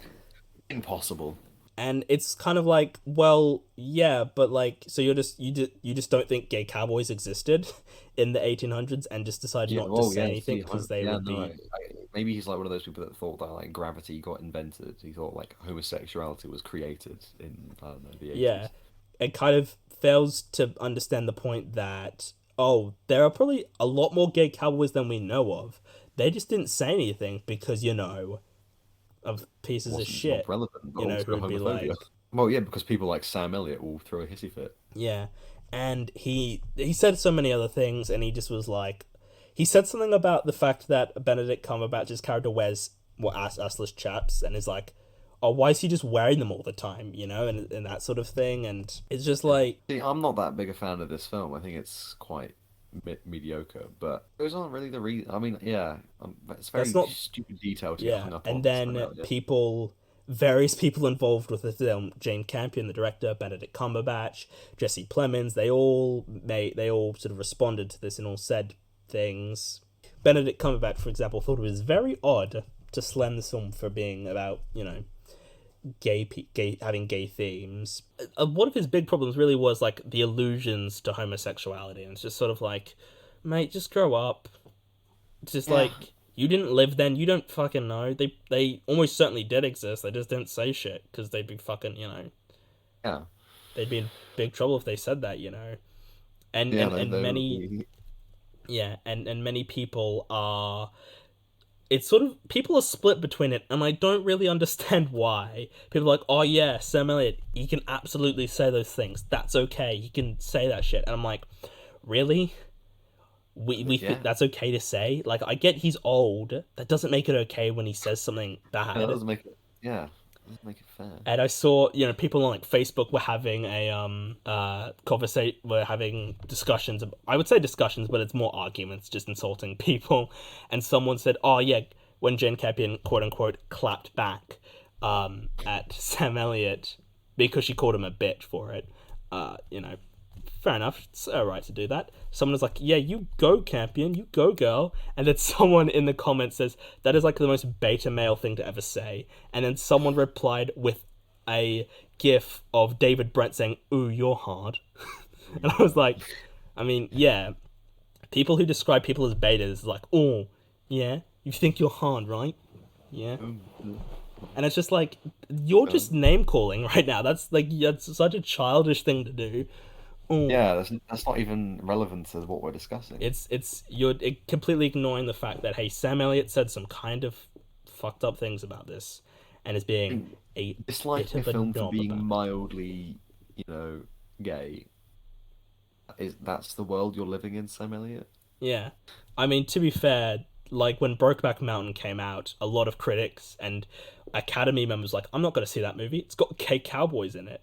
Impossible. And it's kind of like, well, yeah, but like, so you just don't think gay cowboys existed in the 1800s and just decide Yeah, not to well, say yeah, anything see, because they yeah, would no, be, maybe he's like one of those people that thought that like gravity got invented. He thought like homosexuality was created in I don't know the yeah, 80s. it kind of fails to understand the point that oh, there are probably a lot more gay cowboys than we know of. They just didn't say anything because of It pieces of wasn't not shit, relevant, but who also would be homophobia. like, Well, yeah, because people like Sam Elliott will throw a hissy fit. yeah, and he said so many other things, and he just was like, he said something about the fact that Benedict Cumberbatch's character wears assless chaps, and is like, oh, why is he just wearing them all the time, and that sort of thing, and it's just like, See, I'm not that big a fan of this film. I think it's quite mediocre, but those aren't really the reason. I mean, yeah, it's that's very not stupid detail to get yeah, hung up and on Sam then Elliott. various people involved with the film, Jane Campion, the director, Benedict Cumberbatch, Jesse Plemons, they all sort of responded to this and all said things. Benedict Cumberbatch, for example, thought it was very odd to slam this film for being about, gay having gay themes. One of his big problems really was like the allusions to homosexuality, and it's just sort of like, mate, just grow up. It's just Yeah, like you didn't live then, you don't fucking know. They almost certainly did exist. They just didn't say shit because they'd be fucking, yeah, they'd be in big trouble if they said that, And yeah. and They, and they would many be. yeah, and many people are. It's sort of people are split between it, and I don't really understand why. People are like, oh yeah, Sam Elliott, he can absolutely say those things. That's okay. He can say that shit, and I'm like, really? We think Yeah, that's okay to say? Like, I get he's old. That doesn't make it okay when he says something that bad. doesn't make it. Yeah, doesn't make it fair. And I saw, people on like Facebook were having a conversation, were having discussions. I would say discussions, but it's more arguments, just insulting people. And someone said, "Oh yeah," when Jane Campion quote unquote clapped back at Sam Elliott because she called him a bitch for it. Fair enough. It's alright to do that. Someone was like, yeah, you go, Campion, you go, girl. And then someone in the comments says, that is like the most beta male thing to ever say. And then someone replied with a gif of David Brent saying, ooh, you're hard. And I was like, I mean, yeah, people who describe people as betas is like, oh, yeah, you think you're hard, right? Yeah. And it's just like, you're just Um, name calling right now. That's such a childish thing to do. Oh, yeah, that's not even relevant to what we're discussing. it's you're completely ignoring the fact that hey, Sam Elliott said some kind of fucked up things about this, and is I being mean, a bit disliking a of a film for knob being about it. mildly, you know, gay that's the world you're living in, Sam Elliott? Yeah, I mean to be fair, like when Brokeback Mountain came out, a lot of critics and Academy members like, I'm not going to see that movie. It's got gay cowboys in it,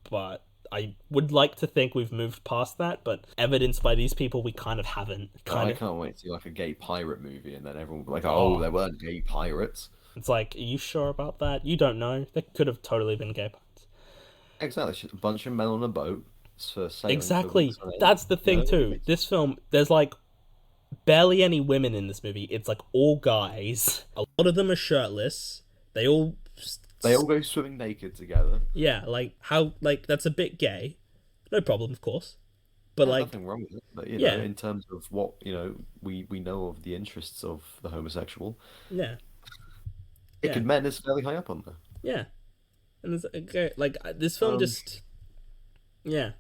but. I would like to think we've moved past that, but evidenced by these people, we kind of haven't. I can't wait to see like a gay pirate movie, and then everyone will be like, "Oh, Oh, there weren't gay pirates." it's like, are you sure about that? You don't know. There could have totally been gay parts. Exactly, it's just a bunch of men on a boat for sailing for Exactly. weeks on end. That's the thing too. This film, there's like barely any women in this movie. It's like all guys. A lot of them are shirtless. They all, They all go swimming naked together. yeah, like how, like that's a bit gay. No problem, of course. But Yeah, like, nothing wrong with it. But yeah, in terms of what we know of the interests of the homosexual, yeah, yeah, naked men is fairly high up on there. yeah. And it's okay, like this film Um, just, yeah,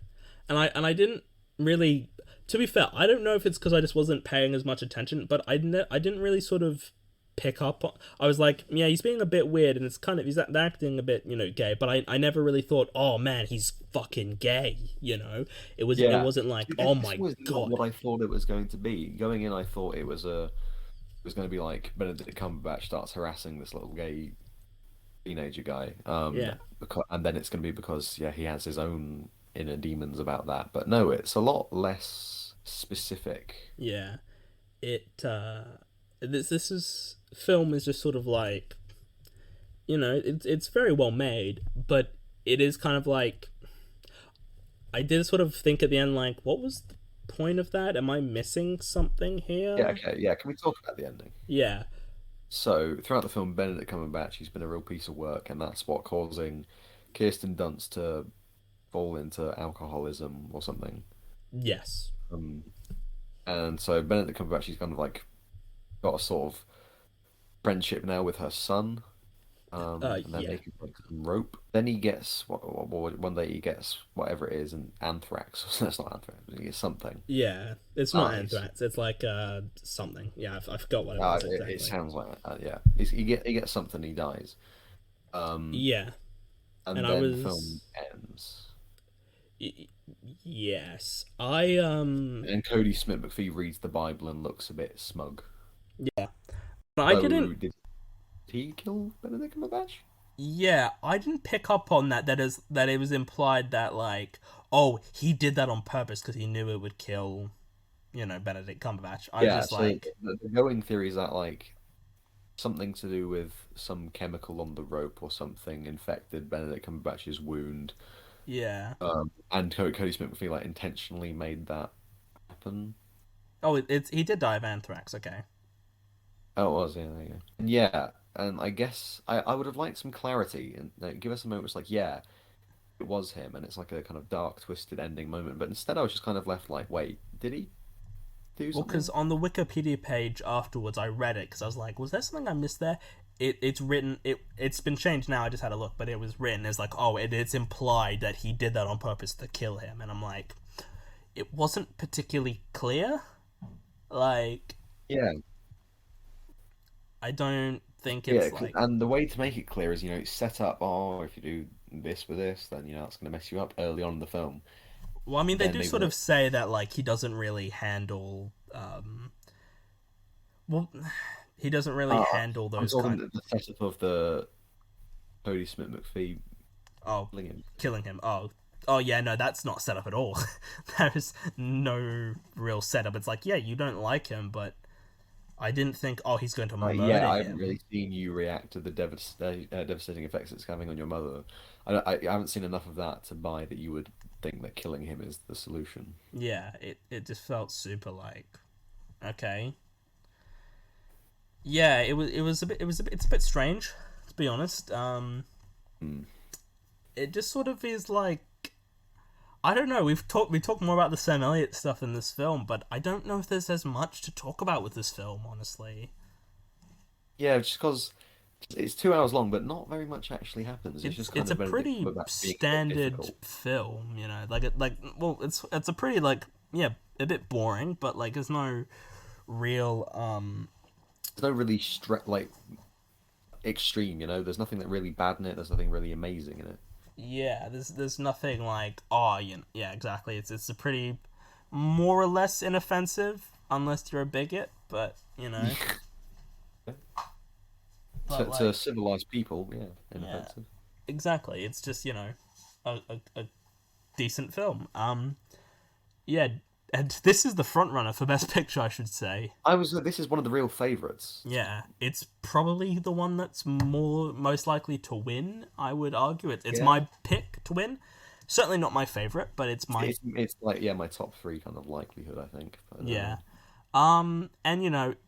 and I didn't really. To be fair, I don't know if it's because I just wasn't paying as much attention, but I didn't really sort of pick up on. I was like, yeah, he's being a bit weird, and it's kind of he's acting a bit, gay. But I never really thought, oh man, he's fucking gay. It yeah. wasn't like, See, oh this my was not god. what I thought it was going to be. Going in, I thought it was going to be like Benedict Cumberbatch starts harassing this little gay teenager guy. Yeah, And then it's going to be because yeah, he has his own inner demons about that. But no, it's a lot less specific. yeah. It this is film is just sort of like, it's very well made, but it is kind of like I did sort of think at the end, like, what was the point of that? Am I missing something Yeah, here? okay, yeah. Can we talk about the ending? Yeah, So throughout the film, Benedict Cumberbatch, he's been a real piece of work, and that's what causing Kirsten Dunst to fall into alcoholism or something. yes, Um, and so Benedict Cumberbatch, he's kind of like got a sort of friendship now with her son. And they're yeah, making like some rope. Then he gets one day he gets whatever it is, and anthrax. That's not anthrax. He gets something. yeah. It's not Dies. anthrax. It's like something. Yeah, I forgot what it was It exactly. sounds like that. Yeah, he gets something. He dies. Um, Yeah, and and I then the film was ends. y- yes, I And Cody Smith McPhee reads the Bible and looks a bit smug. yeah, but I didn't. So did he kill Benedict Cumberbatch? Yeah, I didn't pick up on that. That it was implied that like, oh, he did that on purpose because he knew it would kill, Benedict Cumberbatch. I was Yeah. just So like, the going theory is that like something to do with some chemical on the rope or something infected Benedict Cumberbatch's wound. yeah. And Cody Smith McPhee like intentionally made that happen. Oh, it's he did die of anthrax. Okay. Oh, it was, yeah, there you go. And yeah, and I guess I would have liked some clarity and like, give us a moment where it's like, yeah, it was him, and it's like a kind of dark, twisted ending moment. But instead, I was just kind of left like, wait, did he do Well, because something? on the Wikipedia page afterwards, I read it because I was like, was there something I missed there? It's written. It's been changed now. I just had a look, but it was written as like, oh, it's implied that he did that on purpose to kill him, and I'm like, it wasn't particularly clear. Like, Yeah, I don't think yeah, it's like. and the way to make it clear is, it's set up. Oh, if you do this with this, then that's going to mess you up early on in the film. Well, I mean, they Then do they sort of were. say that like he doesn't really handle. Well, he doesn't really Uh, handle I'm those talking kind. the setup of the Cody Smith McPhee Oh, killing him. killing him. Oh yeah, no, that's not set up at all. There's no real setup. It's like, yeah, you don't like him, but I didn't think, oh, he's going to Yeah, murder I haven't him. really seen you react to the devastating effects it's having on your mother. I haven't seen enough of that to buy that you would think that killing him is the solution. Yeah, it just felt super like, okay. Yeah, it's a bit strange, to be honest. Hmm. It just sort of is like, I don't know. We talked more about the Sam Elliott stuff in this film, but I don't know if there's as much to talk about with this film, honestly. Yeah, just because it's 2 hours long, but not very much actually happens. It's It's just kind it's a of Benedict pretty Cumberbatch being a bit standard difficult. film, well, it's a pretty like, yeah, a bit boring, but like there's no real There's no really like extreme, There's nothing that really bad in it. There's nothing really amazing in it. yeah, there's nothing like, oh, yeah, exactly. It's a pretty more or less inoffensive unless you're a bigot, but but To like, civilized people, yeah, yeah, inoffensive. exactly. It's just, a decent film. Yeah, and this is the front runner for Best Picture, I should say. This is one of the real favorites. Yeah, it's probably the one that's most likely to win. I would argue it's Yeah. my pick to win. Certainly not my favorite, but it's my It's like yeah, my top three kind of likelihood, I think. But yeah. And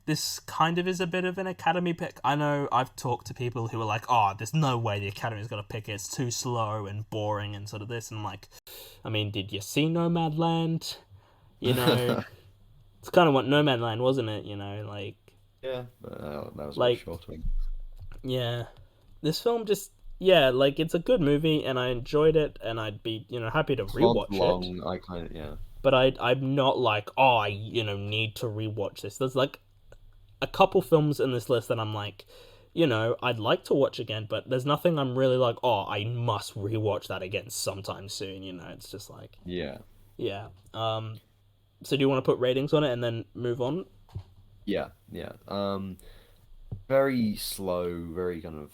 this kind of is a bit of an Academy pick. I know I've talked to people who are like, "Oh, there's no way the Academy's gonna pick it. It's too slow and boring and sort of this." And I'm like, I mean, did you see Nomadland? You know, it's kind of what No Man Land, wasn't it? You know, Yeah, but that was a bit like shorter. yeah, this film just yeah, like it's a good movie, and I enjoyed it, and I'd be happy to Plod rewatch it. long, I kind of yeah. But I'm not like, oh, I need to rewatch this. There's like a couple films in this list that I'm like, I'd like to watch again, but there's nothing I'm really like, oh, I must rewatch that again sometime soon. It's just like, Yeah. yeah. So do you want to put ratings on it and then move on? Yeah, yeah. Very slow, very kind of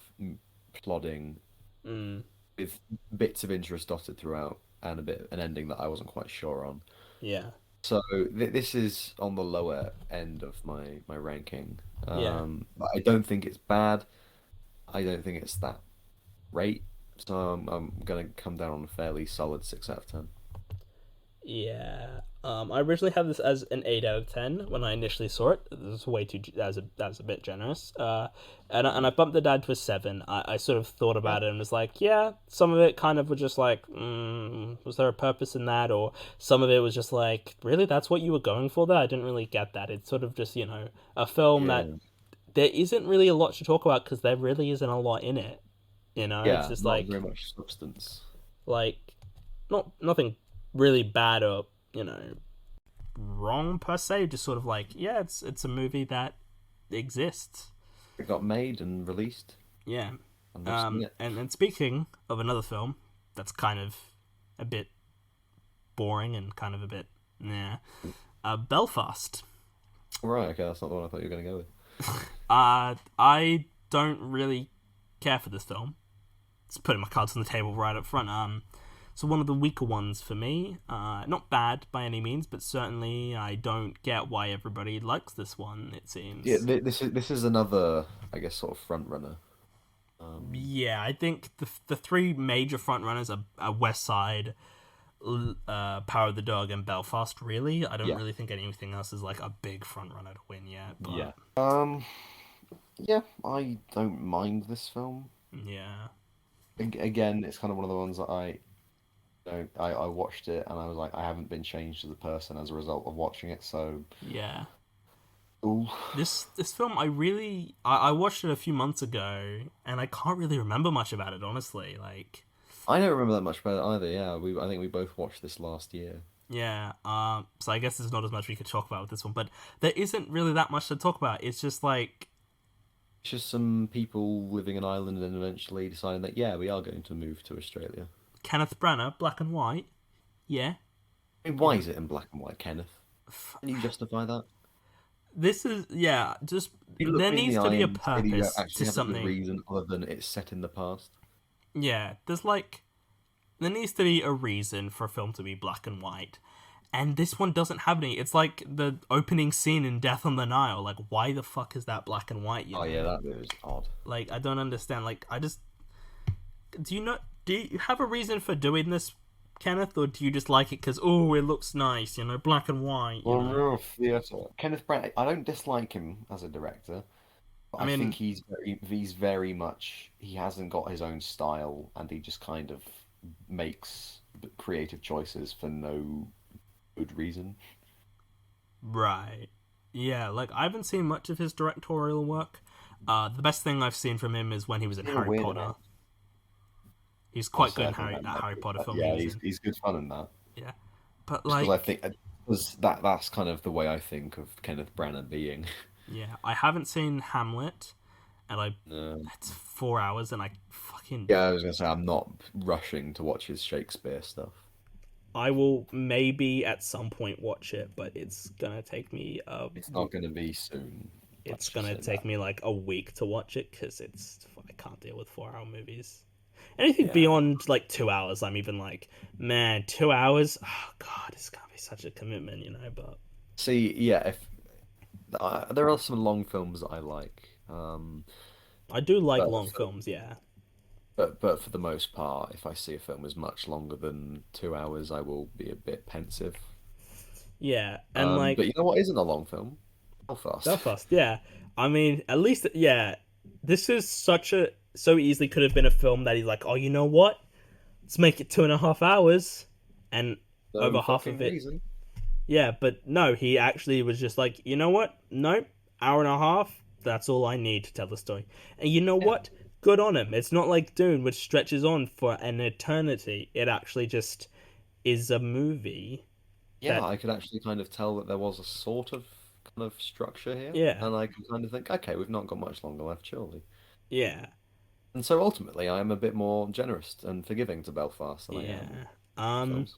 plodding, Mm, with bits of interest dotted throughout, and an ending that I wasn't quite sure on. yeah, So this is on the lower end of my ranking. yeah, But I don't think it's bad. I don't think it's that great. So I'm gonna come down on a fairly solid 6 out of 10. yeah. I originally had this as an 8 out of 10 when I initially saw it. This was way too that was a bit generous. And I bumped it down to a 7. I sort of thought Yeah. about it and was like, yeah, some of it kind of was just like, was there a purpose in that? Or some of it was just like, really, that's what you were going for there? I didn't really get that. It's sort of just a film that Yeah. there isn't really a lot to talk about because there really isn't a lot in it. It's Yeah, just not very like much substance. like nothing really bad or wrong per se. Just sort of like, yeah, it's a movie that exists. It got made and released, Yeah. and I've seen it. And speaking of another film that's kind of a bit boring and kind of a bit Belfast. Right, okay, that's not the one I thought you were gonna go with. I don't really care for this film. It's putting my cards on the table right up front. So one of the weaker ones for me. Not bad by any means, but certainly I don't get why everybody likes this one. It seems. Yeah, this is another, I guess, sort of front runner. Yeah, I think the three major frontrunners are West Side, Power of the Dog, and Belfast. Really, I don't Yeah. really think anything else is like a big front runner to win yet. But Yeah. Yeah, I don't mind this film. yeah, Again, it's kind of one of the ones that I watched it and I was like, I haven't been changed as a person as a result of watching it. So, yeah. ooh, This film, I watched it a few months ago, and I can't really remember much about it. Honestly, like, I don't remember that much about it either. Yeah, I think we both watched this last year. yeah. So I guess there's not as much we could talk about with this one, but there isn't really that much to talk about. It's just like, It's just some people living in Ireland and eventually deciding that yeah, we are going to move to Australia. Kenneth Branagh, black and white. Yeah. I mean, why is it in black and white, Kenneth? Can you justify that? This is just You look there me in needs the to eye be a and say that you purpose actually to have a good something. reason other than it's set in the past. Yeah, there needs to be a reason for a film to be black and white. And this one doesn't have any. It's like the opening scene in Death on the Nile. Like, why the fuck is that black and white? Oh yeah, that bit was odd. Like, I don't understand. Like, do you have a reason for doing this, Kenneth, or do you just like it because it looks nice, black and white? Real theatre. Kenneth Branagh, I don't dislike him as a director, but I I mean- think he's very much, he hasn't got his own style and he just kind of makes creative choices for no good reason. Right. Yeah, like I haven't seen much of his directorial work. The best thing I've seen from him is when he was in You're Harry weird Potter. about- He's quite Also, good I in think that Harry Potter film. Yeah, he was in. he's good fun in that. Yeah, but Because I like, think that's kind of the way I think of Kenneth Branagh being. yeah, I haven't seen Hamlet, and Um, it's 4 hours, and I fucking yeah, I was gonna say I'm not rushing to watch his Shakespeare stuff. I will maybe at some point watch it, but it's gonna take me It's not gonna be soon. it's Let's just gonna say take that. me like a week to watch it because I can't deal with 4 hour movies. Anything Yeah. beyond like 2 hours, I'm even like, man, 2 hours. Oh god, it's gonna be such a commitment, But See, yeah, if there are some long films that I like, I do like But- long films, yeah. but for the most part, if I see a film is much longer than 2 hours, I will be a bit pensive. Yeah, and like but you know what isn't a long film? Belfast. Belfast, yeah. I mean, at least, yeah. This is so easily could have been a film that he's like, oh, you know what? Let's make it 2.5 hours, and No over half fucking of it. reason. Yeah, but no, he actually was just like, you know what? Nope, hour and a half. That's all I need to tell the story. And you know Yeah. what? Good on him. It's not like Dune, which stretches on for an eternity. It actually just is a movie Yeah, that, I could actually kind of tell that there was a sort of kind of structure here, yeah, and I can kind of think, okay, we've not got much longer left, surely. yeah, And so ultimately, I am a bit more generous and forgiving to Belfast than I am yeah. other Um, films.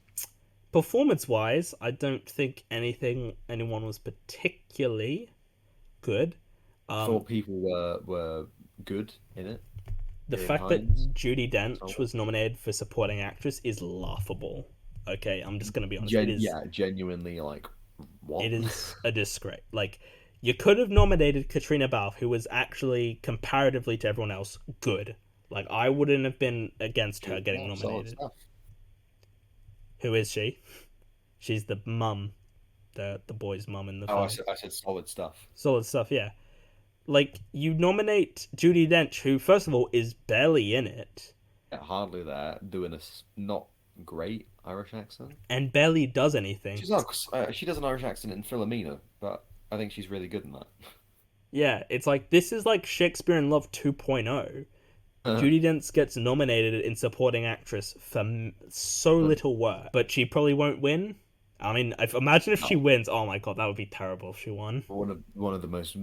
Performance wise, I don't think anyone was particularly good. I Um, thought people were good in it. the Ian fact that Hines, Judi so Dench was nominated for supporting actress is laughable. Okay, I'm just gonna be honest. yeah, genuinely like It what? is a disgrace. Like, you could have nominated Katrina Balfe, who was actually comparatively to everyone else good. Like, I wouldn't have been against her getting Yeah, solid nominated. stuff. Who is she? She's the mum, the boy's mum in the Oh, film. I said solid stuff. Solid stuff, yeah. Like, you nominate Judi Dench, who first of all is barely in it Yeah, hardly there, doing a not great Irish accent. and barely does anything. She does an Irish accent in Philomena, but I think she's really good in that. Yeah, it's like this is like Shakespeare in Love 2.0. Judi Dench gets nominated in supporting actress for so But little work, but she probably won't win. I mean, imagine if she no, wins. Oh my god, that would be terrible if she won. one of the most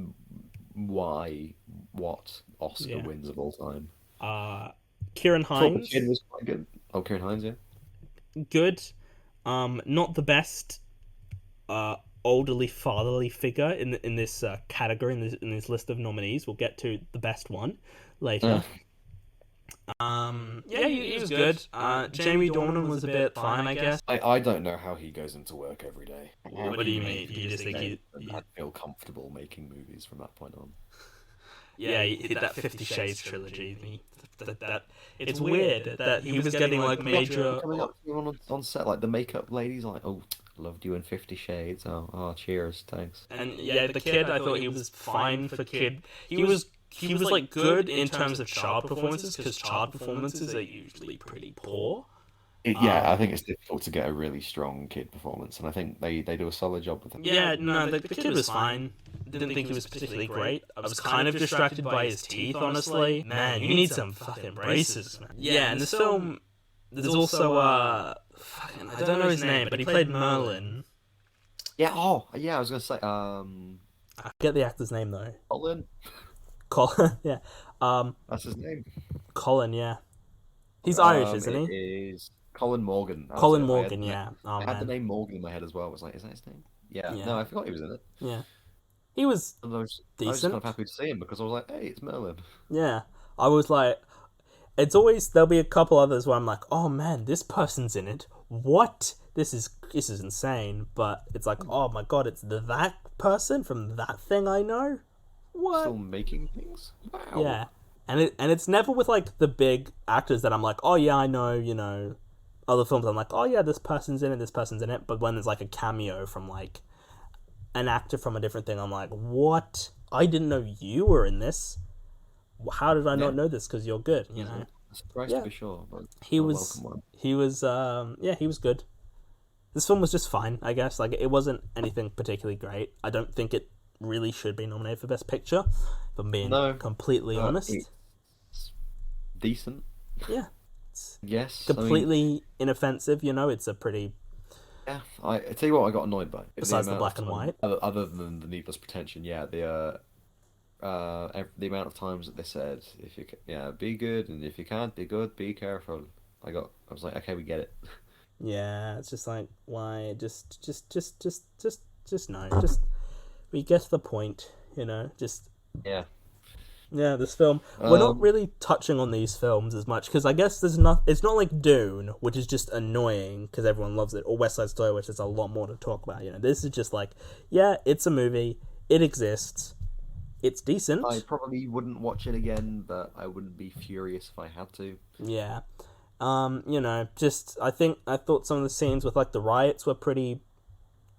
why what Oscar Yeah. wins of all time. Uh, Kieran I thought the kid Hines, was quite good. Oh, Kieran Hines, yeah. good. Not the best. Uh, Elderly fatherly figure in this category in this list of nominees. We'll get to the best one Uh, later. Yeah, he was good. Jamie Dornan was a bit fine, I guess. I don't know how he goes into work every day. What do you mean? Do you just think And I feel comfortable making movies from that point on. yeah, he did that 50 Shades trilogy. It's weird that he was getting like major. Coming up to him on set, like the makeup lady's like, "Oh, loved you in 50 Shades." Oh, cheers, thanks. And yeah, the kid, I thought he was fine for kid. He was like good in terms of child performances because child performances are usually pretty poor. Yeah, I think it's difficult to get a really strong kid performance, and I think they do a solid job with him. Yeah, no, the kid was fine. Didn't think he was particularly great. I was kind of distracted by his teeth, honestly. Man, you need some fucking braces, man. Yeah, in this film, there's also fucking, I don't know his name, but he played Merlin. Yeah. Oh, yeah. I was gonna say, I forget the actor's name though. Colin. Colin, yeah. That's his name. Colin, yeah. He's Irish, isn't It he? is Colin Morgan. That was Colin it. Morgan, yeah. Oh I had the man, name Morgan in my head as well. I was like, is that his name? Yeah. yeah, No, I forgot he was in it. yeah. He was And I was just kind of decent. happy to see him because I was like, hey, it's Merlin. Yeah, I was like, it's always there'll be a couple others where I'm like, oh man, this person's in it. What? This is insane. But it's like, oh my god, it's that person from that thing I know. What? Still making things. Wow. Yeah, and it's never with like the big actors that I'm like, oh yeah, I know, other films. I'm like, oh yeah, this person's in it, this person's in it. But when there's like a cameo from like an actor from a different thing, I'm like, what? I didn't know you were in this. How did I not Yeah. know this? Because you're good, you know. A surprise Yeah. to be sure, but He a was, welcome one. yeah, he was good. This film was just fine, I guess. Like, it wasn't anything particularly great. I don't think it really should be nominated for Best Picture, if I'm being No, completely honest. It's decent. Yeah, it's Yes. completely inoffensive. It's a pretty, Yeah. I tell you what, I got annoyed by. besides the amount black of and time- white. Other than the needless pretension, yeah. The amount of times that they said, if you be good, and if you can't be good, be careful. I was like, okay, we get it. Yeah, it's just like, why? Just no. Just, we get the point, Just, Yeah. yeah, this film. We're not Um, really touching on these films as much because I guess there's not. It's not like Dune, which is just annoying because everyone loves it, or West Side Story, which is a lot more to talk about. This is just like, yeah, it's a movie. It exists. It's decent. I probably wouldn't watch it again, but I wouldn't be furious if I had to. Yeah. Just I thought some of the scenes with like the riots were pretty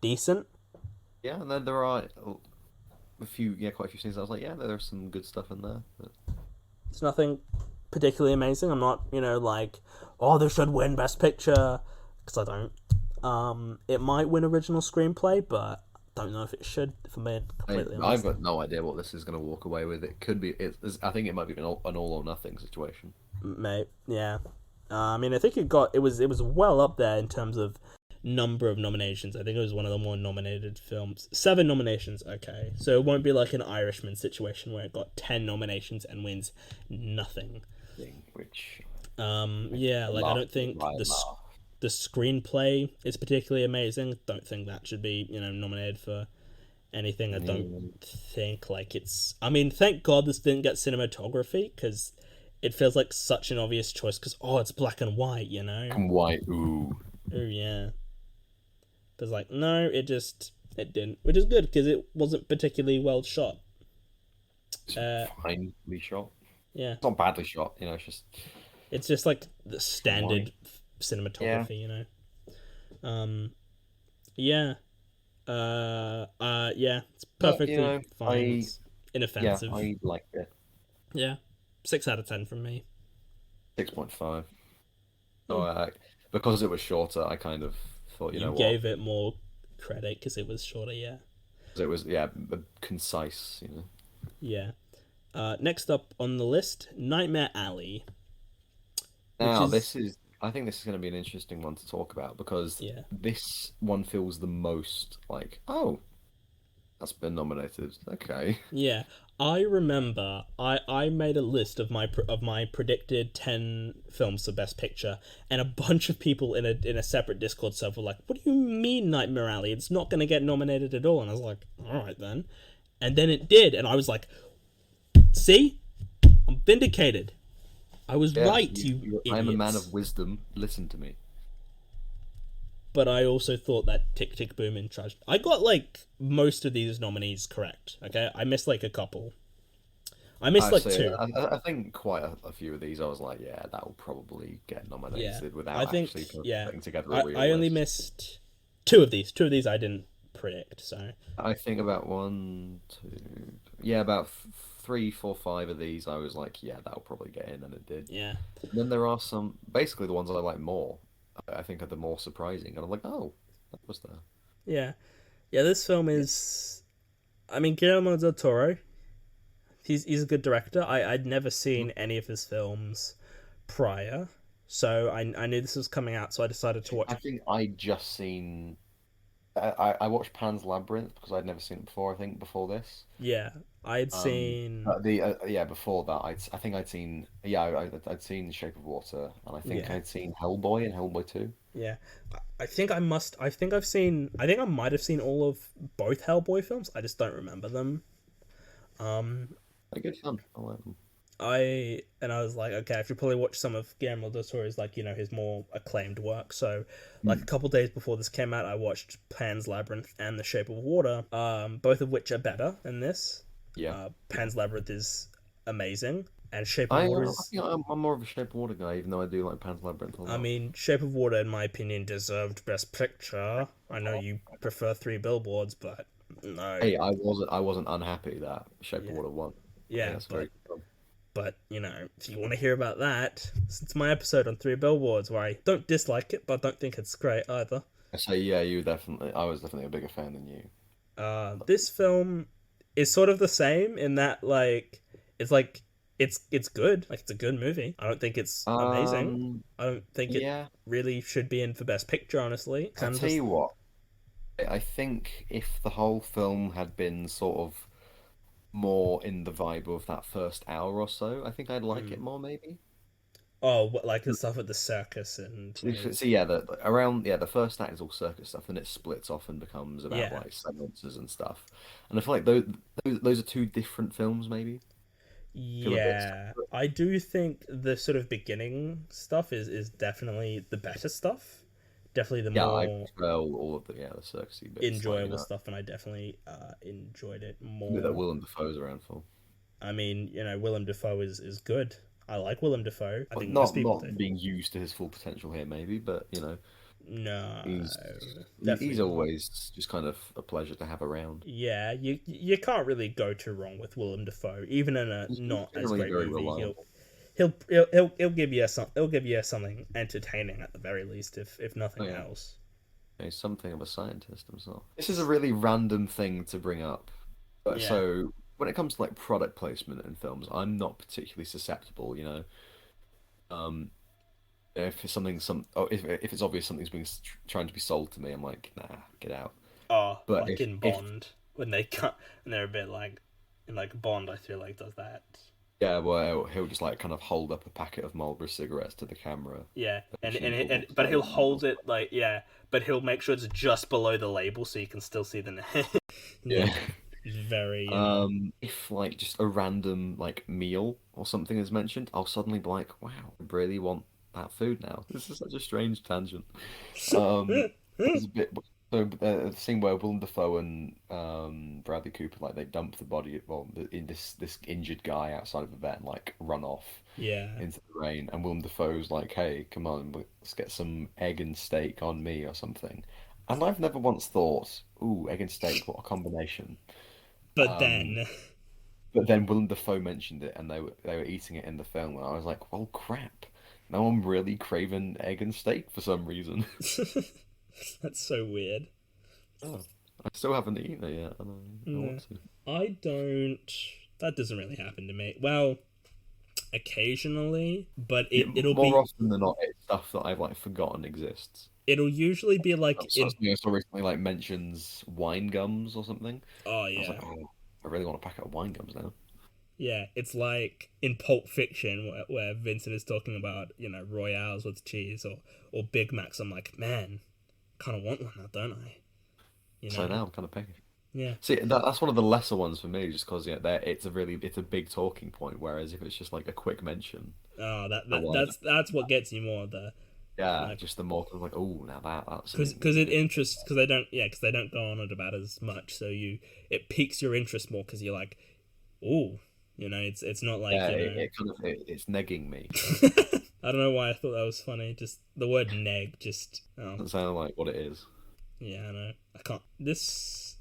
decent. Yeah, and then there are quite a few scenes. I was like, yeah, there's some good stuff in there. But It's nothing particularly amazing. I'm not, like, oh, they should win Best Picture, because I don't. It might win original screenplay, but don't know if it should. If I'm being I, completely I've honest. got no idea what this is going to walk away with. It could be. I think it might be an all or nothing situation. Mate, yeah. I mean, I think it was well up there in terms of number of nominations. I think it was one of the more nominated films. 7 nominations, okay. So it won't be like an Irishman situation where it got 10 nominations and wins nothing. Which Yeah, like I laugh, don't think right, laugh. the screenplay is particularly amazing. Don't think that should be, nominated for anything. I don't think like it's. I mean, thank God this didn't get cinematography because it feels like such an obvious choice because it's black and white, you know. And white, ooh, Oh yeah, but like no, it didn't, which is good because it wasn't particularly well shot. it's Uh, finely shot. yeah, It's not badly shot, it's just like the white. standard Yeah. cinematography, Um, yeah, yeah, it's But perfectly fine. It's inoffensive. I liked it. Yeah, 6 out of 10 from me. 6.5. Hmm. So because it was shorter, I kind of thought, you You know what? gave it more credit because it was shorter. Yeah, 'Cause it was concise. yeah. Next up on the list, Nightmare Alley, which Now, is I think this is going to be an interesting one to talk about because yeah, this one feels the most like, oh, that's been nominated. Okay. yeah. I remember I made a list of my predicted 10 films for Best Picture, and a bunch of people in a separate Discord server were like, "What do you mean Nightmare Alley? It's not going to get nominated at all." And I was like, "All right then," and then it did, and I was like, "See, I'm vindicated. I was Yeah, right, you I'm a man idiots." of wisdom. Listen to me. But I also thought that Tick Tick Boom in Trash. I got like most of these nominees correct. Okay, I missed like a couple. I missed like Actually, two. I think quite a few of these I was like, yeah, that will probably get Yeah, nominated I without think actually yeah. putting together a I real only list. missed two of these. Two of these I didn't predict. So I think about one, two, yeah, about 3, 4, 5 of these I was like, yeah, that'll probably get in, and it did. yeah, And then there are some, basically the ones I like more, I think are the more surprising, and I'm like, oh, that was there. yeah, yeah. This film Yeah. is. I mean, Guillermo del Toro. He's a good director. I'd never Mhm. seen any of his films prior, so I knew this was coming out. So I decided to I watch. think I just seen, I watched Pan's Labyrinth because I'd never seen it before. I think before this. Yeah, I'd seen. The yeah, before that, I think I'd seen, yeah, I'd seen Shape of Water, and I think Yeah, I'd seen Hellboy and Hellboy 2. yeah. I think I must. I think I've seen. I think I might have seen all of both Hellboy films. I just don't remember them. Um, They're good fun. I like them. I was like, okay, I should probably watch some of Guillermo del Toro's like his more acclaimed work. So, like a couple days before this came out, I watched Pan's Labyrinth and The Shape of Water. Both of which are better than this. Yeah. Pan's Labyrinth is amazing, and Shape of I Water I is. think I'm more of a Shape of Water guy, even though I do like Pan's Labyrinth a I lot. mean, Shape of Water, in my opinion, deserved Best Picture. I know you prefer Three Billboards, but no, Hey, I wasn't unhappy that Shape of yeah, Water won. I think yeah, that's very good. but if you want to hear about that, it's my episode on Three Billboards where I don't dislike it, but don't think it's great either. So yeah, I was definitely a bigger fan than you. This film is sort of the same in that it's like it's good, like it's a good movie. I don't think it's amazing. Um, I don't think it yeah, really should be in for Best Picture. Honestly, I'll kind of tell just you what. I think if the whole film had been sort of more in the vibe of that first hour or so, I think I'd like it mm. more maybe. Like the stuff with the circus and So yeah, around the first act is all circus stuff, and it splits off and becomes about yeah. like sequences and stuff. And I feel like those are two different films maybe. Feel a bit Yeah, separate. I do think the sort of beginning stuff is definitely the better stuff. Definitely the Yeah, I more prefer all of the circusy bits, like enjoyable stuff, and I definitely enjoyed it that more. Willem Dafoe's around for. I mean, Willem Dafoe is good. I like Willem Dafoe. I But think most people do. not being used to his full potential here, maybe, but No, he's he's definitely not. always just kind of a pleasure to have around. Yeah, you can't really go too wrong with Willem Dafoe, even in a He's not as generally great very movie. reliable. He'll give you something entertaining at the very least, if Oh nothing yeah. else. He's something of a scientist himself. This is a really random thing to bring up. But Yeah. so when it comes to like product placement in films, I'm not particularly susceptible, you know. Um, if it's if it's obvious something's being trying to be sold to me, I'm like, nah, get out. Oh, But like in if Bond when they cut and they're a bit like in like Bond, I feel like does that. yeah, well, he'll just like kind of hold up a packet of Marlboro cigarettes to the camera. Yeah, and Machine will and walk but he'll silently and hold it like yeah, but he'll make sure it's just below the label so you can still see the name. yeah. Like it's very you know. If like just a random like meal or something is mentioned, I'll suddenly be like, wow, I really want that food now. This is such a strange tangent. Um, it's a bit so the scene where Willem Dafoe and Bradley Cooper like they dump the body well in this injured guy outside of the vet and like run off Yeah. into the rain, and Willem Dafoe's like, hey, come on, let's get some egg and steak on me or something. And I've never once thought, ooh, egg and steak, what a combination. But Um, then but then Willem Dafoe mentioned it, and they were eating it in the film, and I was like, well, crap. Now I'm really craving egg and steak for some reason. that's so weird. Oh. I still haven't eaten it yet, and I Yeah. want to. I don't that doesn't really happen to me. Well, occasionally, but it'll More be often than not, it's stuff that I've like forgotten exists. it'll usually be like So, in I saw recently like mentions wine gums or something. oh I was yeah. like, oh, I really want a packet of wine gums now. Yeah, it's like in Pulp Fiction where Vincent is talking about, you know, Royales with cheese or Big Macs. I'm like, man, kind of want one now, don't I? You So know? now I'm kind of paying. Yeah. See, that's one of the lesser ones for me, just because yeah, it's a big talking point. Whereas if it's just like a quick mention, Oh, oh, well, that's what gets you more the yeah, like just the more kind of like, oh, now that's because it interests because they don't go on it about as much, so it piques your interest more because you're like, oh, you know, it's not like yeah, you it kind of it's negging me. know. I don't know why I thought that was funny. Just the word neg, just oh Doesn't sound like what it is. yeah, I know. I can't. This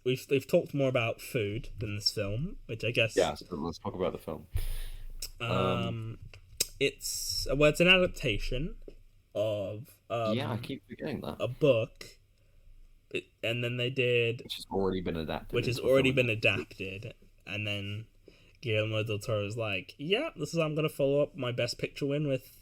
we've talked more about food than this film, which I guess Yeah, so let's talk about the film. Um, um it's well it's an adaptation of yeah, I keep forgetting that, a book, and then they did which has already been adapted which has into a already film. been adapted, and then Guillermo del Toro was like, yeah, this is I'm gonna follow up my Best Picture win with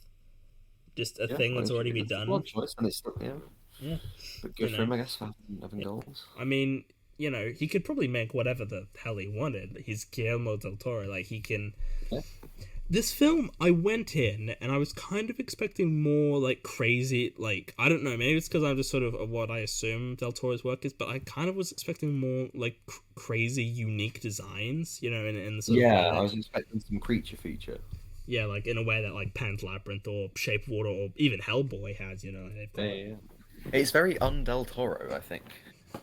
just a Yeah, thing I that's think already been it's a done. broad choice, and it's yeah, Yeah, but you good for know. him, I guess, for having goals. I mean, you know, he could probably make whatever the hell he wanted. He's Guillermo del Toro. Like, he can. Yeah. This film, I went in and I was kind of expecting more, like, crazy. Like, I don't know, maybe it's because I'm just sort of what I assume del Toro's work is, but I kind of was expecting more, like, crazy, unique designs, you know, in the sort of way Yeah, I that. was expecting some creature feature. Yeah, like, in a way that, like, Pan's Labyrinth or Shape of Water or even Hellboy has, you know, like, they've Yeah, got. yeah, yeah. It's very un-Del Toro, I think.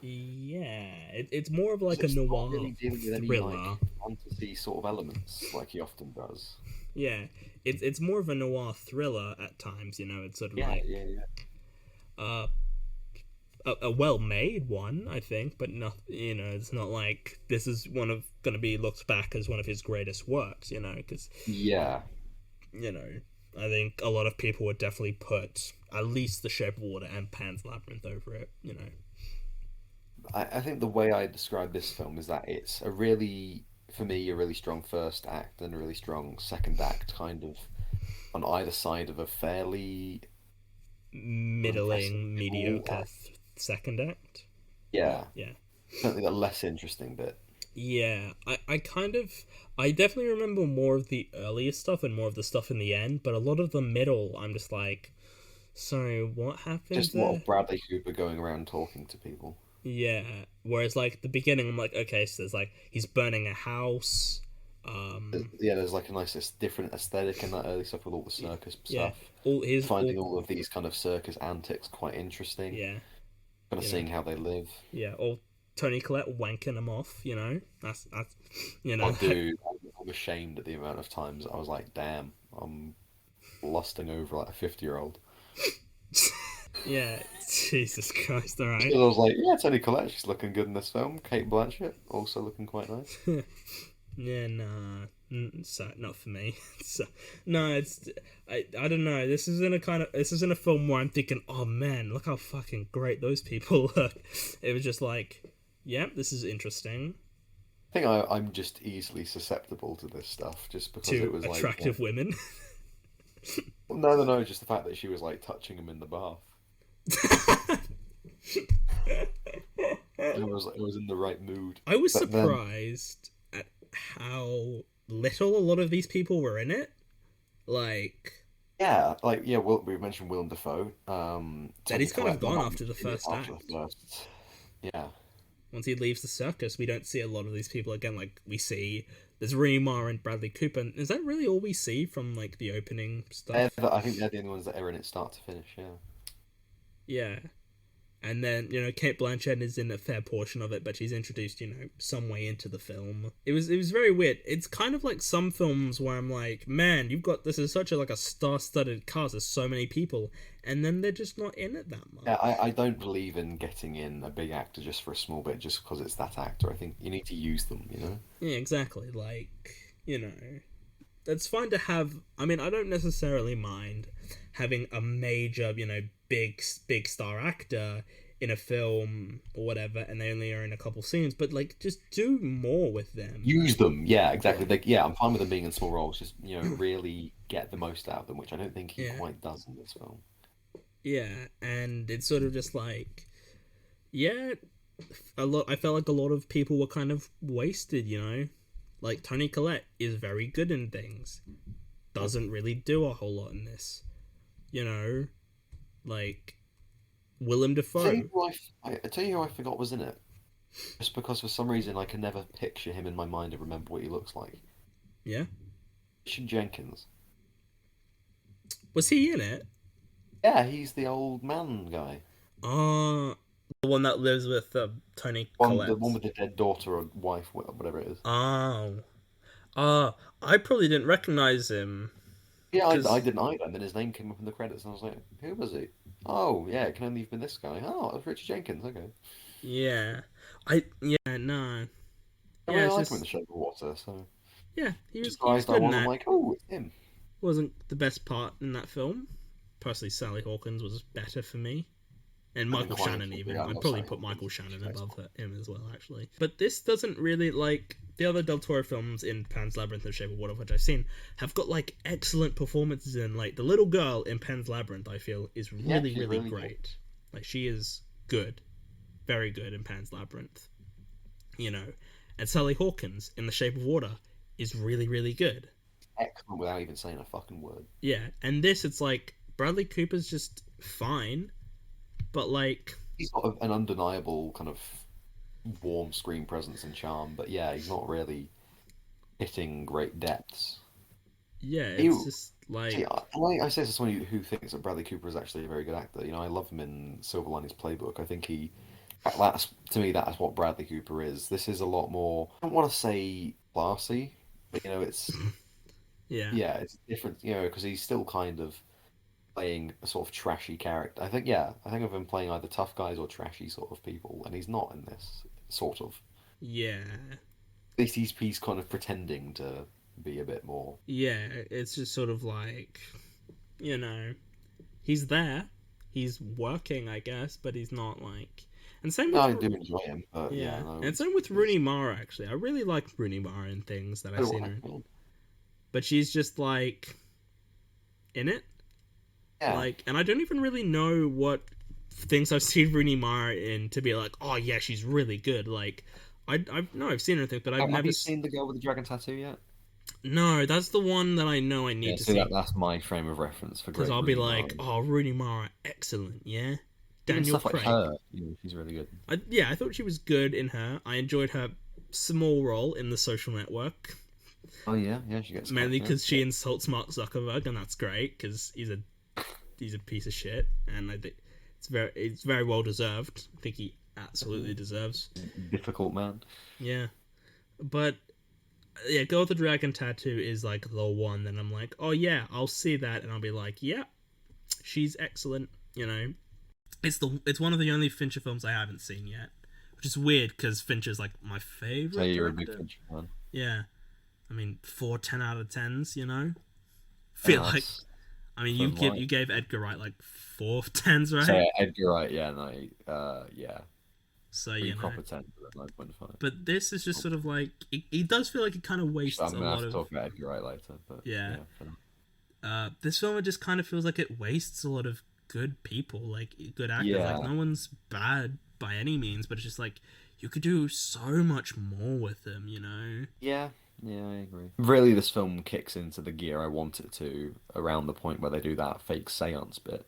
Yeah, it's more of like a It's not noir really dealing with any thriller. like fantasy sort of elements like he often does. Yeah, it's more of a noir thriller at times. You know, it's sort of Yeah, like yeah, yeah. uh, a well made one, I think, but not you know, it's not like this is one of going to be looked back as one of his greatest works. You know, because Yeah, you know, I think a lot of people would definitely put at least The Shape of Water and Pan's Labyrinth over it. You know. I think the way I describe this film is that it's a really, for me, a really strong first act and a really strong second act, kind of on either side of a fairly Middling, impressive mediocre act. second act. Yeah, Yeah. certainly the less interesting bit. Yeah, I definitely remember more of the earlier stuff and more of the stuff in the end, but a lot of the middle, I'm just like, so what happened Just a lot there? of Bradley Cooper going around talking to people. Yeah, whereas like the beginning, I'm like, okay, so there's like he's burning a house. Yeah, there's like a nice different aesthetic in that early stuff with all the circus Yeah, stuff. all Finding all of these kind of circus antics quite interesting. yeah, Kind of you know, seeing how they live. yeah, all Tony Collette wanking him off. You know, that's you know, Oh, dude, I'm ashamed at the amount of times I was like, damn, I'm lusting over like a 50-year-old. yeah, Jesus Christ, all Because right. I was like, yeah, Toni Collette, she's looking good in this film. Kate Blanchett, also looking quite nice. Yeah, nah, So not for me. So, no, it's I don't know. This isn't a film where I'm thinking, oh man, look how fucking great those people look. It was just like, yeah, this is interesting. I think I'm just easily susceptible to this stuff, just because it To was like, attractive women. no, just the fact that she was like touching him in the bath. It was in the right mood. I was But then, surprised at how little a lot of these people were in it. Like, we mentioned Willem Dafoe. that Tony he's kind of Collette not gone that after the much in it first after act. the first. Yeah, Once he leaves the circus, we don't see a lot of these people again. Like, we see there's Rooney Mara and Bradley Cooper. And is that really all we see from like the opening stuff? I think they're the only ones that are in it start to finish. Yeah. Yeah. And then, Kate Blanchett is in a fair portion of it, but she's introduced, some way into the film. It was very weird. It's kind of like some films where I'm like, man, this is such a star-studded cast, there's so many people, and then they're just not in it that much. Yeah, I don't believe in getting in a big actor just for a small bit, just because it's that actor. I think you need to use them, you know? Yeah, exactly. Like, it's fine to have. I mean, I don't necessarily mind having a major, big star actor in a film or whatever, and they only are in a couple scenes. But like, just do more with them. Use them, yeah, exactly. I'm fine with them being in small roles. Just really get the most out of them, which I don't think he Yeah. quite does in this film. Yeah, and it's sort of just like, yeah, a lot. I felt like a lot of people were kind of wasted. Like Tony Collette is very good in things, doesn't really do a whole lot in this. Like Willem Dafoe. I tell you who I forgot was in it. Just because for some reason I can never picture him in my mind and remember what he looks like. Yeah, Richard Jenkins. was he in it? Yeah, he's the old man guy. The one that lives with Tony Collette. The one with the dead daughter or wife, whatever it is. I probably didn't recognize him. Yeah, 'Cause- I didn't either. And then his name came up in the credits, and I was like, who was he? Oh, yeah, it can only have been this guy. Oh, it was Richard Jenkins, okay. Yeah, no. I Yeah, really it's like just him in The Shape of Water, so yeah, he was surprised I good in wasn't that. like, oh, it's him. Wasn't the best part in that film. Personally, Sally Hawkins was better for me. And Michael quite Shannon agree. even. I I'd love probably Sally put Michael Hawkins. Shannon She's above him as well, actually. But this doesn't really, like, the other Del Toro films in Pan's Labyrinth and Shape of Water, which I've seen, have got, like, excellent performances in. Like, the little girl in Pan's Labyrinth, I feel, is really, she's really really great. good. Like, she is good. Very good in Pan's Labyrinth. And Sally Hawkins in The Shape of Water is really, really good. Excellent without even saying a fucking word. Yeah, and this, it's like, Bradley Cooper's just fine, but, like... He's got an undeniable kind of warm screen presence and charm, but yeah, he's not really hitting great depths. Yeah, it's You- just like See, I say this as someone who thinks that Bradley Cooper is actually a very good actor. I love him in Silver Linings Playbook. I think that's to me, that's what Bradley Cooper is. This is a lot more. I don't want to say classy, but it's yeah, it's different. Because he's still kind of playing a sort of trashy character. I think of him playing either tough guys or trashy sort of people, and he's not in this sort of. yeah, At least he's kind of pretending to be a bit more. yeah. It's just sort of like, he's there, he's working, I guess, but he's not like. And same No, with I do enjoy him, but yeah, no, and same with Rooney Mara. Actually, I really like Rooney Mara in things that I've I seen like her, in. him. But she's just like in it, Yeah. like, and I don't even really know what things I've seen Rooney Mara in to be like, oh yeah, she's really good. Like, I've seen her things, but I've Have never you seen the girl with the dragon tattoo yet? No, that's the one that I know I need to so see. that's my frame of reference for Because great I'll be Rooney like, Mara. oh, Rooney Mara, excellent, yeah. Even Daniel stuff Craig. like her, she's really good. I thought she was good in her. I enjoyed her small role in The Social Network, Oh yeah, she gets mainly quite because she insults Mark Zuckerberg, and that's great because he's a piece of shit, and I think it's very well deserved. I think he absolutely deserves. difficult man. Yeah, but yeah, Girl with the Dragon Tattoo is like the one that I'm like, oh yeah, I'll see that, and I'll be like, yeah, she's excellent. It's one of the only Fincher films I haven't seen yet, which is weird because Fincher's like my favorite. So you're a big director. Fincher fan. Yeah, mean, 4 10 out of 10s. Yeah, Feel like, that's I mean, from like you gave Edgar Wright like 4 10s, so right? Edgar Wright, yeah, no, yeah, So three proper 10 for that 9.5. but this is just sort of like it does feel like it kind of wastes I'm a gonna have lot to of talk about Edgar Wright later, but yeah. yeah, for now. This film, it just kind of feels like it wastes a lot of good people, like good actors. Like Yeah, no one's bad by any means, but it's just like you could do so much more with them. yeah, yeah, I agree. Really, this film kicks into the gear I want it to around the point where they do that fake seance bit.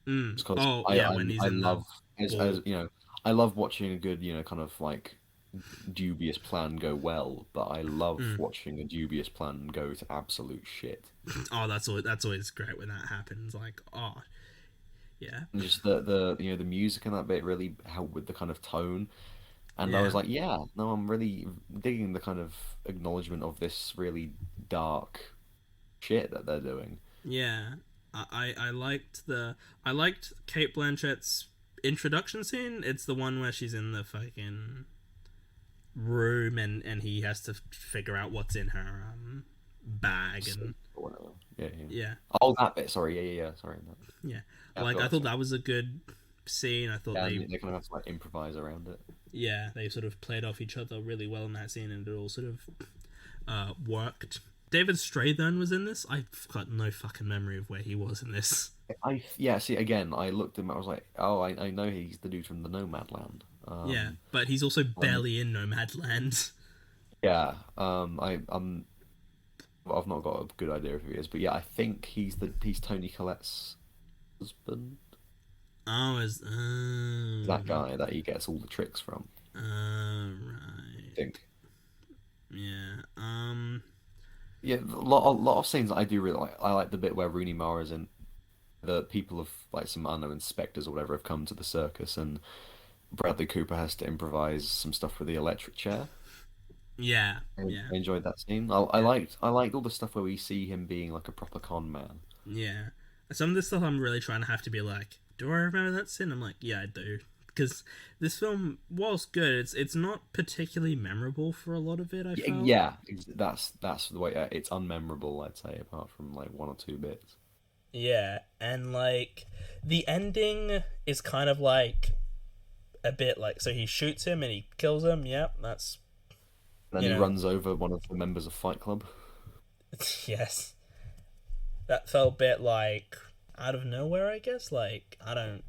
Because Oh yeah, when he's I in the love as ball. you know I love watching a good kind of like dubious plan go well, but I love Mm. watching a dubious plan go to absolute shit. Oh, that's always great when that happens. Like, oh yeah, And just the music in that bit really helped with the kind of tone. And I was yeah, like, yeah, no, I'm really digging the kind of acknowledgement of this really dark shit that they're doing. yeah. I liked Kate Blanchett's introduction scene. It's the one where she's in the fucking room and he has to figure out what's in her bag and Or whatever. Yeah, yeah. yeah, Oh, that bit. Sorry. Yeah. Sorry. yeah. Yeah, I Like forgot I that's thought right. that was a good scene. I thought Yeah, and they kind of have to like improvise around it. they sort of played off each other really well in that scene, and it all sort of worked. David Strathairn was in this. I've got no fucking memory of where he was in this. Yeah. See, again, I looked at him. I was like, oh, I know he's the dude from the Nomadland. Yeah, but he's also Um, barely in Nomadland. yeah. I've not got a good idea of who he is, but yeah, I think he's Tony Collette's husband. Oh, as That guy that he gets all the tricks from. I right. think. Yeah. Yeah, a lot of scenes that I do really like. I like the bit where Rooney Mara's in. The people of like some unknown inspectors or whatever have come to the circus, and Bradley Cooper has to improvise some stuff with the electric chair. Yeah. I Yeah. enjoyed that scene. Yeah. I liked all the stuff where we see him being like a proper con man. Yeah. Some of this stuff I'm really trying to have to be like, do I remember that scene? I'm like, yeah, I do. Because this film, whilst good, it's not particularly memorable for a lot of it, I Yeah, felt. yeah, that's the way. It's unmemorable, I'd say, apart from like one or two bits. Yeah. And like, the ending is kind of like a bit like, so he shoots him and he kills him. Yep, that's, Then you he know, runs over one of the members of Fight Club. yes. That felt a bit like out of nowhere, I guess. Like, I don't.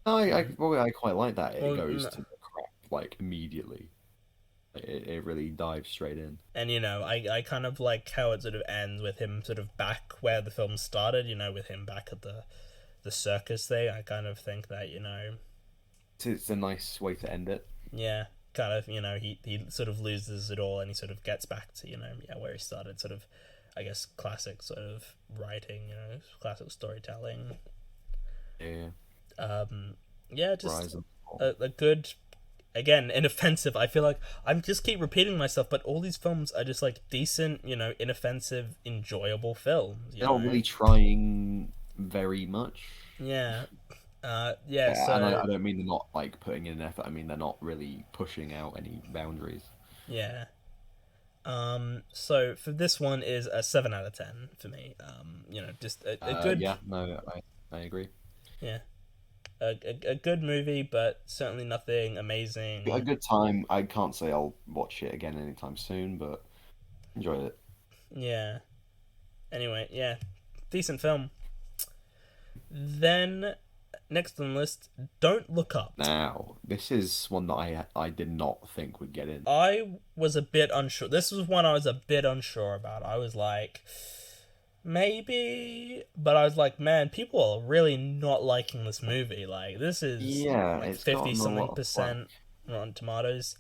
No, I quite like that. It Well, goes to the crap like immediately. It really dives straight in. and I kind of like how it sort of ends with him sort of back where the film started, with him back at the circus thing. I kind of think that, It's a nice way to end it. yeah, kind of, he sort of loses it all and he sort of gets back to, yeah, where he started, sort of, I guess, classic sort of writing, classic storytelling. Yeah, Yeah, just rise and fall. a good, again, inoffensive. I feel like I'm just keep repeating myself, but all these films are just like decent, inoffensive, enjoyable films. They're not really trying very much. Yeah. Yeah. Yeah, and So I don't mean they're not like putting in an effort. I mean they're not really pushing out any boundaries. yeah. So for this one is a 7 out of 10 for me. Just a good, Yeah, no, I agree. yeah, a good movie, but certainly nothing A amazing. good time. I can't say I'll watch it again anytime soon, but enjoyed it. Yeah. Anyway, yeah, decent film. Then next on the list, Don't Look Up. Now, this is one that I did not think would get in. I was a bit unsure. This was one I was a bit unsure about. I was like, maybe, but I was like, man, people are really not liking this movie. Like, this is Yeah, like it's 50 gotten a something lot of flack. percent Rotten Tomatoes,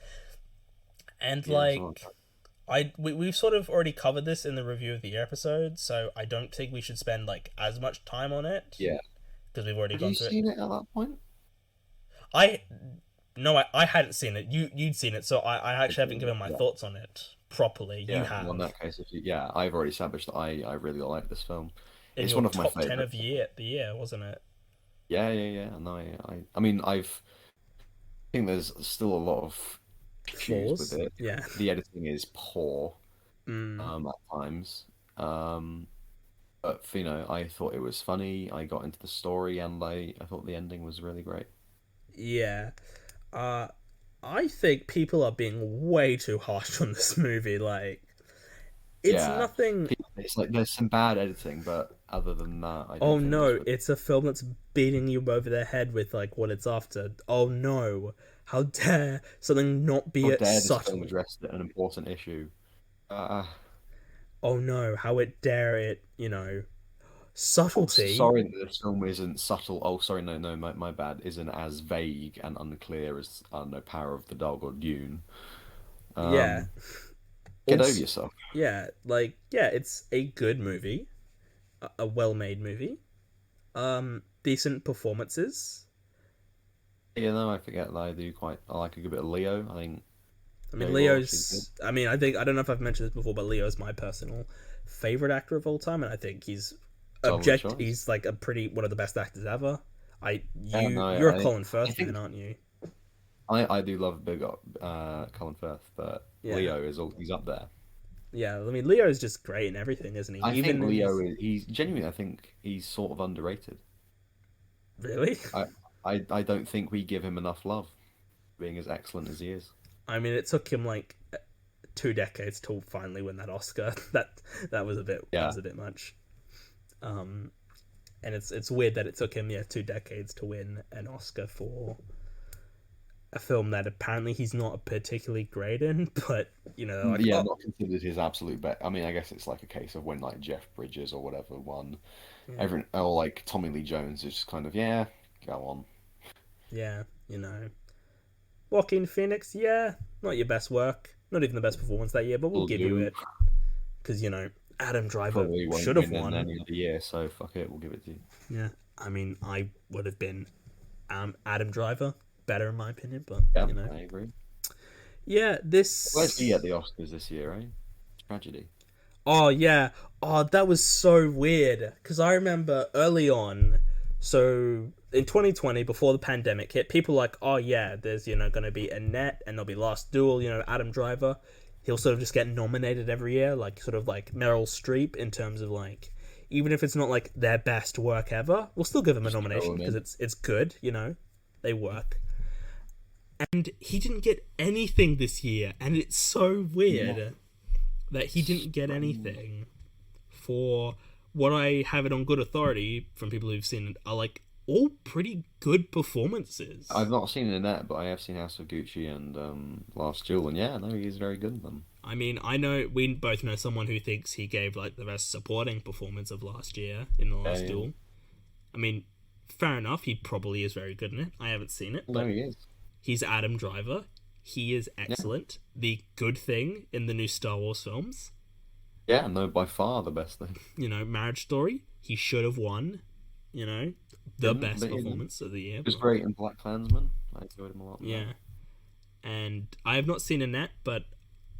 and Yeah, so like. We've sort of already covered this in the review of the year episode, so I don't think we should spend like as much time on it yeah. because we've already Have gone you through it. seen it at that point? I no, I hadn't seen it. You'd seen it, so I actually haven't given my Yeah. thoughts on it properly. You Yeah, well, in have that case, yeah, I've already established that I really like this film. in It's your one of my top 10 of favorites. the year, wasn't it? Yeah. No, I mean, I think there's still a lot of issues with Flaws. it. Yeah. The editing is poor. Mm. at times. But I thought it was funny. I got into the story, and I thought the ending was really great. Yeah. Uh, I think people are being way too harsh on this movie. Like, it's Yeah, nothing. it's like there's some bad editing, but other than that, I Oh did think it was no, really. it's a film that's beating you over the head with like what it's after. Oh no, how dare something not How be dare this film subtle? address an important issue? Uh, Oh no, how it dare it, oh, subtlety. sorry that this film isn't subtle. Oh, sorry, no, no, my bad. Isn't as vague and unclear as I don't know, Power of the Dog or Dune. Yeah. Um, get over Also, yourself. yeah, it's a good movie, a well-made movie. Decent performances. I forget that I do quite. I like a good bit of Leo. I think I mean, Joey Walsh is good. Leo's. I mean, I don't know if I've mentioned this before, but Leo's my personal favorite actor of all time, and I think Solid choice. He's like a pretty one of the best actors ever. Yeah, no, You're a I think Colin I Firth fan, think aren't you? I do love big up Colin Firth, but Yeah, Leo is all he's up there. yeah. I mean, Leo's just great in everything, isn't he? I think Even in Leo his is he's genuinely. I think he's sort of underrated. really. I I don't think we give him enough love, being as excellent as he is. I mean, it took him like 2 decades to finally win that Oscar. That Yeah, was a bit much. Um, and it's weird that it took him 2 decades to win an Oscar for a film that apparently he's not particularly great in, but like, yeah, oh not considered his absolute best. I mean, I guess it's like a case of when like Jeff Bridges or whatever won. yeah, Everyone, or like Tommy Lee Jones is just kind of yeah, go on, yeah, Joaquin Phoenix, yeah, not your best work, not even the best performance that year, but we'll will give you do. it because Adam Driver Probably won't should have win in won. any other year, so fuck it, we'll give it to you. Yeah, I mean, I would have been Adam Driver better in my opinion, but Yeah, I agree. yeah, Where's he at this. the Oscars this year, eh? Tragedy. Oh yeah. Oh, that was so weird. Because I remember early on, so in 2020, before the pandemic hit, people were like, oh yeah, there's going to be Annette and there'll be Last Duel. Adam Driver. He'll sort of just get nominated every year, like sort of like Meryl Streep in terms of like, even if it's not like their best work ever, we'll still give him a Just throw nomination him because in. it's good. They work. And he didn't get anything this year, and it's so Yeah, weird that he didn't get strange. anything for what I have it on good authority from people who've seen it are like all pretty good performances. I've not seen Annette, but I have seen House of Gucci and Last Duel, and yeah, no, he's very good in them. I mean, I know we both know someone who thinks he gave like the best supporting performance of last year in the Yeah, last yeah. duel. I mean, fair enough, he probably is very good in it. I haven't seen it, No, but he is. he's Adam Driver. He is Yeah, excellent. The good thing in the new Star Wars films, yeah, no, by far the best thing. Marriage Story, he should have won, you know, the Didn't, best but performance of the year. he was But great in Black Klansman. I enjoyed him a lot in that. yeah, and I have not seen Annette,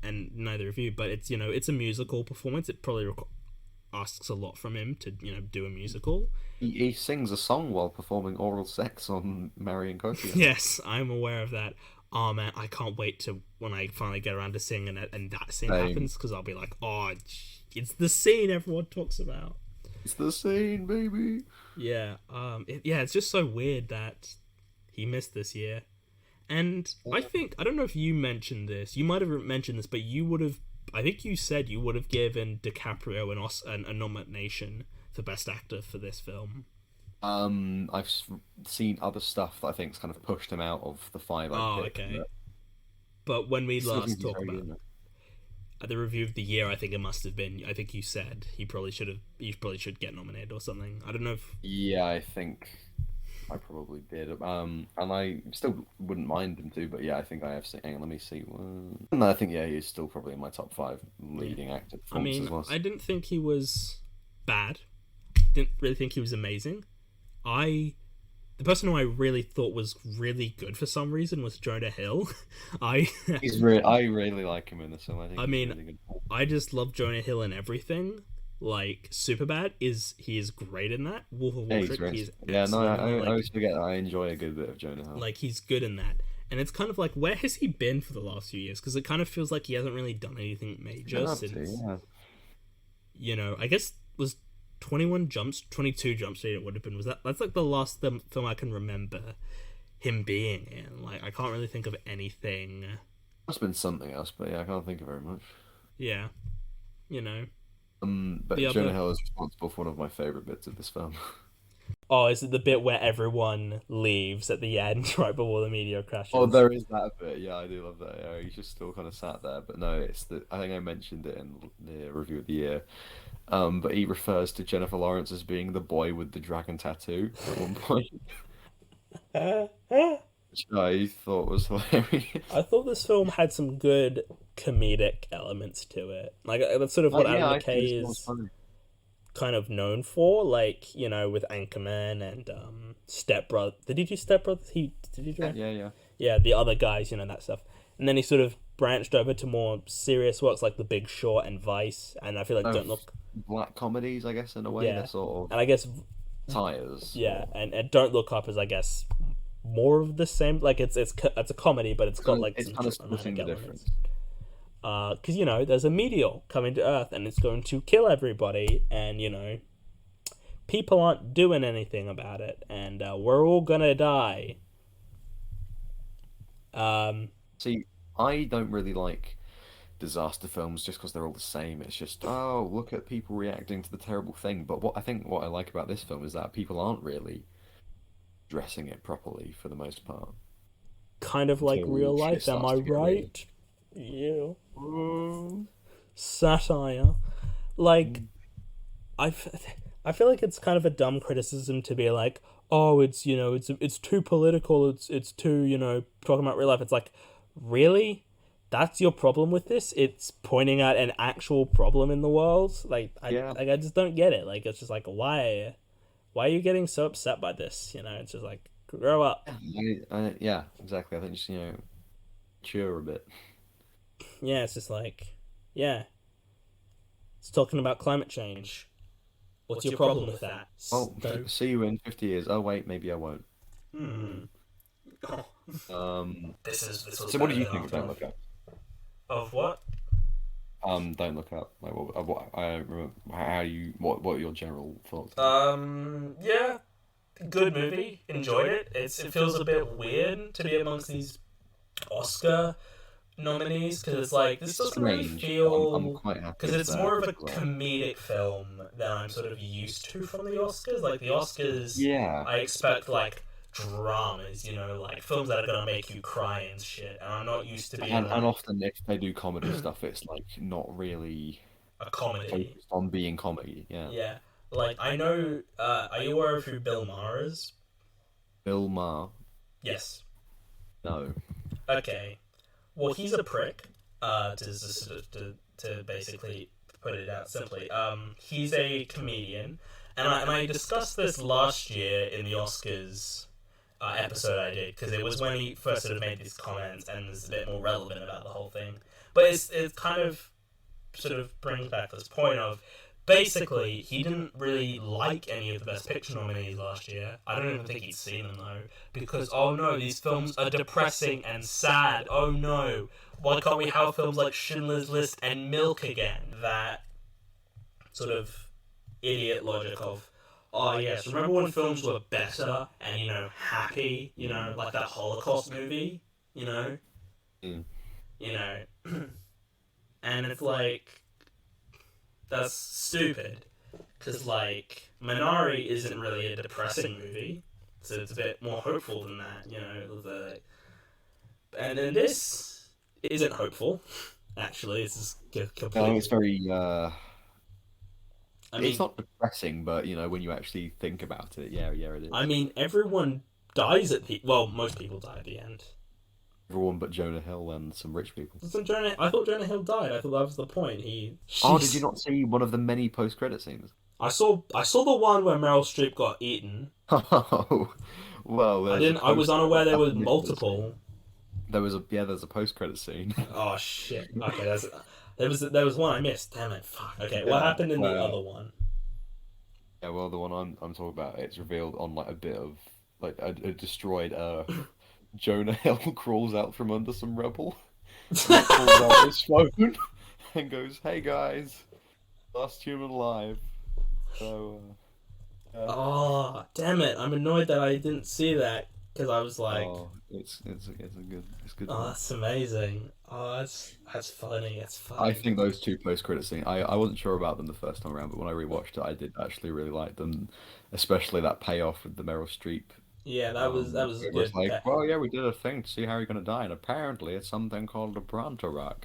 and neither of you, but it's a musical performance. It probably asks a lot from him to do a musical. He sings a song while performing oral sex on Marion Cotillard. Yes, I'm aware of that. Oh man, I can't wait to when I finally get around to singing it and that scene Same. happens because I'll be like, oh, it's the scene everyone talks about. It's the scene, baby. Yeah, yeah, it's just so weird that he missed this year. And I don't know if you mentioned this. You might have mentioned this, but you would have. I think you said you would have given DiCaprio a nomination for Best Actor for this film. I've seen other stuff that I think's kind of pushed him out of the five I'd Oh, pick, okay. but But when we I still think last he's talked very good about in it. the review of the year, I think it must have been. I think you said he probably should get nominated or something. I don't know if. Yeah, I think I probably did. And I still wouldn't mind him to, but yeah, I think I have seen. Hang on, let me see. No, I think yeah, he's still probably in my top five Yeah, leading actor I performances. mean, Was I didn't think he was bad. Didn't really think he was amazing. I The person who I really thought was really good for some reason was Jonah Hill. I I really like him in this film. I think I he's mean, really good. I just love Jonah Hill in everything. Like Superbad he is great in that. Wolf of Yeah, Wall he's Street, great. he is Yeah, no, excellent in that. I always forget that I enjoy a good bit of Jonah Hill. Like he's good in that. And it's kind of like, where has he been for the last few years? Because it kind of feels like he hasn't really done anything major since, I guess was 22 Jump Street it would have been. That's like the last film I can remember him being in. Like, I can't really think of anything. Must have been something else, but yeah, I can't think of very much. Yeah. But Jonah Hill is responsible for one of my favorite bits of this film. Oh, is it the bit where everyone leaves at the end, right before the meteor crashes? Oh, there is that bit. Yeah, I do love that. Yeah, he's just still kind of sat there. But no, I think I mentioned it in the review of the year. But he refers to Jennifer Lawrence as being the boy with the dragon tattoo at one point, which I thought was hilarious. I thought this film had some good comedic elements to it. Like, that's sort of what Adam McKay is kind of known for, like, with Anchorman and Step Brothers. Did he do Step Brothers? Did he do? Yeah, the other guys, that stuff. And then he sort of branched over to more serious works like The Big Short and Vice. And I feel like Don't Look. Black comedies, I guess, in a way. Yeah. They're sort of. And I guess. Tires. Yeah, and Don't Look Up is, I guess, more of the same. Like, it's a comedy, but it's got like it's some kind of splitting the difference. Because there's a meteor coming to Earth and it's going to kill everybody, and people aren't doing anything about it, and we're all gonna die. See, I don't really like disaster films just because they're all the same. It's just, oh, look at people reacting to the terrible thing. But what I like about this film is that people aren't really addressing it properly for the most part. Kind of like real life, am I right? Yeah. Satire. Like, I feel like it's kind of a dumb criticism to be like, oh, it's it's too political. It's too talking about real life. It's like, really? That's your problem with this? It's pointing out an actual problem in the world? Like, I just don't get it. Like, it's just like, why are you getting so upset by this? It's just like, grow up. Yeah, exactly. I think just, mature a bit. Yeah, it's just like, yeah. It's talking about climate change. What's your problem with that? Well, see you in 50 years. Oh, wait, maybe I won't. This so what do you think of Don't Look Up? Of what? Don't Look Up. Like, what I don't remember what are your general thoughts? Yeah, good movie. Enjoyed it. It feels a bit weird to be amongst these Oscar nominees, because it's like, this doesn't really feel, I'm quite happy because it's more of a comedic film than I'm sort of used to from the Oscars. Like, the Oscars, I expect like dramas, like films that are gonna make you cry and shit, and I'm not used to being and often if they do comedy stuff, it's like not really a comedy focused on being comedy. Yeah, like, I know, are you aware of who Bill Maher is? Bill Maher? Yes. No. Okay. Well, he's a prick. To basically put it out simply. He's a comedian, and I discussed this last year in the Oscars episode I did, because it was when he first sort of made these comments, and is a bit more relevant about the whole thing. But it kind of sort of brings back this point of, basically, he didn't really like any of the Best Picture nominees last year. I don't even think he'd seen them, though, because, oh no, these films are depressing and sad. Oh no, why can't we have films like Schindler's List and Milk again? That sort of idiot logic of, oh yes, remember when films were better and, happy, like that Holocaust movie, And it's like, that's stupid, because, like, Minari isn't really a depressing movie, so it's a bit more hopeful than that, and then this isn't hopeful, actually. It's just completely... No, it's very, it's not depressing, but, when you actually think about it, yeah, it is. I mean, everyone dies at the... Well, most people die at the end. Everyone but Jonah Hill and some rich people. I thought Jonah Hill died. I thought that was the point. Oh, did you not see one of the many post-credit scenes? I saw the one where Meryl Streep got eaten. Oh, well. I was unaware there was multiple. There's a post-credit scene. Oh shit! Okay, there was one I missed. Damn it! Fuck. Okay, what happened in the other one? Yeah, well, the one I'm talking about, it's revealed on like a bit of like a destroyed Earth. Jonah Hill crawls out from under some rubble and pulls out his phone and goes, "Hey guys, last human alive." So, yeah. Oh, damn it! I'm annoyed that I didn't see that because I was like, Oh, it's good. "Oh, that's amazing! Oh, that's funny. It's funny." I think those two post-credit scenes, I wasn't sure about them the first time around, but when I rewatched it, I did actually really like them, especially that payoff with the Meryl Streep. Yeah, that was It was good. like, well, yeah, we did a thing to see how you're going to die, and apparently it's something called a Bronterock.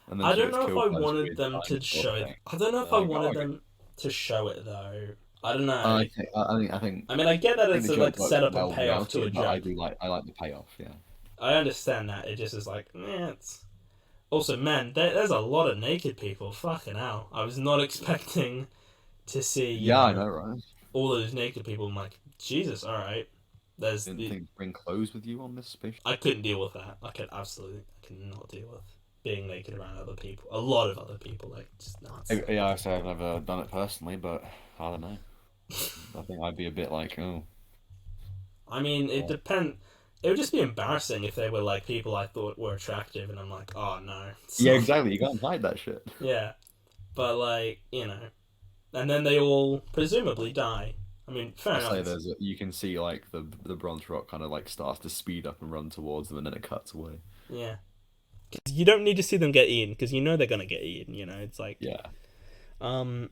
And then I she don't gets know if I killed by this wanted weird them to dinosaur show. thing. I don't know if They're I like, oh, wanted okay. them to show it though. I don't know. I think I mean, I get that I think it's the a joke like works setup and well payoff without to a it, but I joke. do I like the payoff, yeah. I understand that. It just is like, it's. Also, man, there's a lot of naked people. Fucking hell. I was not expecting to see, Yeah, I know, right? all those naked people. I'm like, Jesus, alright. There's Didn't the. think bring clothes with you on this spaceship. I couldn't deal with that. I could not deal with being naked around other people. A lot of other people. Like, just nuts. Yeah, I say I've never done it personally, but I don't know. I think I'd be a bit like, oh, I mean, it depends. It would just be embarrassing if they were like people I thought were attractive, and I'm like, oh no. It's yeah, not- exactly. You can't hide that shit. Yeah. But like, and then they all presumably die. I mean, fair I say enough. you can see like the bronze rock kind of like starts to speed up and run towards them, and then it cuts away. Yeah. 'Cause you don't need to see them get eaten because you know they're gonna get eaten. It's like, Yeah. um,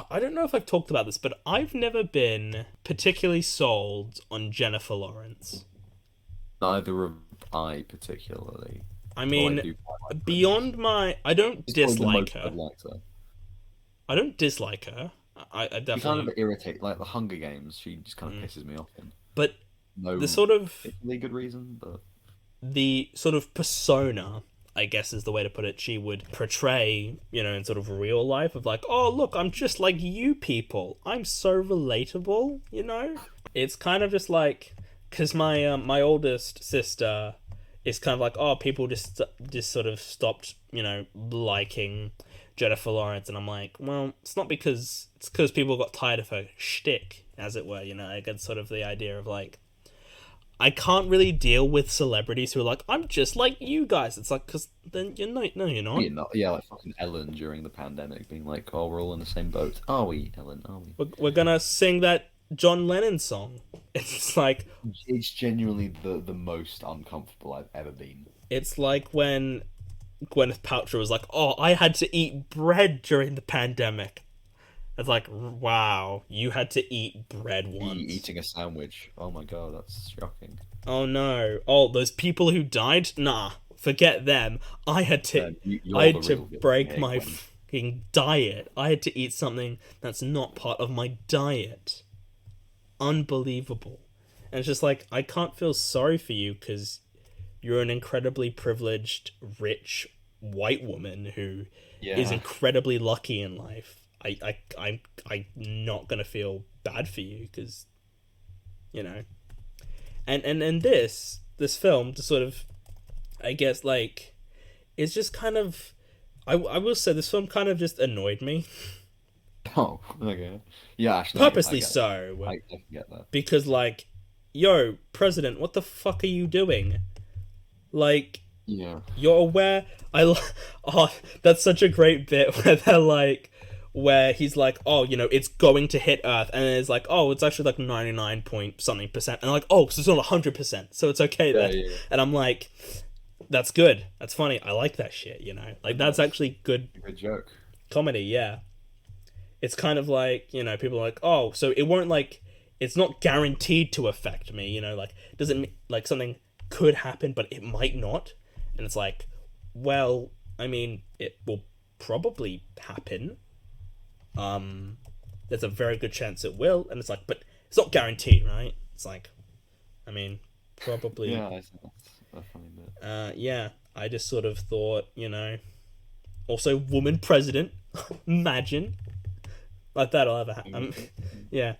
I don't know if I've talked about this, but I've never been particularly sold on Jennifer Lawrence. Neither of I particularly. I Well, I mean, do quite like beyond my, I don't It's probably the dislike most I've her. liked her. I don't dislike her. I She kind definitely, of irritates, like the Hunger Games. She just kind of pisses me off. In but no the sort of particularly good reason, but persona, I guess is the way to put it, she would portray, in sort of real life of like, oh look, I'm just like you people. I'm so relatable. It's kind of just like, because my oldest sister is kind of like, oh, people just sort of stopped, liking Jennifer Lawrence, and I'm like, well, it's because people got tired of her shtick, as it were. I get sort of the idea of like, I can't really deal with celebrities who are like, I'm just like you guys. It's like, because then you're not. No, you're not. you're not. Yeah, like fucking Ellen during the pandemic, being like, "Oh, we're all in the same boat." Are we, Ellen? Are we? We're gonna sing that John Lennon song. It's like, It's genuinely the most uncomfortable I've ever been. it's like when Gwyneth Paltrow was like, oh, I had to eat bread during the pandemic. It's like, wow, you had to eat bread once. Eating a sandwich. Oh my god, that's shocking. Oh no. Oh, those people who died? Nah, forget them. I had to You're I had the to real villain break here, my Gwen. fucking diet. I had to eat something that's not part of my diet. Unbelievable. And it's just like, I can't feel sorry for you because you're an incredibly privileged, rich white woman who is Yeah. incredibly lucky in life. I'm not gonna feel bad for you because, and this film to sort of, I guess, like, it's just kind of, I will say this film kind of just annoyed me. Oh, okay. Yeah, actually, I Purposely get that. so. I can get that. Because, like, yo, president, what the fuck are you doing? Like, Yeah. you're aware. Oh, that's such a great bit where they're like, where he's like, oh, it's going to hit Earth, and then it's like, oh, it's actually like 99 point something percent, and like, oh, so it's not 100%, so it's okay then. Yeah. And I'm like, that's good, that's funny, I like that shit, like that's actually good Good joke. comedy. Yeah, it's kind of like, people are like, oh, so it won't, like, it's not guaranteed to affect me, like, doesn't like something could happen but it might not, and it's like, well, I mean, it will probably happen. There's a very good chance it will, and it's like, but it's not guaranteed, right? It's like, I mean, probably. Yeah, I think that's a funny bit. Yeah, I just sort of thought, also woman president, imagine, like that'll ever happen. Yeah,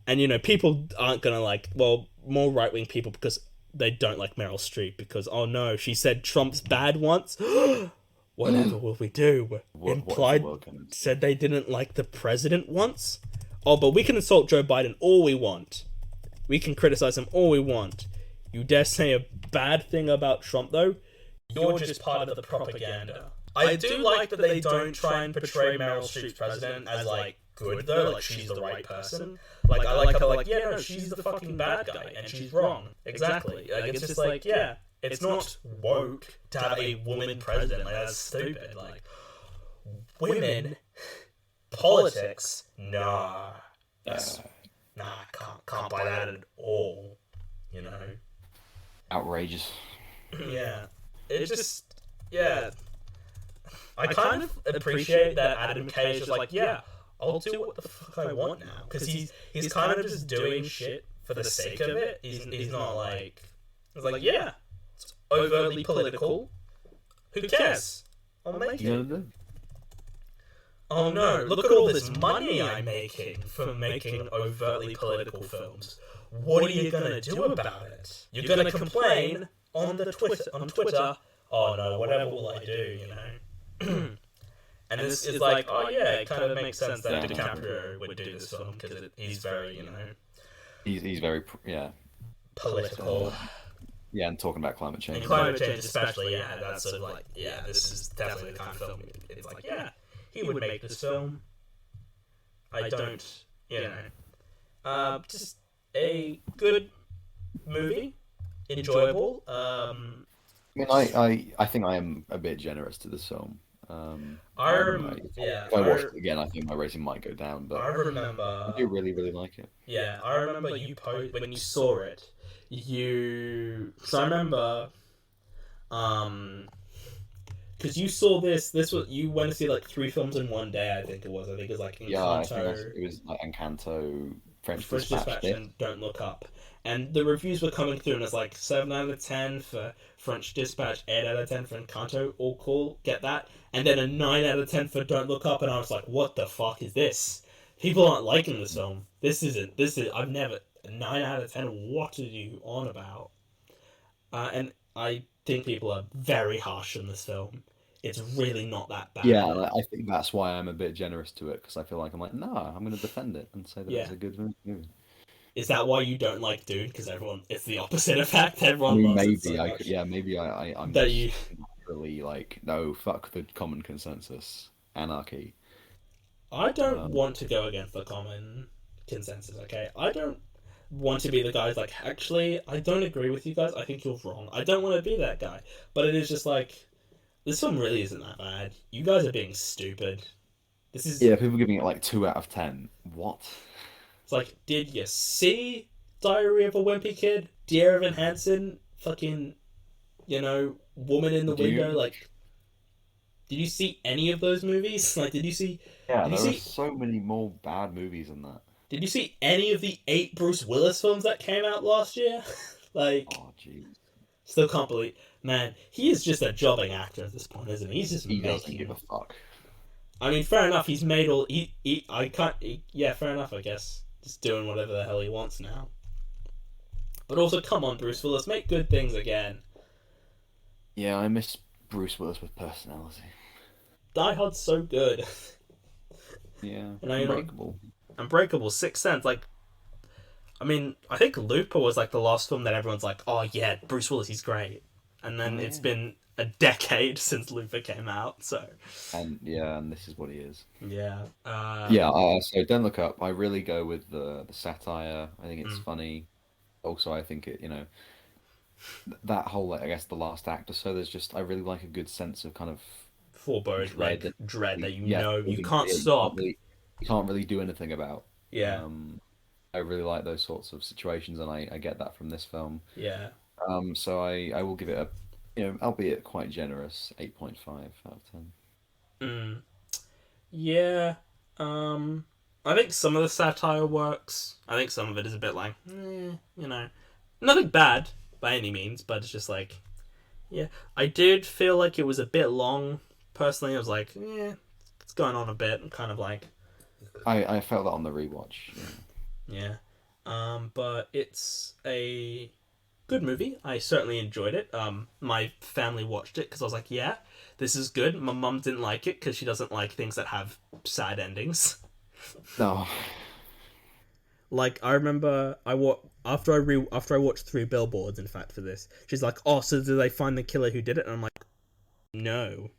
and people aren't gonna like, well, more right wing people because they don't like Meryl Streep because, oh no, she said Trump's bad once. Whatever will we do? Implied said they didn't like the president once. Oh, but we can insult Joe Biden all we want. We can criticize him all we want. You dare say a bad thing about Trump, though? You're just part of the propaganda. I do like that they don't try and portray Meryl Streep's president as, like, good, though. Like, she's the right person. Like, I like how, like, yeah, no, she's the fucking bad guy, and she's wrong. Exactly. Like, it's just like, yeah, it's not woke to have a woman president. Like, that's stupid. Like, women, politics, nah. That's, nah, can't buy that at all. You know? Outrageous. Yeah. It just, yeah. I kind of appreciate that Adam K is just like, yeah, I'll do what the fuck I want now. Because he's kind of just doing shit for the sake of it. He's not like, he's like, yeah, it's overtly political. Who cares? I'll make it. Oh no, look at all this money I'm making for making overtly political films. What are you gonna do about it? You're gonna complain on Twitter, oh no, whatever will I do, you know? And this is like, oh yeah, it kind of makes sense that DiCaprio would do this film, because he's very, you know... He's very, political. Yeah, and talking about climate change. And climate change especially, yeah, that's sort of like, yeah, this is definitely the kind of film, it's like, yeah, he would make this film. I don't, you know... just a good movie, enjoyable. I mean, I think I am a bit generous to this film. If I watched it again, I think my rating might go down. But I remember. I do really, really like it. Yeah, I remember you when you saw it. So I remember, because you saw this. This was you went to see like 3 films in one day. I think it was. I think it was like Encanto. Yeah, I think it was like Encanto, French Dispatch, and Don't Look Up. And the reviews were coming through, and it's like 7 out of 10 for French Dispatch, 8 out of 10 for Encanto, all cool, get that. And then a 9 out of 10 for Don't Look Up, and I was like, what the fuck is this? People aren't liking this film. I've never, 9 out of 10, what are you on about? And I think people are very harsh on this film. It's really not that bad. Yeah, I think that's why I'm a bit generous to it, because I feel like I'm like, no, I'm going to defend it and say that it's a good movie. Is that why you don't like Dune? Because it's the opposite effect. Everyone loves it so much. Maybe I'm just really like, no, fuck the common consensus, anarchy. I don't want to go against the common consensus, okay? I don't want to be the guy who's like, actually, I don't agree with you guys, I think you're wrong. I don't want to be that guy. But it is just like, this film really isn't that bad. You guys are being stupid. This is... Yeah, people giving it like 2 out of 10. What? It's like, did you see Diary of a Wimpy Kid? Dear Evan Hansen? Fucking, you know, Woman in the Window? Like, did you see any of those movies? Like, did you see... Yeah, there are so many more bad movies than that. Did you see any of the 8 Bruce Willis films that came out last year? Like... Oh, jeez. Still can't believe... Man, he is just a jobbing actor at this point, isn't he? He's just He doesn't give a fuck. I mean, fair enough, he's made all... yeah, fair enough, I guess. Just doing whatever the hell he wants now. But also, come on, Bruce Willis, make good things again. Yeah, I miss Bruce Willis with personality. Die Hard's so good. Yeah, and Unbreakable. Unbreakable, Sixth Sense, like... I mean, I think Looper was like the last film that everyone's like, oh yeah, Bruce Willis, he's great. And then it's been a decade since Looper came out, so... And this is what he is. Yeah. So Don't Look Up, I really go with the satire. I think it's funny. Also, I think it, you know, that whole, I guess, the last act or so, there's just, I really like a good sense of kind of... Forebode, dread that you know you can't stop. You can't really do anything about. Yeah. I really like those sorts of situations, and I get that from this film. Yeah. So I will give it a, you know, albeit quite generous, 8.5 out of 10. Yeah. I think some of the satire works. I think some of it is a bit like, you know, nothing bad by any means, but it's just like, yeah. I did feel like it was a bit long. Personally, I was like, it's going on a bit. I'm kind of like... I felt that on the rewatch. Yeah. But it's a good movie. I certainly enjoyed it. My family watched it because I was like, yeah, this is good. My mum didn't like it because she doesn't like things that have sad endings. No. Like, I remember I after I watched 3 Billboards, in fact, for this, she's like, "Oh, so do they find the killer who did it?" And I'm like, "No,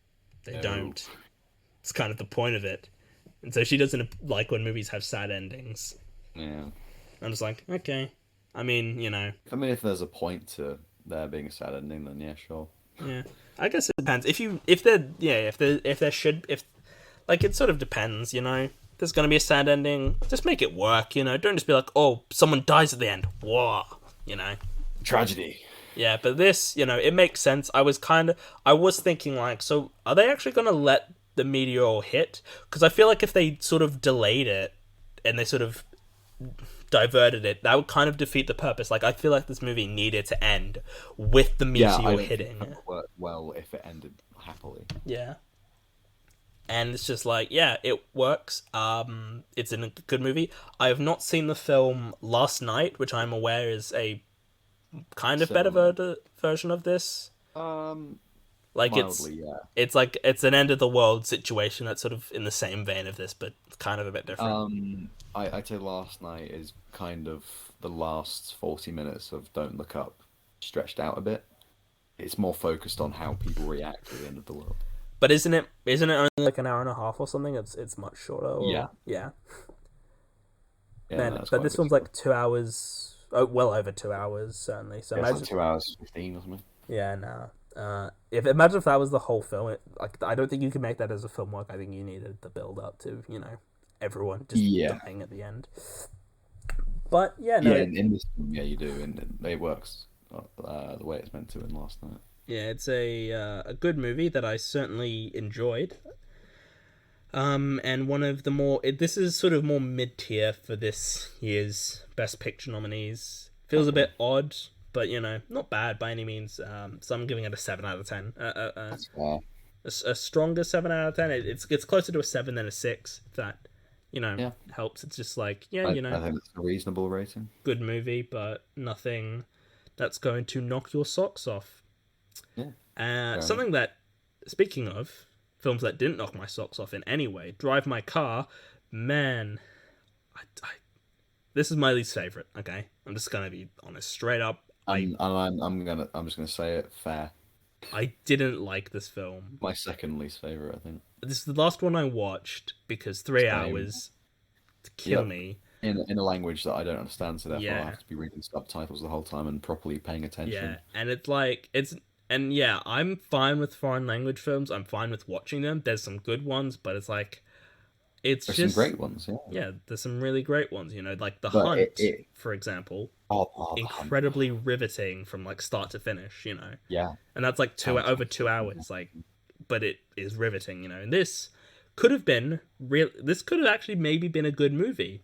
they No. don't. It's kind of the point of it." And so she doesn't like when movies have sad endings. Yeah. I'm just like, okay. I mean, I mean, if there's a point to there being a sad ending, then yeah, sure. yeah. I guess it depends. If like, it sort of depends. There's gonna be a sad ending. Just make it work. Don't just be like, oh, someone dies at the end. Whoa. Tragedy. Yeah, but this, it makes sense. I was thinking like, so are they actually gonna let the meteor hit? Because I feel like if they sort of delayed it and they sort of diverted it, that would kind of defeat the purpose. Like, I feel like this movie needed to end with the meteor Yeah, I don't hitting. think that would work well if it ended happily. Yeah. And it's just like, yeah, it works. It's a good movie. I have not seen the film Last Night, which I'm aware is a kind of better version of this. Like, Mildly, yeah. it's like, it's an end of the world situation that's sort of in the same vein of this, but kind of a bit different. I'd say Last Night is kind of the last 40 minutes of Don't Look Up stretched out a bit. It's more focused on how people react to the end of the world. But isn't it only like an hour and a half or something? It's much shorter. Yeah. Yeah. Yeah, Man, that's but quite this good one's stuff. like 2 hours. Oh, well over 2 hours, certainly. So Yeah, it's imagine. like 2 hours 15 or something. Yeah, no. Imagine if that was the whole film. I don't think you could make that as a film work. I think you needed the build up to everyone just dying at the end. But yeah, no. Yeah, in this film, yeah, you do, and it works the way it's meant to in Last Night. Yeah, it's a good movie that I certainly enjoyed. And one of the more this is sort of more mid tier for this year's Best Picture nominees. Feels a bit odd, but not bad by any means. So I'm giving it a 7 out of 10. That's fair. A stronger 7 out of 10. It's closer to a 7 than a 6. If that helps. It's just like I think it's a reasonable rating. good movie, but nothing that's going to knock your socks off. Yeah. Something that, speaking of films that didn't knock my socks off in any way, Drive My Car, man, this is my least favorite. Okay, I'm just gonna be honest, straight up. I'm just gonna say it fair. I didn't like this film. My second least favorite, I think. This is the last one I watched because 3 Same. hours to kill Yep. me. In a language that I don't understand, so therefore Yeah. I have to be reading subtitles the whole time and properly paying attention. Yeah, and it's like I'm fine with foreign language films. I'm fine with watching them. There's some good ones, but it's like There's some great ones, yeah. Yeah, there's some really great ones. Like The But Hunt, for example, The incredibly riveting from like start to finish. Yeah. And that's like over 2 hours. Like, but it is riveting. And this could have been real. This could have actually maybe been a good movie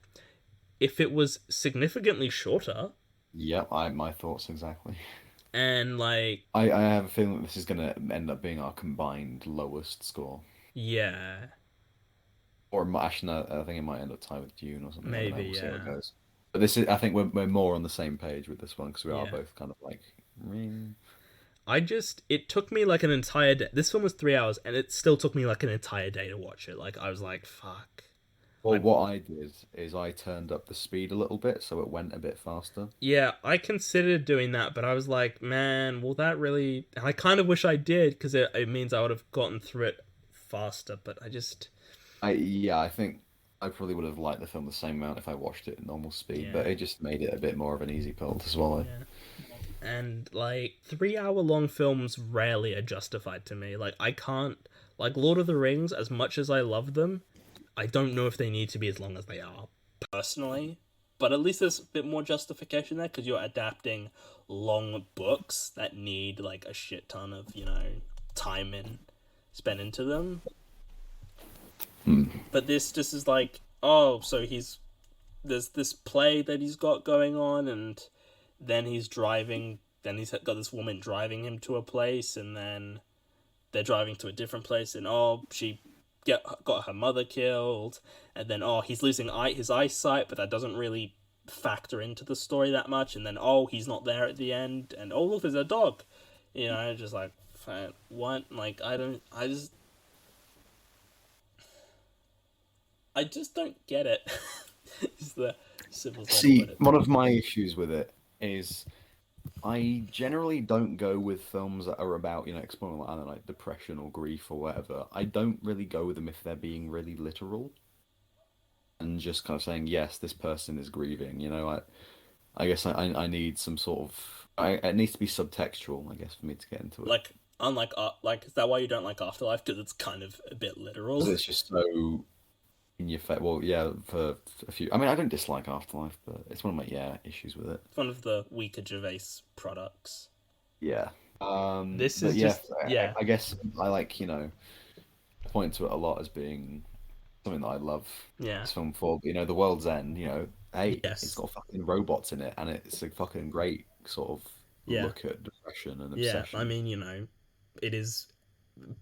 if it was significantly shorter. Yep, my thoughts exactly. And like, I have a feeling that this is gonna end up being our combined lowest score. yeah, Or actually, no, I think it might end up tied with Dune or something. Maybe, I don't know, we'll see how it yeah. goes. But I think we're more on the same page with this one because we are Yeah. both kind of like, it took me like an entire day. This film was 3 hours, and it still took me like an entire day to watch it. Like, I was like, fuck. Well, what I did is I turned up the speed a little bit so it went a bit faster. Yeah, I considered doing that, but I was like, man, will that really... And I kind of wish I did, because it means I would have gotten through it faster, but I think I probably would have liked the film the same amount if I watched it at normal speed, but Yeah. it just made it a bit more of an easy pill to swallow. Yeah. And, like, 3-hour-long films rarely are justified to me. Like, I can't... Like, Lord of the Rings, as much as I love them, I don't know if they need to be as long as they are, personally. But at least there's a bit more justification there, because you're adapting long books that need, like, a shit ton of, time spent into them. But this just is like, oh, so there's this play that he's got going on, and then he's got this woman driving him to a place, and then they're driving to a different place, and she got her mother killed, and then he's losing his eyesight, but that doesn't really factor into the story that much, and then he's not there at the end, and look, there's a dog, just like, what? Like, I just don't get it. Is the Simplest way to See, put it. one of my issues with it is I generally don't go with films that are about, exploring, I don't know, like depression or grief or whatever. I don't really go with them if they're being really literal and just kind of saying, yes, this person is grieving. I guess I need some sort of, it needs to be subtextual, I guess, for me to get into it. Like, unlike like, is that why you don't like Afterlife? Because it's kind of a bit Because literal. it's just so in your face. Well, yeah, for a few. I mean, I don't dislike Afterlife, but it's one of my issues with it. It's one of the weaker Gervais products. Yeah. This But is yeah, just yeah, I guess I like, point to it a lot as being something that I love yeah, this film for. But, The World's End, hey, it's yes, got fucking robots in it, and it's a fucking great sort of yeah, look at depression and yeah. I obsession. mean, it is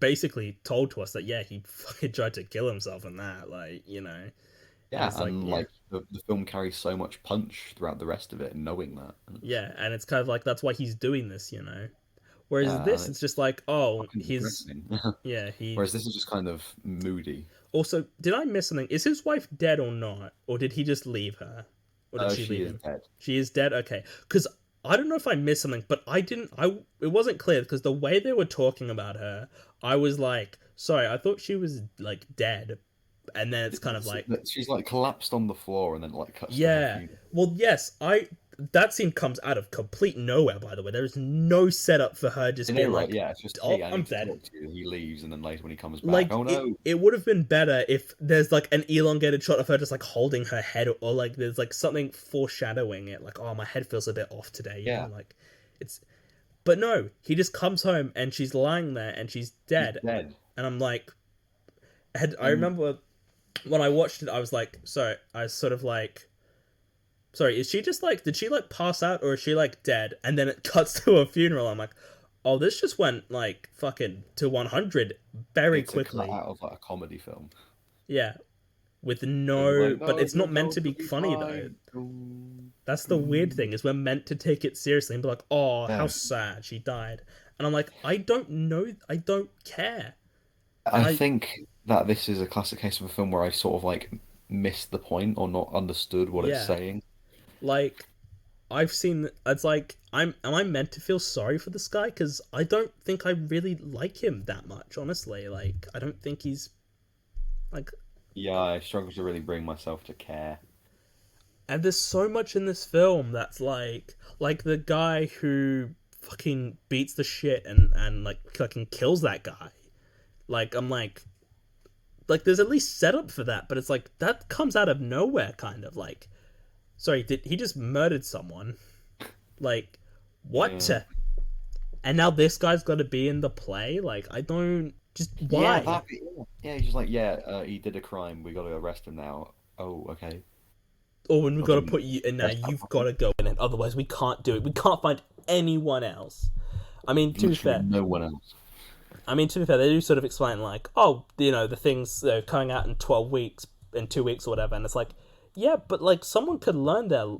basically told to us that yeah, he fucking tried to kill himself in that. Like, and Yeah, it's like and yeah, like the film carries so much punch throughout the rest of it, and knowing that, and yeah, and it's kind of like that's why he's doing this. Whereas yeah, and this, it's it's just like oh, fucking he's depressing. yeah, he Whereas this is just kind of moody. also did I miss something? Is his wife dead or not, or did he just leave her, or did Oh, she she leave is him? dead. She is dead. Okay, because I don't know if I missed something, but I didn't. It wasn't clear because the way they were talking about her, I was like, sorry, I thought she was like dead, and then it's kind of like, She's like collapsed on the floor and then like cuts to her yeah. funeral. Well, yes, that scene comes out of complete nowhere. By the way, there is no setup for her just You know, being right? like, Yeah, it's just, oh, hey, I I'm need to dead. talk to you. He leaves, and then later when he comes back, Like oh no. it would have been better if there's like an elongated shot of her just like holding her head, or like there's like something foreshadowing it, like oh my head feels a bit off today, Yeah, like it's. But no, he just comes home and she's lying there and she's he's dead, dead. and I'm like, I And remember when I watched it, I was like, sorry, I was sort of like, sorry, is she just like, did she like pass out or is she like dead? And then it cuts to a funeral. I'm like, oh, this just went like fucking to 100 very it's a cut quickly. out of like a comedy film. Yeah, with It'd be no, like, but no, it's you're not meant going to to be be funny though. fine. Dun, That's the weird thing dun. is we're meant to take it seriously and be like, oh, how Yeah. sad she died. And I'm like, I don't know, I don't care. And I think that this is a classic case of a film where I sort of like missed the point or not understood what it's yeah, saying. like I've seen. It's like am I meant to feel sorry for this guy? Because I don't think I really like him that much. Honestly, like I don't think he's like. Yeah, I struggle to really bring myself to care. And there's so much in this film that's like the guy who fucking beats the shit and like fucking kills that guy. Like I'm like there's at least setup for that, but it's like that comes out of nowhere, kind of like. Sorry, did he just murdered someone? Like, what? Yeah. And now this guy's got to be in the play? Like, I don't. Just Yeah, why? yeah, he's just like, yeah, he did a crime. We got to arrest him now. Oh, okay. Or when we've got to Fucking put you in there, that's not you've got to go in it. Otherwise, we can't do it. We can't find anyone else. I mean, to be literally fair, no one else. they do sort of explain like, oh, the things that are coming out in 12 weeks, in 2 weeks or whatever, and it's like, yeah, but like someone could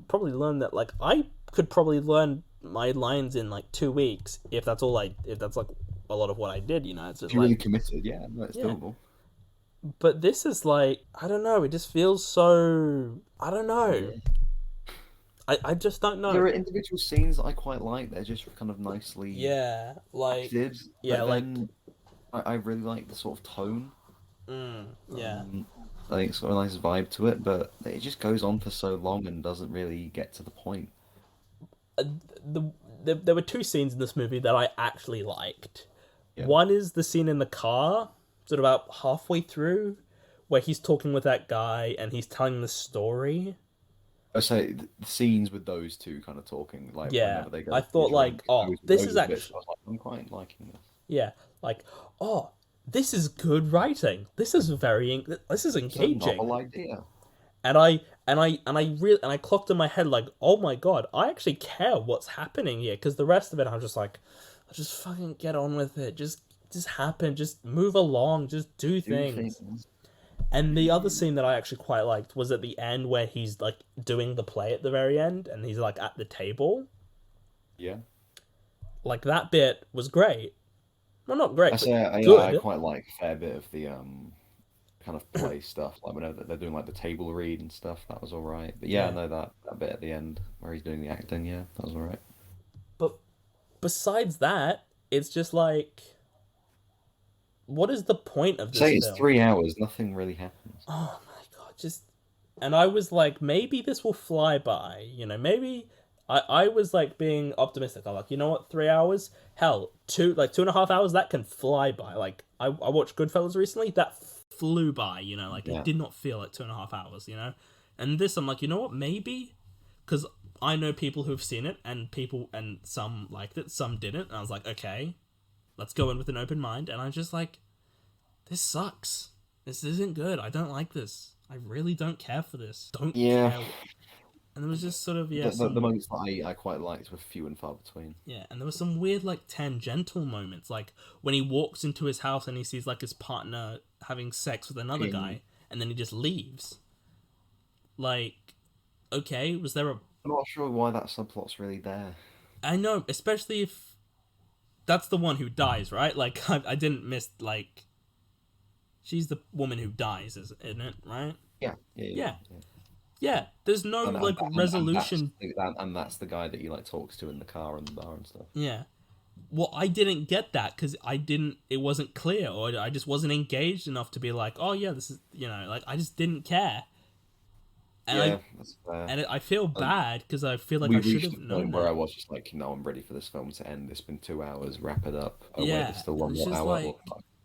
probably learn that. Like I could probably learn my lines in like 2 weeks if that's if that's like a lot of what I did. It's If just you're like really committed, yeah, no, it's yeah. doable. But this is like I don't know. It just feels so I don't know. Yeah. I just don't know. There are individual scenes that I quite like. They're just kind of nicely Yeah, like acted. yeah, But like then I really like the sort of tone. yeah. I think it's got a nice vibe to it, but it just goes on for so long and doesn't really get to the point. There were two scenes in this movie that I actually liked. Yeah. One is the scene in the car, sort of about halfway through, where he's talking with that guy and he's telling the story. I say the scenes with those two kind of talking, like Yeah, whenever they go I for thought like, drink, oh, this is bits, actually I was like, I'm quite liking this. yeah, like oh, this is good writing. This is this is It's a engaging. novel idea. And I clocked in my head like, oh my god, I actually care what's happening here because the rest of it I'm just like, just fucking get on with it, just happen, just move along, just do things. And the other scene that I actually quite liked was at the end where he's like doing the play at the very end and he's like at the table. Yeah. Like that bit was great. Well, not great, I but say, good. I quite like a fair bit of the kind of play stuff, like whenever they're doing like the table read and stuff, that was all right. But yeah, Yeah. no, that bit at the end where he's doing the acting, yeah, that was all right. But besides that, it's just like, what is the point of this Say it's film? 3 hours, nothing really happens. Oh my god, just. And I was like, maybe this will fly by. Maybe I was like being optimistic. I'm like, you know what, 3 hours? Hell, 2.5 hours, that can fly by. Like, I watched Goodfellas recently, that flew by, like it Yeah. did not feel like 2.5 hours, And this, I'm like, you know what, maybe? Because I know people who've seen it, and some liked it, some didn't. And I was like, okay, let's go in with an open mind. And I'm just like, this sucks. This isn't good. I don't like this. I really don't care for this. Don't Yeah. care. And there was just sort of The moments that I quite liked were few and far between. yeah, and there were some weird like tangential moments, like when he walks into his house and he sees like his partner having sex with another guy, and then he just leaves. Like, okay, was there a? I'm not sure why that subplot's really there. I know, especially if that's the one who dies, right? Like, I didn't miss like. She's the woman who dies, isn't it? Right? Yeah, Yeah. Yeah, there's no like and resolution. and that's the guy that he like talks to in the car and the bar and stuff. Yeah. Well, I didn't get that because it wasn't clear, or I just wasn't engaged enough to be like, oh yeah, this is, like I just didn't care. And Yeah, that's fair. I feel bad because I feel like We I should reached have the known point where I that. was just like, no, I'm ready for this film to end. It's been 2 hours. Wrap it up. Oh wait, Yeah, there's still it one was more just hour. like,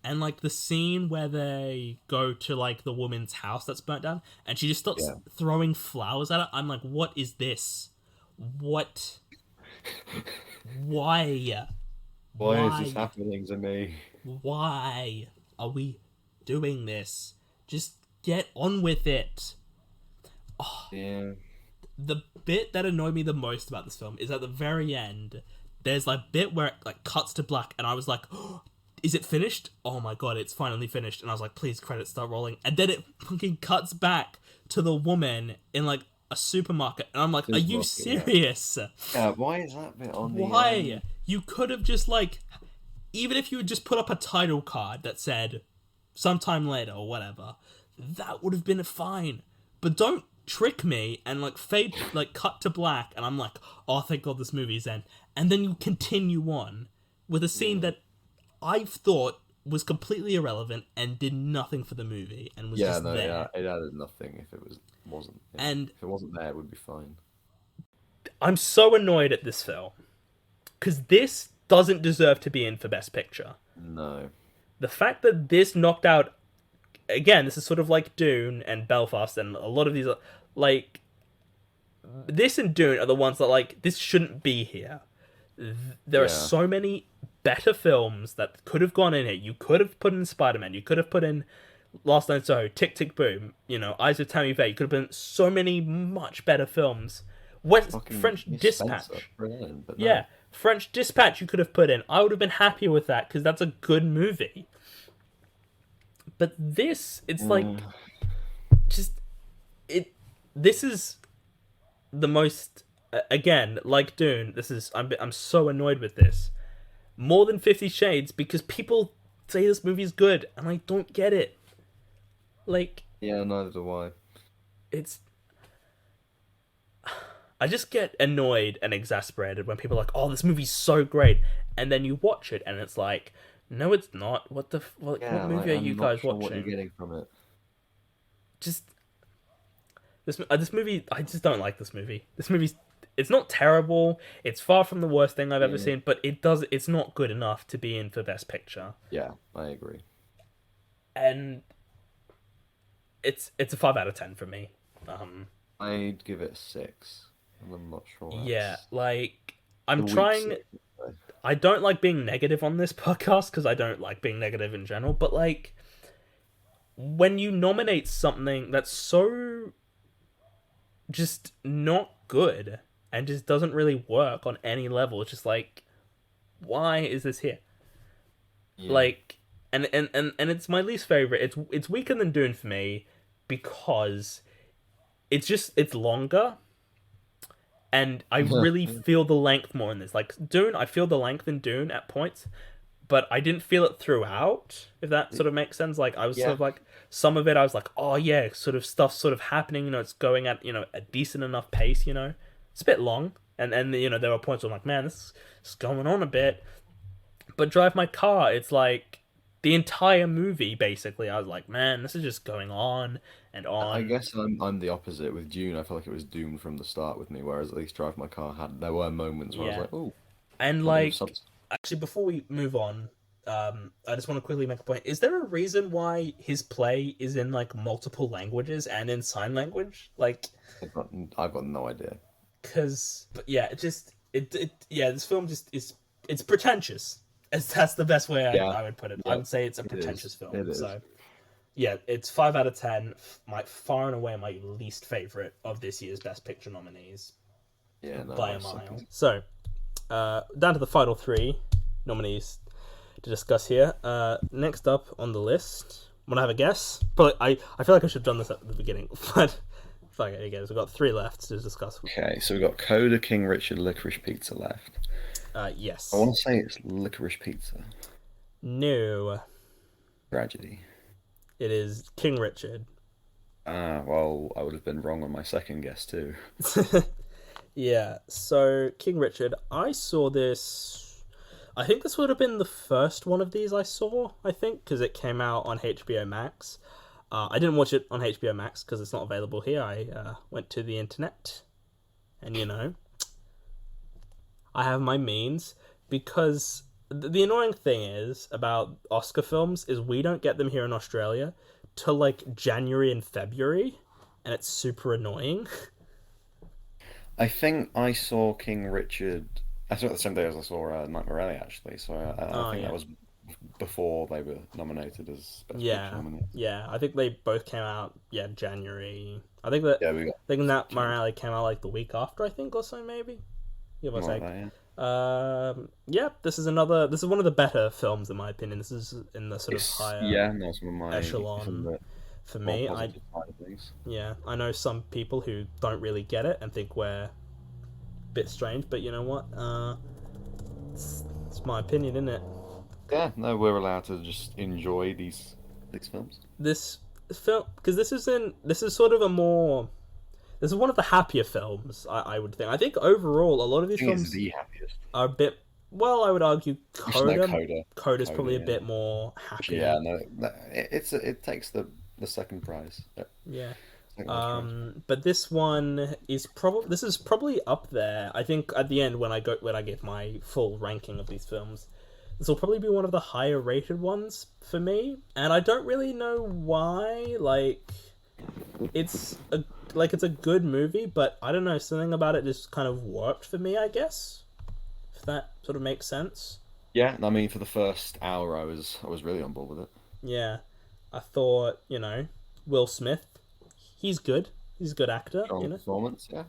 and like the scene where they go to like the woman's house that's burnt down, and she just starts Yeah. throwing flowers at it. I'm like, what is this? What? Why? Why is this happening to me? Why are we doing this? Just get on with it. Yeah. The bit that annoyed me the most about this film is at the very end. There's like bit where it like cuts to black, and I was like, oh, "Is it finished? Oh my god, it's finally finished!" And I was like, "Please, credits start rolling." And then it fucking cuts back to the woman in like a supermarket, and I'm like, "Are you serious? Yeah, why is that bit on the Why? You could have just like, even if you had just put up a title card that said sometime later or whatever, that would have been fine. But don't trick me and like fade, like cut to black, and I'm like, oh, thank God this movie's end. And then you continue on with a scene that I thought was completely irrelevant and did nothing for the movie and was just there. Yeah, it added nothing if it wasn't. Yeah. And if it wasn't there, it would be fine. I'm so annoyed at this film because this doesn't deserve to be in for Best Picture. No. The fact that this knocked out, again, this is sort of like Dune and Belfast, and a lot of these, like, this and Dune are the ones that, like, this shouldn't be here. There are so many better films that could have gone in here. You could have put in Spider-Man, you could have put in Last Night in Soho, Tick Tick Boom, Eyes of Tammy Faye. You could have been so many much better films. French Dispatch. Brilliant, but yeah, French Dispatch you could have put in. I would have been happier with that because that's a good movie. But this, it's like, just, this is the most, again, like Dune, I'm so annoyed with this. More than 50 Shades, because people say this movie's good, and I don't get it. Like... Yeah, neither do I. I just get annoyed and exasperated when people are like, oh, this movie's so great, and then you watch it, and it's like, no, it's not. What movie are you guys watching? What you're getting from it? Just this movie. I just don't like this movie. This movie's, it's not terrible. It's far from the worst thing I've ever seen, but it's not good enough to be in for Best Picture. Yeah, I agree. And it's a 5 out of 10 for me. I'd give it a 6. I'm not sure. Yeah, like I'm trying. I don't like being negative on this podcast because I don't like being negative in general, but like when you nominate something that's so just not good and just doesn't really work on any level, it's just like, why is this here? Yeah. Like, and it's my least favorite. It's weaker than Dune for me because it's longer. And I really feel the length more in this. Like, Dune, I feel the length in Dune at points. but I didn't feel it throughout, if that sort of makes sense. Like, I was sort Yeah. of like, some of it I was like, oh yeah, sort of stuff sort of happening, it's going at, a decent enough pace, It's a bit long, and there were points where I'm like, man, this is going on a bit. But Drive My Car, it's like the entire movie basically. I was like, man, this is just going on and I on. guess I'm the opposite with Dune. I felt like it was doomed from the start with me, whereas at least Drive My Car there were moments where I was Yeah. like, oh, And a bit of like, substance. actually, before we move on, I just want to quickly make a point. Is there a reason why his play is in like multiple languages and in sign language? Like, I've got no idea. because, but yeah, yeah, this film just is, it's pretentious. That's the best way Yeah, I would put it. I yeah, would say it's a it pretentious is. film. It is. So, yeah, it's 5 out of 10. My far and away my least favorite of this year's Best Picture nominees Yeah, no, by a I'm mile. second. So, down to the final 3 nominees to discuss here. Next up on the list, want to have a guess? But I feel like I should have done this at the beginning, but fuck it, again, we've got 3 left to discuss. Okay, so we've got Coda, King Richard, Licorice Pizza left. Yes. I want to say it's Licorice Pizza. No, Tragedy. it is King Richard. Well, I would have been wrong on my second guess too. Yeah, so King Richard, I saw this. I think this would have been the first one of these I saw, I think, because it came out on HBO Max. I didn't watch it on HBO Max because it's not available here. I went to the internet, and I have my means, because the annoying thing is about Oscar films is we don't get them here in Australia till like January and February, and it's super annoying. I think I saw King Richard. I saw it the same day as I saw Nightmare Alley, actually. So I think yeah. that was before they were nominated as Best Picture Yeah, nominees. yeah. I think they both came out. Yeah, January. I think that. Yeah, we got I think that Morale came out like the week after. I think, or so maybe. Give or something take. like that, yeah. Yeah. This is another. This is one of the better films in my opinion. This is in the sort of higher Yeah, no, some of my echelon some of the for more me. positive side of things. Yeah. I know some people who don't really get it and think we're a bit strange, but you know what? It's my opinion, isn't it? Yeah, no, we're allowed to just enjoy these films. This film, because this is sort of a more. This is one of the happier films, I would think. I think overall, a lot of these I think films it's the happiest. are a bit. Well, I would argue No, Coda's Coda, probably a yeah. bit more happy. Yeah, no, it takes the second prize. Yeah. Second most prize. But this one is probably. This is probably up there. I think at the end when I give my full ranking of these films, this will probably be one of the higher rated ones for me, and I don't really know why. Like, it's a good movie, but I don't know, something about it just kind of worked for me, I guess. If that sort of makes sense. Yeah, I mean, for the first hour, I was really on board with it. Yeah. I thought, Will Smith, he's good. He's a good actor, Strong performance, yeah.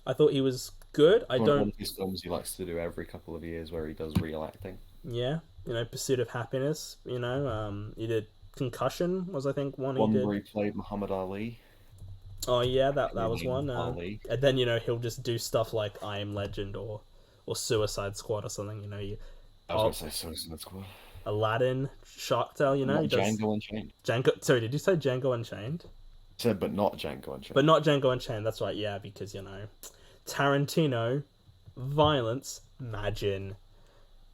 I thought he was good. One of his films he likes to do every couple of years where he does real acting. Yeah, Pursuit of Happiness, he did Concussion was, I think, one he did. Where he played Muhammad Ali. Oh yeah, that was one. Ali. And then he'll just do stuff like I Am Legend or Suicide Squad or something. I was going to say Suicide Squad. Aladdin, Shark Tale. He does Django Unchained. Sorry, did you say Django Unchained? Said, but not Django Unchained. But not Django Unchained. That's right. Yeah, because Tarantino, violence, imagine.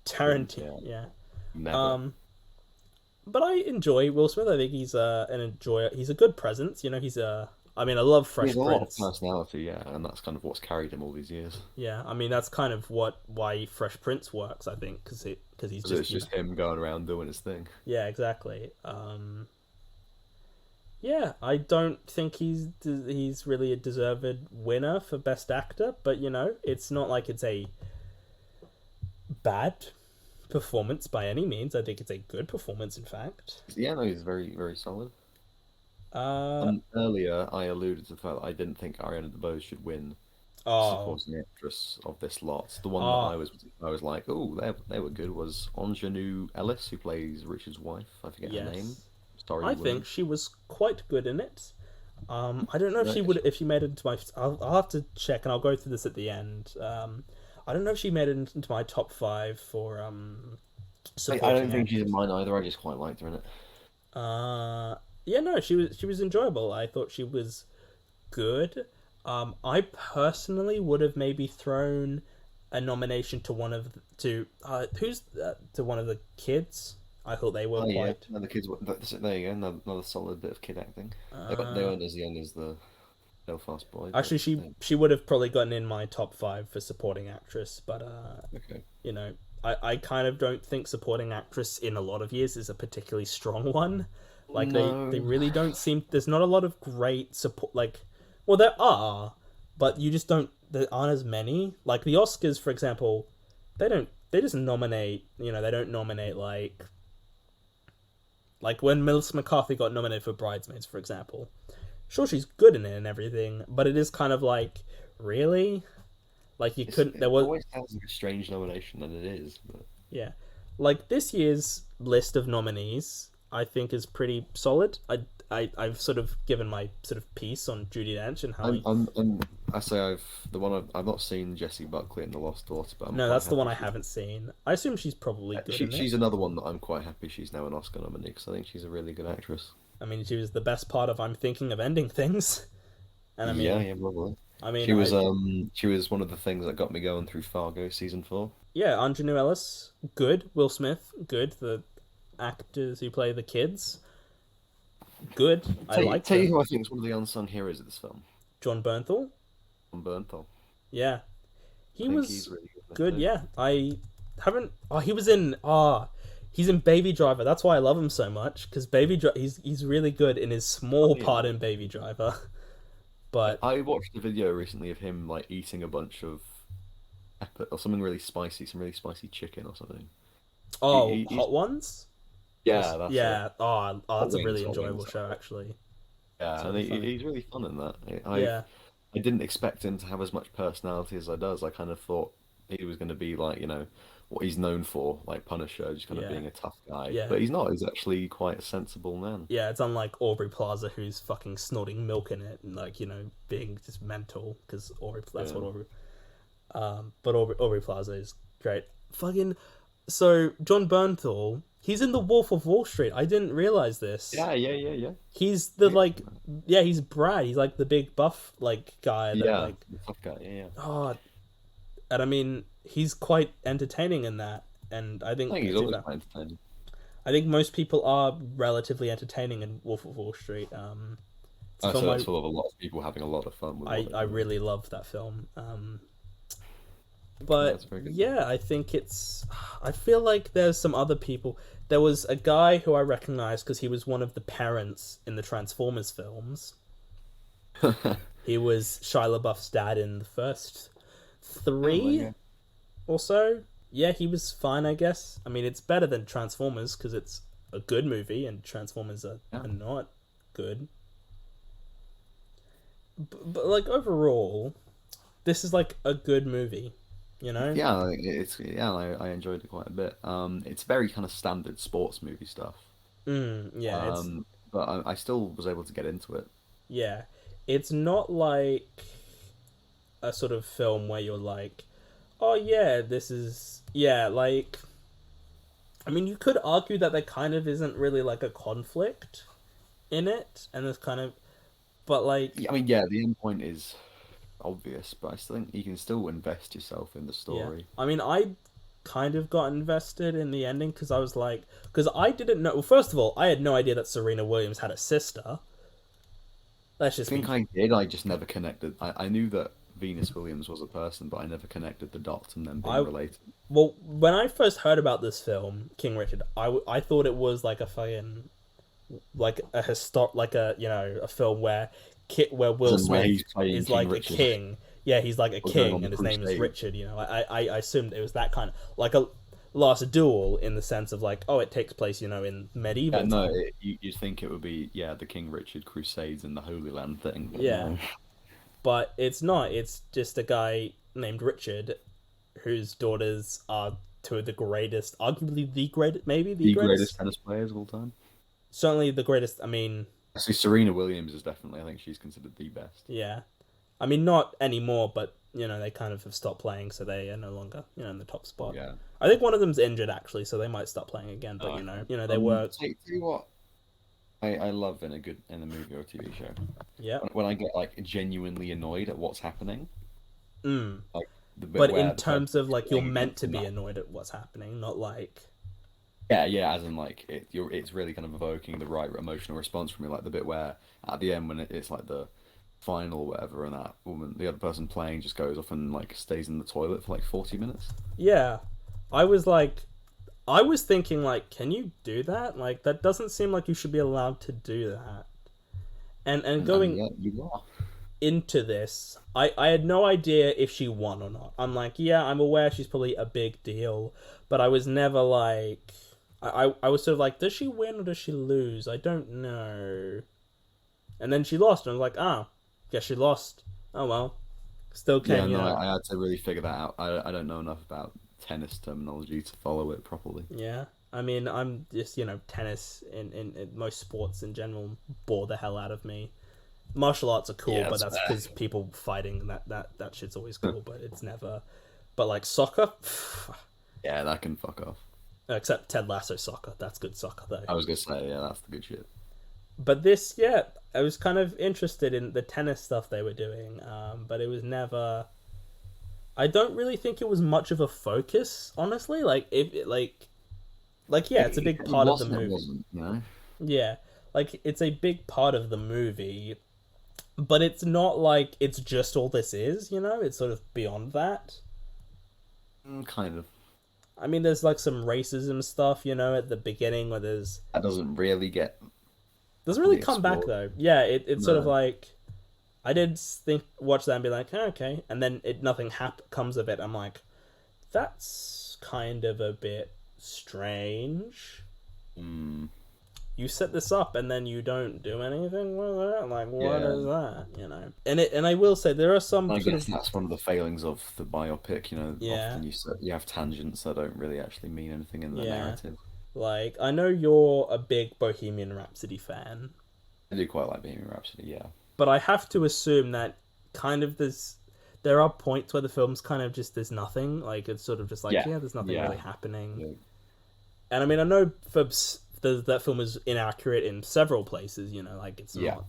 Tarantino. Yeah. Never. But I enjoy Will Smith. I think he's he's a good presence. I love Fresh He has a lot of Prince. personality, yeah, and that's kind of what's carried him all these years. Yeah, that's kind of why Fresh Prince works, I think, because he's So it's just him going around doing his thing. Yeah, exactly. Yeah, I don't think he's really a deserved winner for Best Actor, but it's not like it's a bad performance by any means. I think it's a good performance, in fact. Yeah, no, he's very, very solid. Uh, Earlier, I alluded to the fact that I didn't think Ariana DeBose should win oh, supporting actress of this lot. The one Oh. that I was like, oh, they were good was Ingenue Ellis, who plays Richard's wife. I forget her name. yes. Sorry, I think she was quite good in it. I don't know if she Right. would if she made it into my. I'll have to check, and I'll go through this at the end. I don't know if she made it into my top 5 for I supporting don't think she's in actress. mine either. I just quite liked her in it. Yeah, no, she was enjoyable. I thought she was good. I personally would have maybe thrown a nomination to one of to who's to one of the kids. I thought they were Oh yeah, quite. no, the kids. There you go. Another solid bit of kid acting. They Uh, weren't as young as the Belfast boy, but Actually, she would have probably gotten in my top five for supporting actress, but okay. you know, I kind of don't think supporting actress in a lot of years is a particularly strong one. Like they No, really don't seem. There's not a lot of great support. Like, well, there are, but you just don't. There aren't as many. Like the Oscars, for example, they don't. They just nominate. They don't nominate like when Melissa McCarthy got nominated for Bridesmaids, for example. Sure, she's good in it and everything, but it is kind of like, really, like you couldn't. it There was always sounds like a strange nomination, and it is. But Yeah. Like this year's list of nominees, I think is pretty solid. I've sort of given my sort of piece on Judy Dench and how I say I've not seen Jessie Buckley in The Lost Daughter, but I'm no, quite that's the one happy I haven't seen. I assume she's probably good in it. she's another one that I'm quite happy she's now an Oscar nominee because I think she's a really good actress. I mean, she was the best part of I'm thinking of ending things, and Yeah, yeah, probably. I mean, She was one of the things that got me going through Fargo season 4. yeah, Anjanou Ellis, good. Will Smith, good. The actors who play the kids, good. I like Tell you them. who I think is one of the unsung heroes of this film, John Bernthal, John Bernthal. yeah, I he think he's was really good in it good. too. Yeah, I haven't. Oh, he was in. He's in Baby Driver. That's why I love him so much because he's really good in his small Yeah. part in Baby Driver. But I watched a video recently of him like eating a bunch of pepper or something really spicy, some really spicy chicken or something. He's Hot Ones. yeah, that's it. Yeah. That's a really Hot enjoyable wings. show actually. It's Yeah, and really funny. he's really fun in that. Yeah. I didn't expect him to have as much personality as I does. I kind of thought he was going to be like, what he's known for, like Punisher, just kind of Yeah. being a tough guy. Yeah. But he's not. He's actually quite a sensible man. Yeah. It's unlike Aubrey Plaza, who's fucking snorting milk in it and being just mental because Aubrey. That's Yeah. what Aubrey. But Aubrey Plaza is great. Fucking. So John Bernthal, he's in The Wolf of Wall Street. I didn't realize this. Yeah. He's the Yeah, like, yeah, he's Brad. He's like the big buff like guy that yeah, like, the tough guy. Yeah. oh, and I mean he's quite entertaining in that, and I I think think he's always quite entertaining. I think most people are relatively entertaining in Wolf of Wall Street. It's a So film that's full of a lot of people having a lot of fun with I it. really love that film. Yeah, But that's very good. yeah, I think it's. I feel like there's some other people. There was a guy who I recognized because he was one of the parents in the Transformers films. He was Shia LaBeouf's dad in the first three yeah. or so. Yeah, he was fine, I guess. I mean, it's better than Transformers because it's a good movie, and Transformers are not good. But like overall, this is like a good movie, you know? Yeah, I enjoyed it quite a bit. It's very kind of standard sports movie stuff. Yeah, it's But I still was able to get into it. yeah, it's not like a sort of film where you're like, oh yeah, this is yeah, like. I mean, you could argue that there kind of isn't really like a conflict in it, and there's kind of, but like, Yeah, I mean, yeah, the end point is obvious, but I still think you can still invest yourself in the yeah. story. I mean, I kind of got invested in the ending because I was like, because I didn't know. Well, first of all, I had no idea that Serena Williams had a sister. Let's I just think be. I did. I just never connected. I knew that Venus Williams was a person, but I never connected the dots and them being I related. Well, when I first heard about this film, King Richard, I thought it was like a fucking like a like a a film where where Will As in where Smith he's playing is King like Richard. a king. Yeah, he's like a Or going king, on and the his name is crusade. Richard. I assumed it was that kind of like a Last Duel in the sense of like, oh, it takes place in medieval Yeah, no, time. you'd think it would be the King Richard Crusades and the Holy Land thing. But Yeah. no. But it's not. It's just a guy named Richard, whose daughters are two of the greatest, arguably the greatest, maybe the The greatest. greatest tennis players of all time. Certainly the greatest. I mean, So Serena Williams is definitely, I think she's considered the best. yeah. I mean, not anymore, but they kind of have stopped playing, so they are no longer, in the top spot. Yeah. I think one of them's injured actually, so they might stop playing again. But they were. Tell you what, I love in a movie or a TV show. Yeah. When I get like genuinely annoyed at what's happening. Mm. Like the bit But where in terms of like you're playing meant to against be them. annoyed at what's happening, not like. Yeah, as in like it's really kind of evoking the right emotional response from me. Like the bit where at the end when it's like the final or whatever, and that woman, the other person playing, just goes off and like stays in the toilet for like 40 minutes. Yeah, I was thinking like, can you do that? Like that doesn't seem like you should be allowed to do that. And going yeah, you are. into this, I had no idea if she won or not. I'm like, yeah, I'm aware she's probably a big deal, but I was never like, I was sort of like, does she win or does she lose? I don't know. And then she lost, and I was like, guess she lost. Oh well, still Yeah, can, no, I had to really figure that out. I don't know enough about tennis terminology to follow it properly. Yeah, I mean, I'm just tennis in most sports in general bore the hell out of me. Martial arts are cool, Yeah, but that's that's because people fighting that shit's always cool, but it's never. But like soccer, Yeah, that can fuck off. except Ted Lasso soccer, that's good soccer though. I was gonna say, yeah, that's the good shit. But this, yeah, I was kind of interested in the tennis stuff they were doing, but it was never. I don't really think it was much of a focus, honestly. Like if it, yeah, it's a big part of the movie. It wasn't, you know? Yeah, like it's a big part of the movie, but it's not like it's just all this is. It's sort of beyond that. Kind of. I mean, there's like some racism stuff, at the beginning where That doesn't really get. doesn't really Really come back explored. though. Yeah, it's sort of No. like I did watch that and be like, oh, okay, and then nothing comes of it. I'm like, that's kind of a bit strange. Mm, You set this up and then you don't do anything with it. Like, what Yeah. is that? And I will say there are some I sort guess of that's one of the failings of the biopic. Yeah. Often you have tangents that don't really actually mean anything in the Yeah. narrative. like I know you're a big Bohemian Rhapsody fan, I do quite like Bohemian Rhapsody. Yeah. but I have to assume that kind of there are points where the film's kind of just there's nothing. Like it's sort of just like Yeah. there's nothing Yeah. really happening. Yeah. And I mean I know that film is inaccurate in several places. Like it's Yeah. not,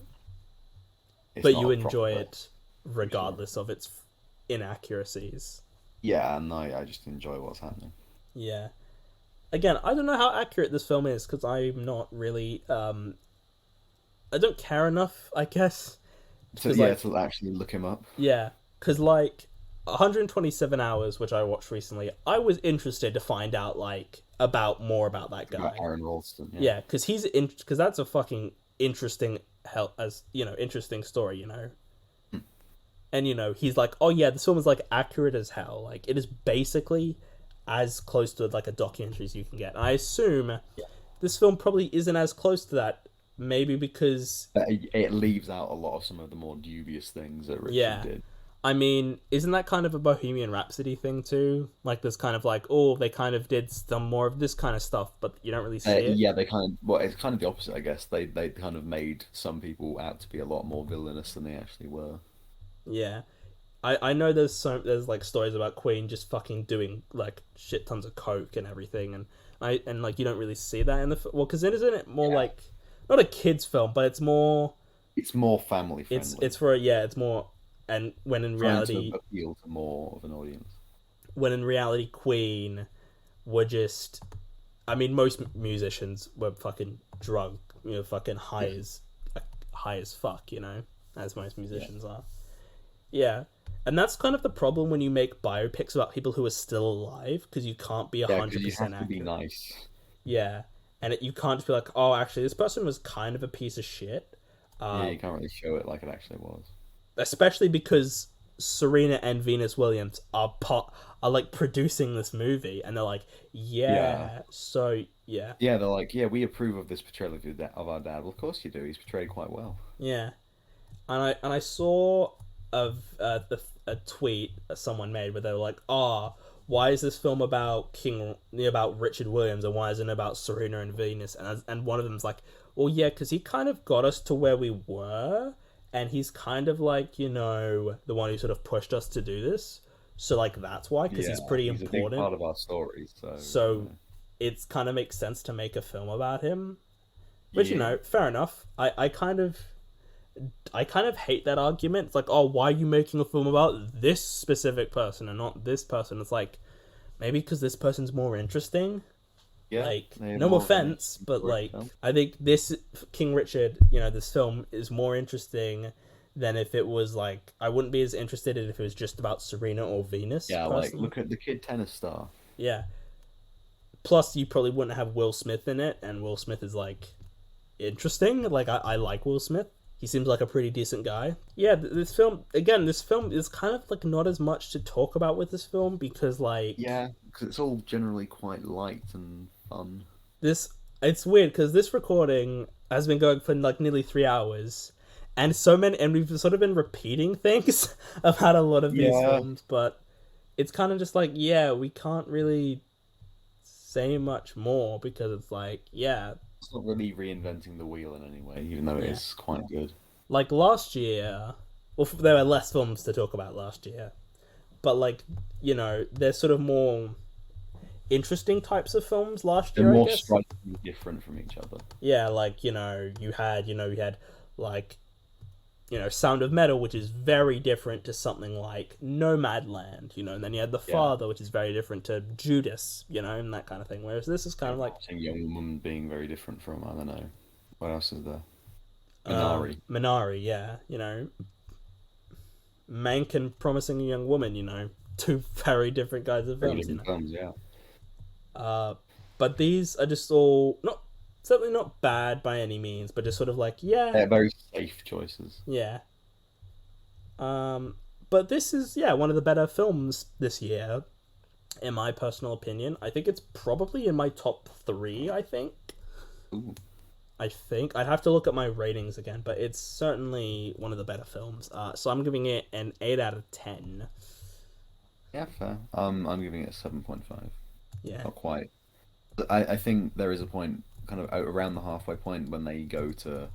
It's but not you a enjoy proper- it regardless of its inaccuracies. Yeah, and I just enjoy what's happening. Yeah. Again, I don't know how accurate this film is because I'm not really. I don't care enough, I guess. So 'Cause, yeah, like- to actually look him up. Yeah, because like 127 hours, which I watched recently, I was interested to find out like more about that guy. About Aaron Ralston. Yeah, because because that's a fucking interesting interesting story. And he's like, oh yeah, this film is like accurate as hell. Like it is basically as close to like a documentary as you can get. And I assume this film probably isn't as close to that. Maybe because But it leaves out a lot of some of the more dubious things that Richard Yeah. did. I mean, isn't that kind of a Bohemian Rhapsody thing too? Like there's kind of like, oh, they kind of did some more of this kind of stuff, but you don't really see it. Yeah, they kind of, well, it's kind of the opposite, I guess. They kind of made some people out to be a lot more villainous than they actually were. Yeah. I know there's like stories about Queen just fucking doing like shit tons of coke and everything, and like you don't really see that in the because isn't it more like not a kids film, but it's more family friendly. it's for it's more, and when in Trying reality to appeal to more of an audience. Queen were just, I mean, most musicians were fucking drunk, fucking high as fuck, as most musicians are. Yeah. And that's kind of the problem when you make biopics about people who are still alive, because you can't be Yeah, 100% because you have to accurate. be nice. Yeah. And you can't just be like, oh, actually, this person was kind of a piece of shit. Yeah, you can't really show it like it actually was. Especially because Serena and Venus Williams are like producing this movie, and they're like, Yeah. so yeah, Yeah, they're like, yeah, we approve of this portrayal of our dad. Well, of course you do. He's portrayed quite well. yeah. And I saw a tweet someone made where they were like, why is this film about about Richard Williams, and why isn't it about Serena and Venus? And one of them's like, well, yeah, because he kind of got us to where we were, and he's kind of like, the one who sort of pushed us to do this. So like that's why, because Yeah, he's pretty he's a big important. part of our story, so So it's kind of makes sense to make a film about him. Which yeah. fair enough. I kind of hate that argument. It's like, oh, why are you making a film about this specific person and not this person? It's like, maybe because this person's more interesting. Yeah, Like, they're no more of an offense, but story like, film. I think this King Richard, this film is more interesting than if it was like, I wouldn't be as interested in if it was just about Serena or Venus, Yeah, like personally. look at the kid tennis star. Yeah. Plus, you probably wouldn't have Will Smith in it, and Will Smith is like interesting. Like, I like Will Smith. He seems like a pretty decent guy. Yeah, this film is kind of like not as much to talk about with this film because like Yeah, because it's all generally quite light and fun. this it's weird because this recording has been going for like nearly 3 hours, and we've sort of been repeating things about a lot of these Yeah, films, but it's kind of just like, yeah, we can't really say much more because it's like, yeah, it's not really reinventing the wheel in any way, even though it yeah. is quite good. Like last year, well, there were less films to talk about last year, but like, there's sort of more interesting types of films last They're year, I more guess. strikingly different from each other. Yeah, like, you had like, Sound of Metal, which is very different to something like Nomadland, and then you had The Yeah, Father, which is very different to Judas, and that kind of thing. Whereas this is kind of like watching Young Woman being very different from, I don't know, what else is there? Minari. Minari, yeah, Mank and Promising a Young Woman, two very different kinds of Very films, different films, yeah. Uh, but these are just all not certainly not bad by any means, but just sort of like, yeah, They're very safe choices. yeah. Um, but this is, yeah, one of the better films this year, in my personal opinion. I think it's probably in my top three. I think. Ooh, I'd have to look at my ratings again, but it's certainly one of the better films. So I'm giving it an 8 out of 10. yeah, fair. I'm giving it a 7.5. Yeah, Not quite. I think there is a point, kind of out around the halfway point, when they go to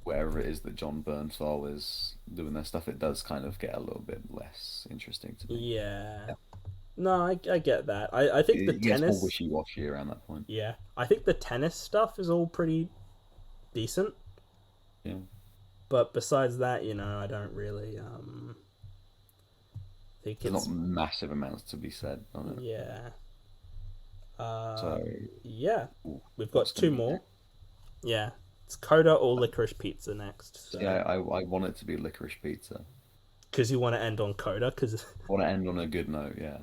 wherever it is that John Bernthal is doing their stuff. It does kind of get a little bit less interesting to me. yeah. Yeah. No, I get that. I think the It gets more tennis. wishy-washy around that point. Yeah, I think the tennis stuff is all pretty decent. Yeah. But besides that, I don't really think There's it's, not massive amounts to be said on it. yeah. Uh So, yeah. ooh, We've got what's two gonna be more. next? Yeah. It's Coda or Licorice Pizza next. So Yeah, I want it to be licorice pizza. because you want to end on Coda cuz I want to end on a good note, yeah.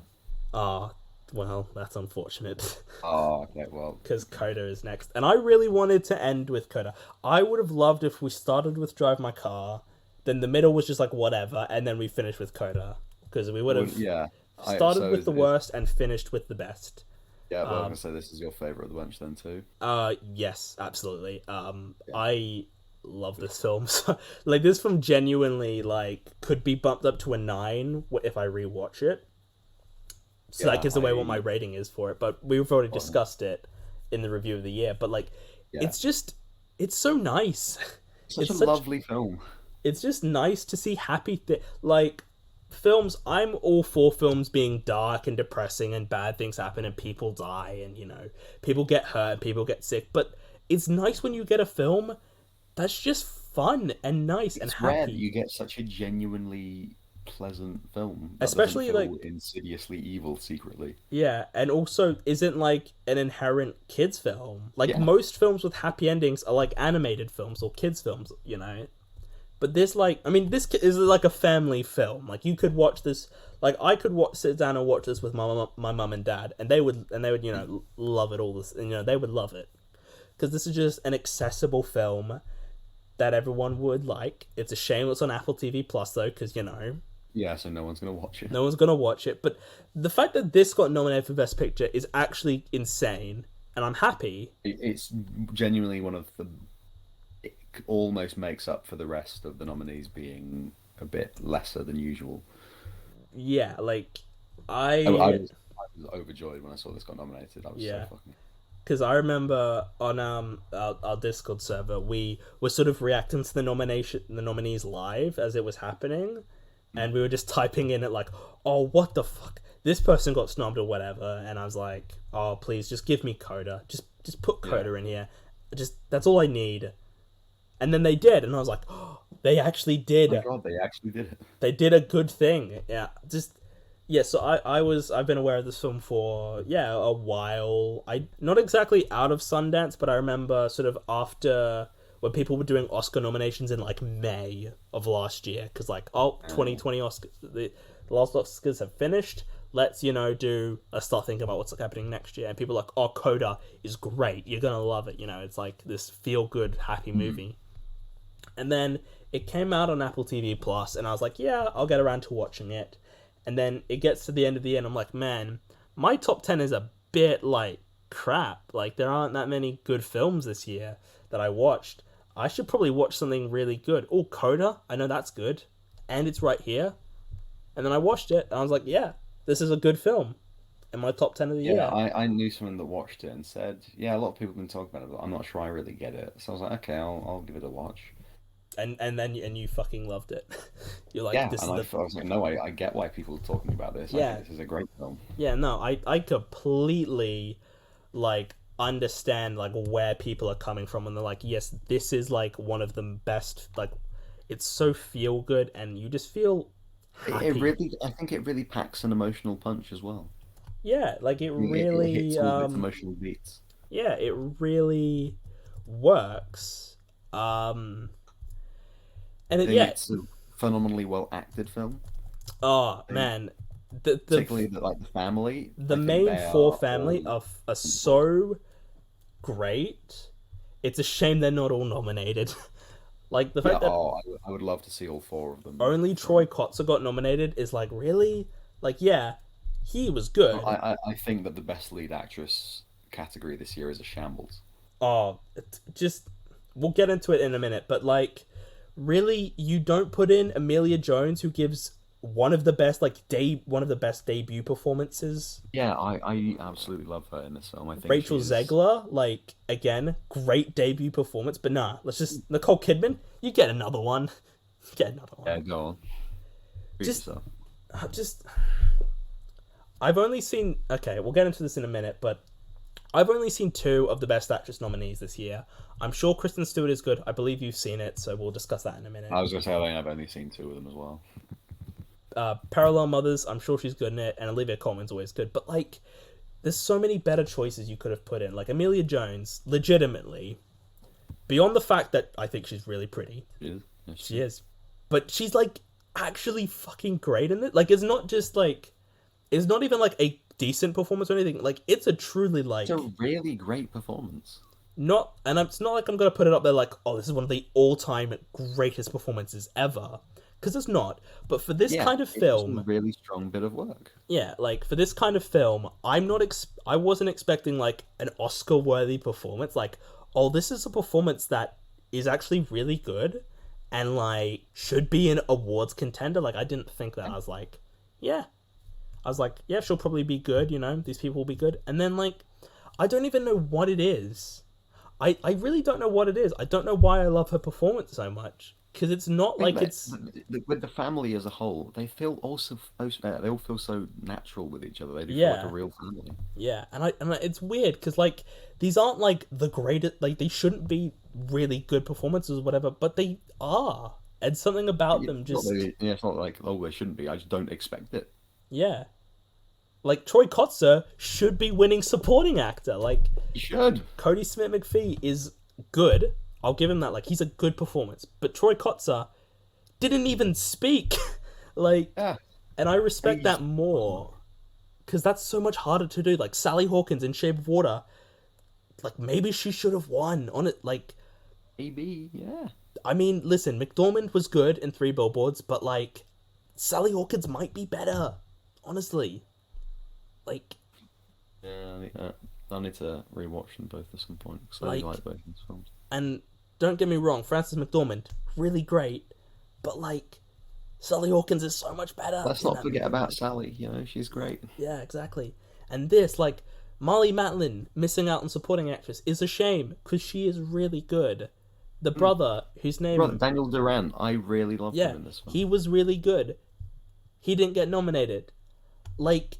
ah well, that's unfortunate. Oh, okay, well, Because Coda is next. And I really wanted to end with Coda. I would have loved if we started with Drive My Car, then the middle was just like whatever, and then we finished with Coda. Because we would have yeah. started So with the worst and finished with the best. yeah, well, I'm gonna say this is your favorite of the bunch then too. Yes, absolutely. Yeah. I love this film. So, like, this film genuinely, like, could be bumped up to a 9 if I rewatch it. So that Yeah, gives away what my rating is for it. But we've already Oh, discussed it in the review of the year. But, like, yeah. it's so nice. Such a It's lovely film. it's just nice to see like, films. I'm all for films being dark and depressing and bad things happen and people die and, people get hurt and people get sick. But it's nice when you get a film that's just fun and nice and It's rare that happy. you get such a genuinely pleasant film that doesn't Especially, feel like, insidiously evil secretly. yeah, and also isn't like an inherent kids film. Like, Yeah. most films with happy endings are like animated films or kids films, But this, like, I mean, is like a family film. Like, you could watch this. Like, I could sit down and watch this with my mum and dad, and they would, love it all. This, and they would love it because this is just an accessible film that everyone would like. It's a shame it's on Apple TV Plus though, because Yeah, so no one's gonna watch it. no one's gonna watch it. But the fact that this got nominated for Best Picture is actually insane, and I'm happy. It's genuinely one of the. It almost makes up for the rest of the nominees being a bit lesser than usual. Yeah, like I I was overjoyed when I saw this got nominated. I was so yeah. fucking. because I remember on our Discord server we were sort of reacting to the nominees live as it was happening, and we were just typing in it like, oh, what the fuck, this person got snubbed or whatever, and I was like, oh, please just give me Coda, just put Coda in here, just that's all I need, and then they did, and I was like, oh, they actually did. Oh my God, they actually did it. They did a good thing. Yeah, just yeah. So I've been aware of this film for a while. I not exactly out of Sundance, but I remember sort of after when people were doing Oscar nominations in like May of last year, because like 2020 Oscars, the last Oscars have finished. Let's let's start thinking about what's happening next year. And people are like, oh, Coda is great. You're gonna love it. It's like this feel good happy movie. And then it came out on Apple TV Plus, and I was like, yeah, I'll get around to watching it. And then it gets to the end of the year, and I'm like, man, my top 10 is a bit like crap. Like, there aren't that many good films this year that I watched. I should probably watch something really good. Oh, Coda, I know that's good. And it's right here. And then I watched it, and I was like, yeah, this is a good film. In my top 10 of the year. Yeah, I knew someone that watched it and said, yeah, a lot of people have been talking about it, but I'm not sure I really get it. So I was like, okay, I'll give it a watch. And then you fucking loved it. You're like, Yeah, this and is the... I was like, no, I get why people are talking about this. Yeah. I think this is a great film. Yeah, no, I completely like understand like where people are coming from, and they're like, yes, this is like one of the best. Like, it's so feel good, and you just feel happy. I think it really packs an emotional punch as well. Yeah, like it It really hits all its emotional beats. yeah, it really works. And I it, think yeah, it's a phenomenally well acted film. oh man, Particularly the family. the I think main they four are family all are so great. It's a shame they're not all nominated. Like the yeah, fact that I would love to see all four of them. only Troy Kotzer got nominated is like, really? Like, yeah, he was good. I think that the best lead actress category this year is a shambles. Oh, just we'll get into it in a minute, but like, really, you don't put in Amelia Jones, who gives one of the best debut performances. Yeah, I absolutely love her in this film. I think Rachel she's... Zegler, like, again, great debut performance, but nah, let's just Nicole Kidman, you get another one. Get another one. Yeah, go on. Just I've only seen, okay, we'll get into this in a minute, but I've only seen 2 of the Best Actress nominees this year. I'm sure Kristen Stewart is good. I believe you've seen it, so we'll discuss that in a minute. I was going to say I've only seen 2 of them as well. Parallel Mothers, I'm sure she's good in it, and Olivia Colman's always good. But, like, there's so many better choices you could have put in. Like, Amelia Jones, legitimately, beyond the fact that I think she's really pretty. She is. Yes, She is. But she's, like, actually fucking great in it. Like, it's not just, like... It's not even, like, a decent performance or anything. Like, it's a truly, like... It's a really great performance. And it's not like I'm going to put it up there like, oh, this is one of the all-time greatest performances ever. Because it's not. But for this kind of film... It's a really strong bit of work. Yeah, like, for this kind of film, I wasn't expecting, like, an Oscar-worthy performance. Like, oh, this is a performance that is actually really good and, like, should be an awards contender. Like, I didn't think that. I was like, yeah, she'll probably be good, these people will be good. And then, like, I don't even know what it is. I really don't know what it is. I don't know why I love her performance so much. Because it's not like it's... With the family as a whole, they all feel so natural with each other. They do feel like a real family. Yeah, and it's weird, because, like, these aren't, like, the greatest... Like, they shouldn't be really good performances or whatever, but they are. And something about them just... It's not like, oh, they shouldn't be. I just don't expect it. Yeah. Like, Troy Kotzer should be winning supporting actor. Like, he should. Cody Smith-McPhee is good. I'll give him that. Like, he's a good performance. But Troy Kotzer didn't even speak. Like, yeah. And I respect that more. Because that's so much harder to do. Like, Sally Hawkins in Shape of Water. Like, maybe she should have won on it. Like... Maybe, yeah. I mean, listen, McDormand was good in 3 Billboards, but, like, Sally Hawkins might be better. Honestly. Like... Yeah, I need to rewatch them both at some point. Because I like both these films. And don't get me wrong, Frances McDormand, really great. But, like, Sally Hawkins is so much better. Let's not forget about Sally, she's great. Yeah, exactly. And this, like, Molly Matlin missing out on supporting actress is a shame because she is really good. The brother, whose name... Brother, Daniel Duran, I really loved Yeah, him in this one. he was really good. He didn't get nominated. Like,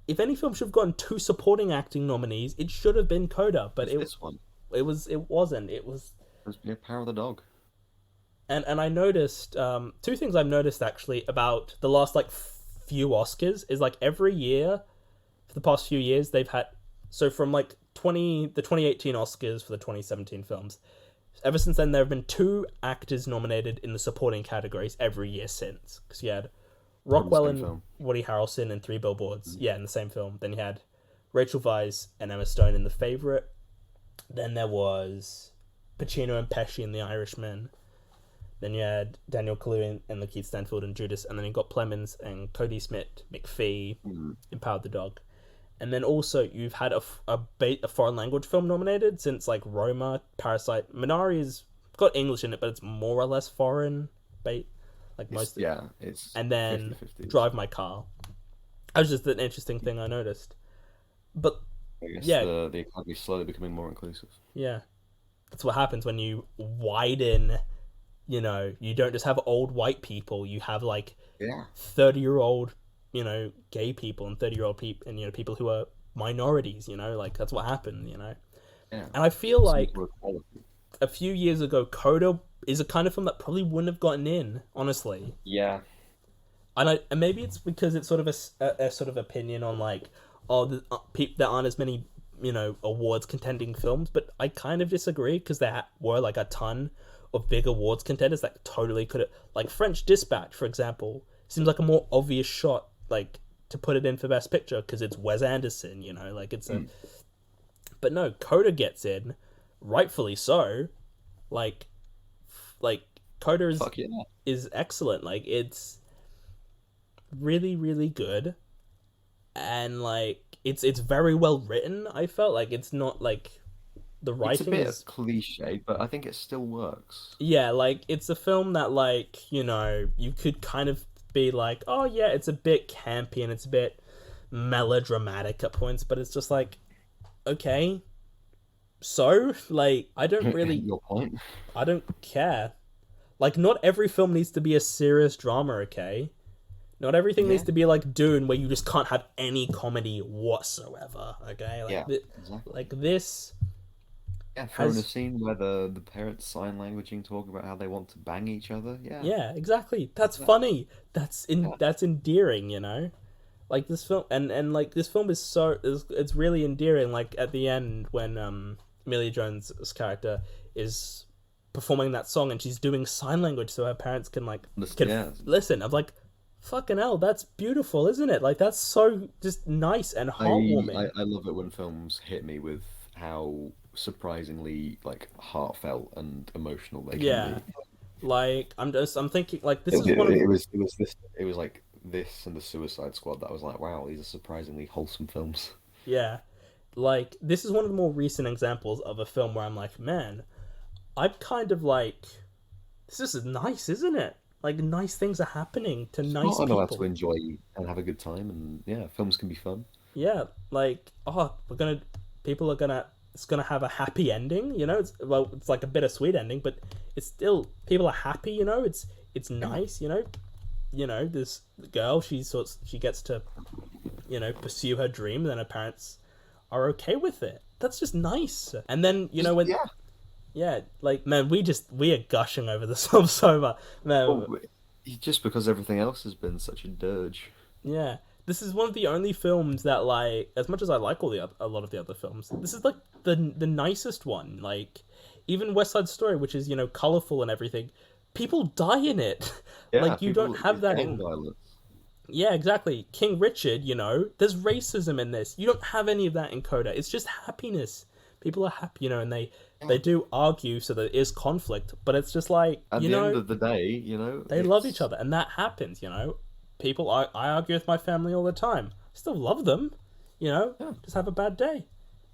if any film should have gotten 2 supporting acting nominees, it should have been Coda, but This one. it wasn't. It was... It was Power of the Dog. And I noticed 2 things I've noticed actually about the last like few Oscars is like every year for the past few years they've had, so from like the 2018 Oscars for the 2017 films, ever since then there have been 2 actors nominated in the supporting categories every year since, because you had Rockwell and film. Woody Harrelson in 3 Billboards, in the same film. Then you had Rachel Weisz and Emma Stone in The Favourite. Then there was Pacino and Pesci in The Irishman. Then you had Daniel Kaluuya and Lakeith Stanfield and Judas, and then you got Plemons and Cody Smith, McPhee, in Power of the Dog. And then also you've had a foreign language film nominated since like Roma, Parasite. Minari's got English in it, but it's more or less foreign bait, like most. It's and then 50-50. Drive My Car. That was just an interesting thing I noticed. But I guess yeah, the Academy is slowly becoming more inclusive. yeah, that's what happens when you widen. You know, you don't just have old white people. You have like 30-year-old, gay people and 30-year-old people, and people who are minorities. Like that's what happened. Yeah. And I feel like a few years ago, Coda is a kind of film that probably wouldn't have gotten in. Honestly. Yeah. And maybe it's because it's sort of a sort of opinion on like, there aren't as many awards contending films, but I kind of disagree because there were like a ton of big awards contenders that totally could have, like French Dispatch, for example, seems like a more obvious shot, like to put it in for Best Picture because it's Wes Anderson, like it's a. But no, Coda gets in, rightfully so, like Coda is excellent, like it's really really good, and like it's very well written. I felt like it's not like. The writing is cliche, but I think it still works. Yeah, like it's a film that like, you could kind of be like, oh yeah, it's a bit campy and it's a bit melodramatic at points, but it's just like, okay, so like I don't really Your point. I don't care. Like not every film needs to be a serious drama, okay? Not everything needs to be like Dune where you just can't have any comedy whatsoever, okay? Like exactly. Like this. Yeah, throwing a scene where the parents sign languaging talk about how they want to bang each other. Yeah. Yeah, exactly. That's funny. That's endearing, Like this film and like this film is it's really endearing. Like at the end when Emilia Jones' character is performing that song and she's doing sign language so her parents can listen. I'm like, fucking hell, that's beautiful, isn't it? Like that's so just nice and heartwarming. I love it when films hit me with how surprisingly like heartfelt and emotional they can be. Like I'm thinking like this is one of it was like this and the Suicide Squad that was like, wow, these are surprisingly wholesome films. Yeah, like this is one of the more recent examples of a film where I'm like, man, I'm kind of like, this is nice, isn't it? Like nice things are happening to nice people. I know how to enjoy and have a good time, and yeah, films can be fun. Yeah, like it's gonna have a happy ending, it's like a bittersweet ending, but it's still people are happy, it's nice, this girl, she gets to pursue her dream, and then her parents are okay with it. That's just nice. And then like man, we are gushing over this film so much, man. Just because everything else has been such a dirge. Yeah. This is one of the only films that, like, as much as I like a lot of the other films, this is like the nicest one. Like, even West Side Story, which is colorful and everything, people die in it. Yeah, like you don't have that in. Violence. Yeah, exactly. King Richard, there's racism in this. You don't have any of that in Coda. It's just happiness. People are happy, and they do argue, so there is conflict, but it's just like at the end of the day, they love each other, and that happens. People, I argue with my family all the time. I still love them, just have a bad day.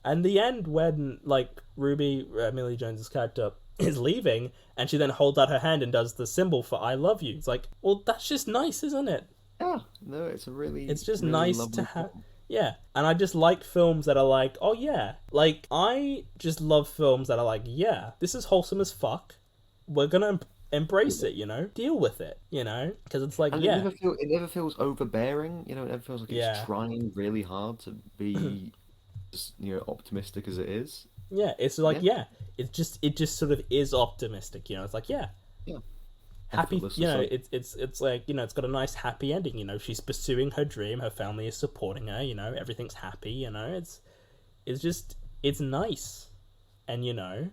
And the end when, like, Ruby, Emilia Jones's character, is leaving, and she then holds out her hand and does the symbol for I love you. It's like, well, that's just nice, isn't it? Yeah, no, it's a really... It's just really nice lovely to have... film. Yeah, and I just like films that are like, oh yeah, like I just love films that are like, yeah, this is wholesome as fuck. We're gonna embrace it, deal with it, because it's like, And yeah, it never feels overbearing. It never feels like it's yeah, trying really hard to be as optimistic as it is. yeah. It's like, Yeah, yeah, it just sort of is optimistic, It's like, yeah, yeah, happy, effortless. It's like it's like, it's got a nice happy ending, she's pursuing her dream, her family is supporting her, everything's happy, it's nice, and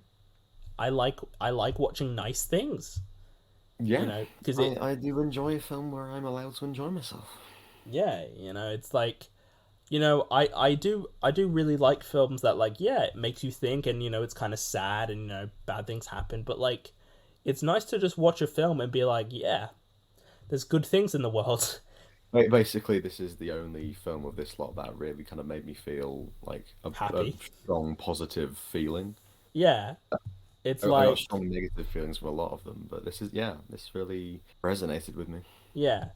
I like watching nice things, yeah, because I do enjoy a film where I'm allowed to enjoy myself. yeah, it's like, I do really like films that, like, yeah, it makes you think, and it's kind of sad, and bad things happen, but like it's nice to just watch a film and be like, yeah, there's good things in the world. Basically, this is the only film of this lot that really kind of made me feel like a Happy. strong positive feeling. Yeah, it's I got like, strong negative feelings from a lot of them, but this really resonated with me. yeah,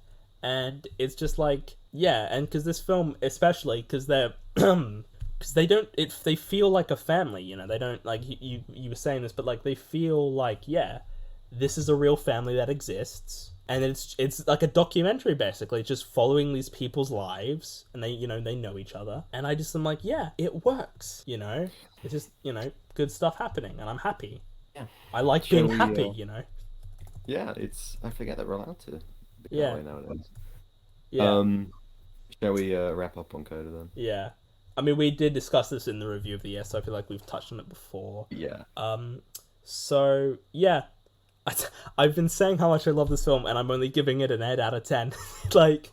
and it's just like, yeah, and because this film, especially because they're because they don't, they feel like a family, they don't, like, you were saying this, but like they feel like, yeah, this is a real family that exists, and it's like a documentary, basically, just following these people's lives, and they know each other, and I just am like, yeah, it works, it's just, good stuff happening, and I'm happy. Yeah. I like Shall being we, happy. Yeah, I forget that we're allowed to be that Yeah, way nowadays. yeah, Um, shall we wrap up on Coda then? yeah. I mean, we did discuss this in the review of the year, so I feel like we've touched on it before. Yeah. So yeah, I've been saying how much I love this film, and I'm only giving it an 8 out of 10. Like,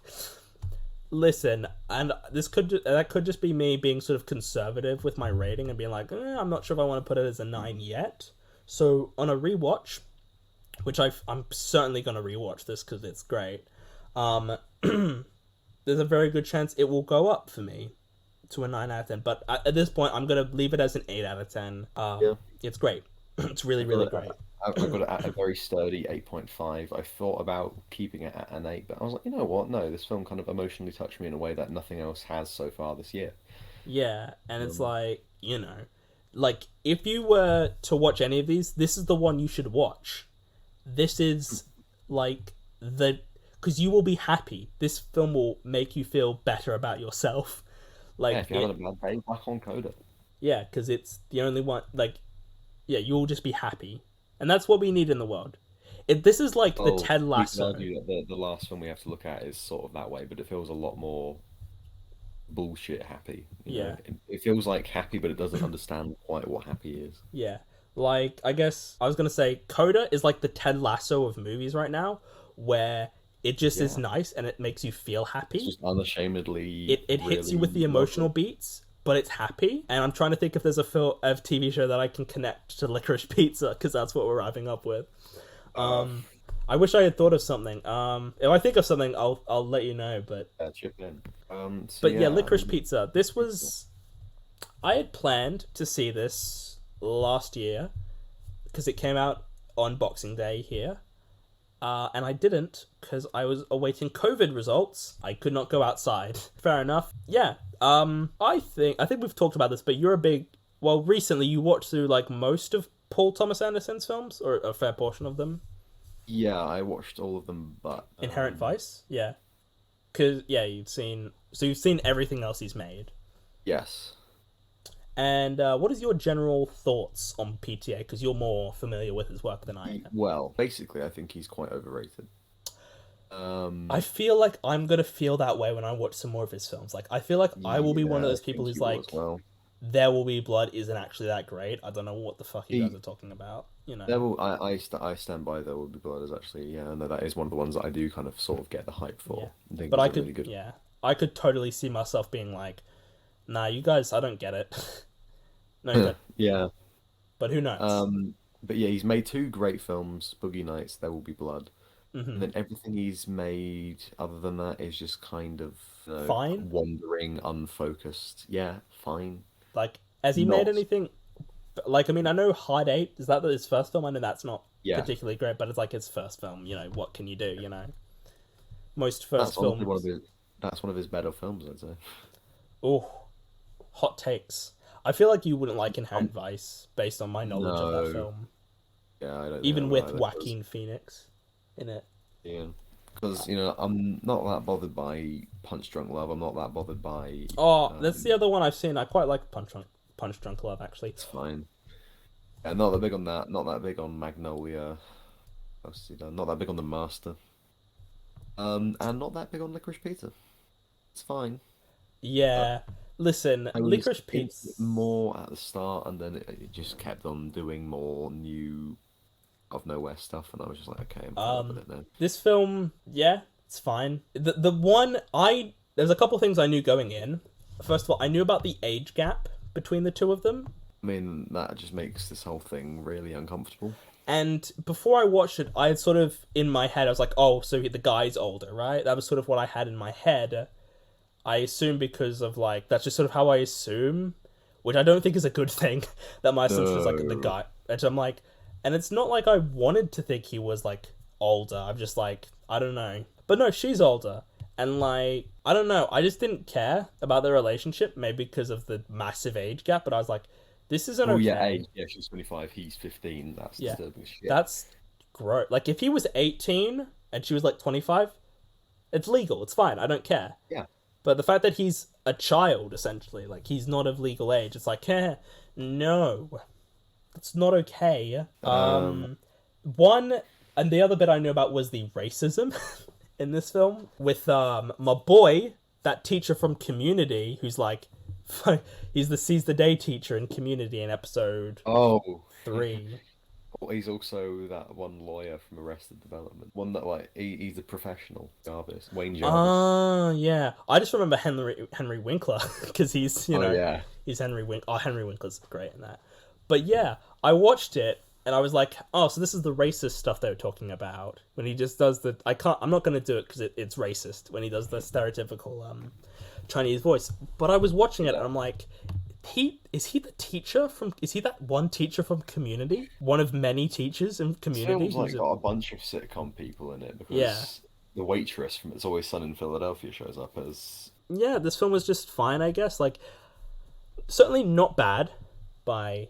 listen, and that could just be me being sort of conservative with my rating and being like, I'm not sure if I want to put it as a 9 yet. So on a rewatch, which I'm certainly gonna rewatch this because it's great. There's a very good chance it will go up for me to a 9 out of 10. But at this point, I'm gonna leave it as an 8 out of 10. Yeah. It's great. It's really, really great. I got it at a very sturdy 8.5. I thought about keeping it at an 8, but I was like, you know what? No, this film kind of emotionally touched me in a way that nothing else has so far this year. Yeah, and it's Um, like, like if you were to watch any of these, this is the one you should watch. This is like because you will be happy. This film will make you feel better about yourself. yeah, Like if you're having a bad day, back on Coda. yeah, because it's the only one. Like, yeah, you'll just be happy, and that's what we need in the world. This is like the Well, Ted we can Lasso. argue that the last film we have to look at is sort of that way, but it feels a lot more bullshit happy. Yeah, It feels like happy, but it doesn't understand quite what happy is. yeah. Like, I guess I was gonna say, Coda is like the Ted Lasso of movies right now, where it just is Yeah. nice and it makes you feel It's happy. just unashamedly It hits you with the really emotional lovely. beats, but it's happy. And I'm trying to think if there's a TV show that I can connect to Licorice Pizza, because that's what we're wrapping up with. I wish I had thought of something. If I think of something, I'll let you know. But Chip in. So but yeah, yeah, Licorice Pizza. This was I had planned to see this last year because it came out on Boxing Day here. And I didn't because I was awaiting COVID results. I could not go outside. Fair enough. Yeah. I think we've talked about this, but you're a big. Well, recently you watched through like most of Paul Thomas Anderson's films, or a fair portion of them. yeah, I watched all of them, but Inherent Vice. Yeah. Cause yeah, you've seen everything else he's made. yes. And what is your general thoughts on PTA? Because you're more familiar with his work than I am. Well, basically, I think he's quite overrated. I feel like I'm gonna feel that way when I watch some more of his films. Like, I feel like I will be one of Yeah, those I people think who's you will like, as well. There Will Be Blood isn't actually that great. I don't know what the fuck you He- guys are talking about. I stand by There Will Be Blood as actually, yeah, no, that is one of the ones that I do kind of sort of get the hype for. Yeah. I think But I it's a could, really good. yeah, I could totally see myself being like, nah, you guys, I don't get it. No, you don't. Yeah. But who knows? But yeah, he's made two great films, Boogie Nights, There Will Be Blood. hmm And then everything he's made other than that is just kind of, Fine. wandering, unfocused. Yeah, fine. Like, has he Not. made anything? Like, I mean, I know Hard Eight. Is that his first film? I know that's not Yeah. particularly great, but it's like his first film. What can you do? Most That's first honestly films. that's one of his better films, I'd say. Oh, hot takes. I feel like you wouldn't like Inherent Um, Vice based on my knowledge of that no, film, yeah, I don't think I even would with either. Because Joaquin Phoenix in it. yeah, because I'm not that bothered by Punch Drunk Love. I'm not that bothered by Oh, that's the um. other one I've seen. I quite like Punch Drunk Love actually. It's fine. Yeah, not that big on that. Not that big on Magnolia. What else has he done? Not that big on The Master. And not that big on Licorice Pizza. It's fine. Uh, Yeah, listen, I was Licorice into Pizza. it more at the start, and then it just kept on doing more new of nowhere stuff, and I was just like, okay, I'm fed up with Um, it now. this film, yeah, it's fine. The one I there's a couple things I knew going in. First of all, I knew about the age gap between the two of them. I mean, that just makes this whole thing really uncomfortable. And before I watched it, I had sort of in my head, I was like, oh, so the guy's older, right? That was sort of what I had in my head. I assume because of like, that's just sort of how I assume, which I don't think is a good thing, that my assumption is like the No. guy. And I'm like, and it's not like I wanted to think he was like older. I'm just like, I don't know. But no, she's older. And like, I don't know. I just didn't care about their relationship, maybe because of the massive age gap. But I was like, this isn't Oh yeah, okay. age. Yeah, she's 25. He's 15. That's Yeah, disturbing as shit. that's gross. Like if he was 18 and she was like 25, it's legal. It's fine. I don't care. Yeah. But the fact that he's a child essentially, like he's not of legal age, it's like, no, that's not okay. Um. One and the other bit I knew about was the racism in this film with my boy, that teacher from Community, who's like, he's the seize the day teacher in Community in episode Oh. 3. Well, he's also that one lawyer from Arrested Development. One that like he's a professional. Jarvis, Wayne Jarvis. Yeah. I just remember Henry Winkler because he's Oh yeah. he's Henry Wink. Oh, Henry Winkler's great in that. But yeah, I watched it and I was like, oh, so this is the racist stuff they were talking about when he just does the. I'm not gonna do it because it's racist when he does the stereotypical Chinese voice. But I was watching it and I'm like, is he that one teacher from Community? One of many teachers in This Community film's like got a bunch of sitcom people in it yeah. because the waitress from It's Always Sun in Philadelphia shows up as Yeah, this film was just fine, I guess. Like, certainly not bad by.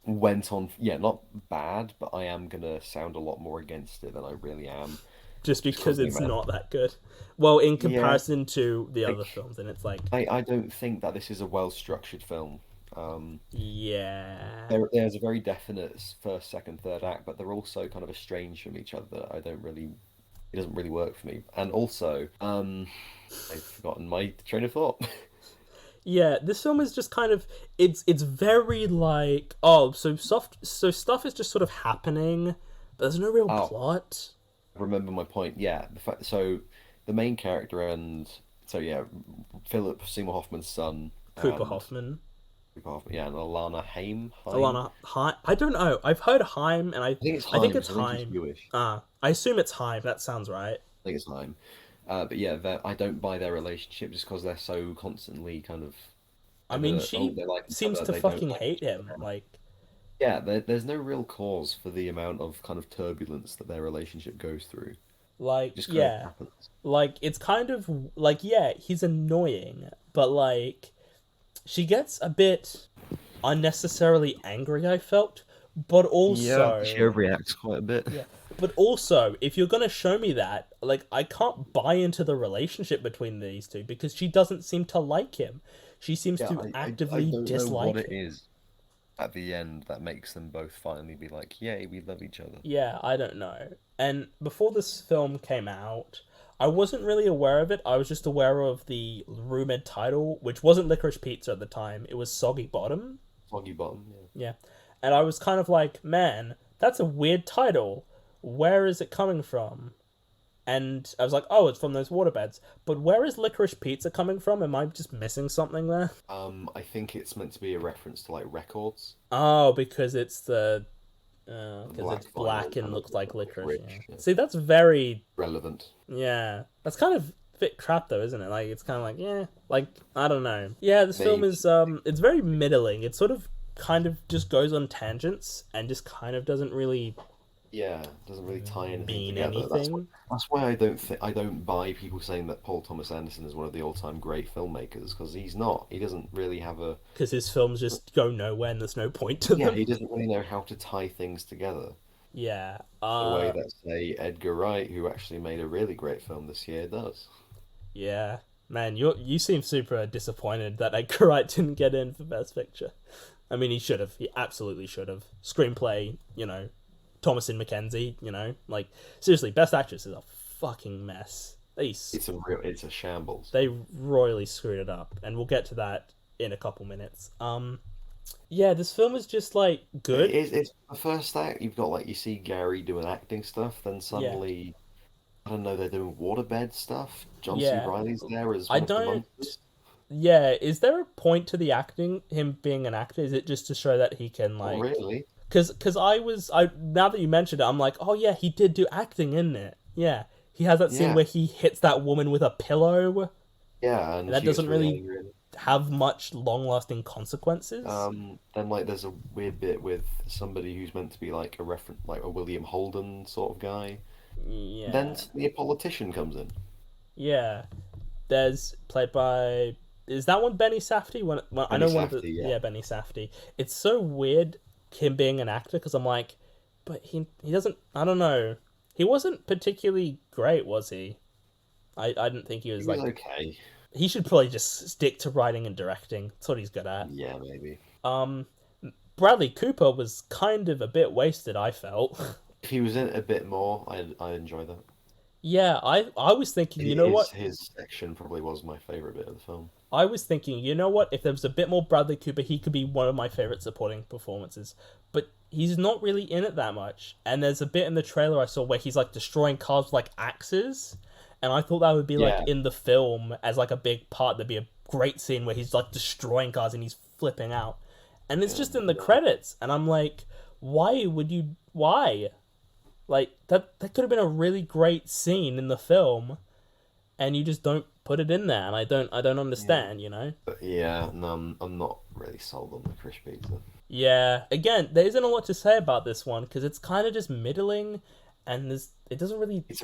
went on. Yeah, not bad, but I am gonna sound a lot more against it than I really am. Just Just because because the it's amount. not that good. Well, in Yeah, comparison to the other like films, and it's like, I don't think that this is a well structured film. yeah. There's a very definite first, second, third act, but they're also kind of estranged from each other. I don't really, it doesn't really work for me. And also, I've forgotten my train of thought. Yeah, this film is just kind of it's very like, oh, so stuff is just sort of happening, but there's no real Oh, plot. remember my point. Yeah, the fact. So the main character and so yeah, Philip Seymour Hoffman's son Cooper and Hoffman. Cooper Hoffman, yeah, and Alana Haim. Alana Haim. I don't know. I've heard Haim, and I I think it's I think Haim it's 'cause I think he's Haim. Jewish. I assume it's Haim. That sounds right. I think it's Haim. But yeah, I don't buy their relationship just because they're so constantly kind of I mean, either she they like each seems other, to they don't fucking like hate each other. him. Like, Yeah, there's no real cause for the amount of kind of turbulence that their relationship goes through. It just kind of yeah, happens. like it's kind of like, yeah, he's annoying, but like she gets a bit unnecessarily angry. I felt, but Yeah, she also, overreacts quite a bit. yeah, but also, if you're gonna show me that, like, I can't buy into the relationship between these two because she doesn't seem to like him. She seems Yeah, to I actively don't know what dislike it him. is at the end that makes them both finally be like, yay, we love each other. Yeah, I don't know. And before this film came out, I wasn't really aware of it. I was just aware of the rumored title, which wasn't Licorice Pizza at the time. It was Soggy Bottom. Soggy bottom, yeah. Yeah. And I was kind of like, man, that's a weird title. Where is it coming from? And I was like, oh, it's from those waterbeds. But where is Licorice Pizza coming from? Am I just missing something there? I think it's meant to be a reference to like records, Oh, because it's because black it's vinyl black and kind of looks like licorice. rich, Yeah. yeah. See, that's very Relevant. yeah. That's kind of a bit crap though, isn't it? Like it's kind of like yeah, like I don't know. Yeah, this film Maybe. is it's very middling. It sort of kind of just goes on tangents and just kind of doesn't really Yeah, doesn't really tie anything mean together. anything. That's why I don't buy people saying that Paul Thomas Anderson is one of the all-time great filmmakers, because he's not. He doesn't really have a Because his films just go nowhere and there's no point to yeah, them. he doesn't really know how to tie things together Yeah. the way that say Edgar Wright, who actually made a really great film this year, does. Yeah. Man, you seem super disappointed that Edgar Wright didn't get in for Best Picture. I mean, he should have. He absolutely should have. Screenplay, Thomasin McKenzie, like seriously, Best Actress is a fucking mess. It's a shambles. They royally screwed it up, and we'll get to that in a couple minutes. Yeah, this film is just like good. It's the first act. You've got like you see Gary doing acting stuff, then suddenly I don't know they're doing waterbed stuff. John C. Yeah. Reilly's there as I one of the don't. monsters. Yeah, is there a point to the acting? Him being an actor, is it just to show that he can Not like? really. Because I now that you mentioned it, I'm like, oh yeah, he did do acting in it. Yeah, he has that scene Yeah. where he hits that woman with a pillow. Yeah, and That she gets doesn't really really angry. have much long-lasting consequences. Then like there's a weird bit with somebody who's meant to be like a reference, like a William Holden sort of guy. Yeah, Then suddenly a politician comes in. yeah. There's played by is that one Benny Safdie? I know Benny one of the Safdie, yeah. Benny Safdie. It's so weird him being an actor because I'm like, but he doesn't. I don't know. He wasn't particularly great, was he? I didn't think he was He was like. okay. He should probably just stick to writing and directing. That's what he's good at. Yeah, maybe. Bradley Cooper was kind of a bit wasted, I felt. If he was in it a bit more, I'd enjoy that. Yeah, I was thinking, you know what? His section probably was my favorite bit of the film. I was thinking, you know what? If there was a bit more Bradley Cooper, he could be one of my favorite supporting performances. But he's not really in it that much. And there's a bit in the trailer I saw where he's like destroying cars with like axes. And I thought that would be like Yeah. in the film as like a big part. There'd be a great scene where he's like destroying cars and he's flipping out. And it's just in the credits. And I'm like, why? Like that could have been a really great scene in the film, and you just don't put it in there, and I don't understand, But yeah, no, I'm not really sold on the Chris Pizza. Yeah, again, there isn't a lot to say about this one because it's kind of just middling, and it doesn't really. It's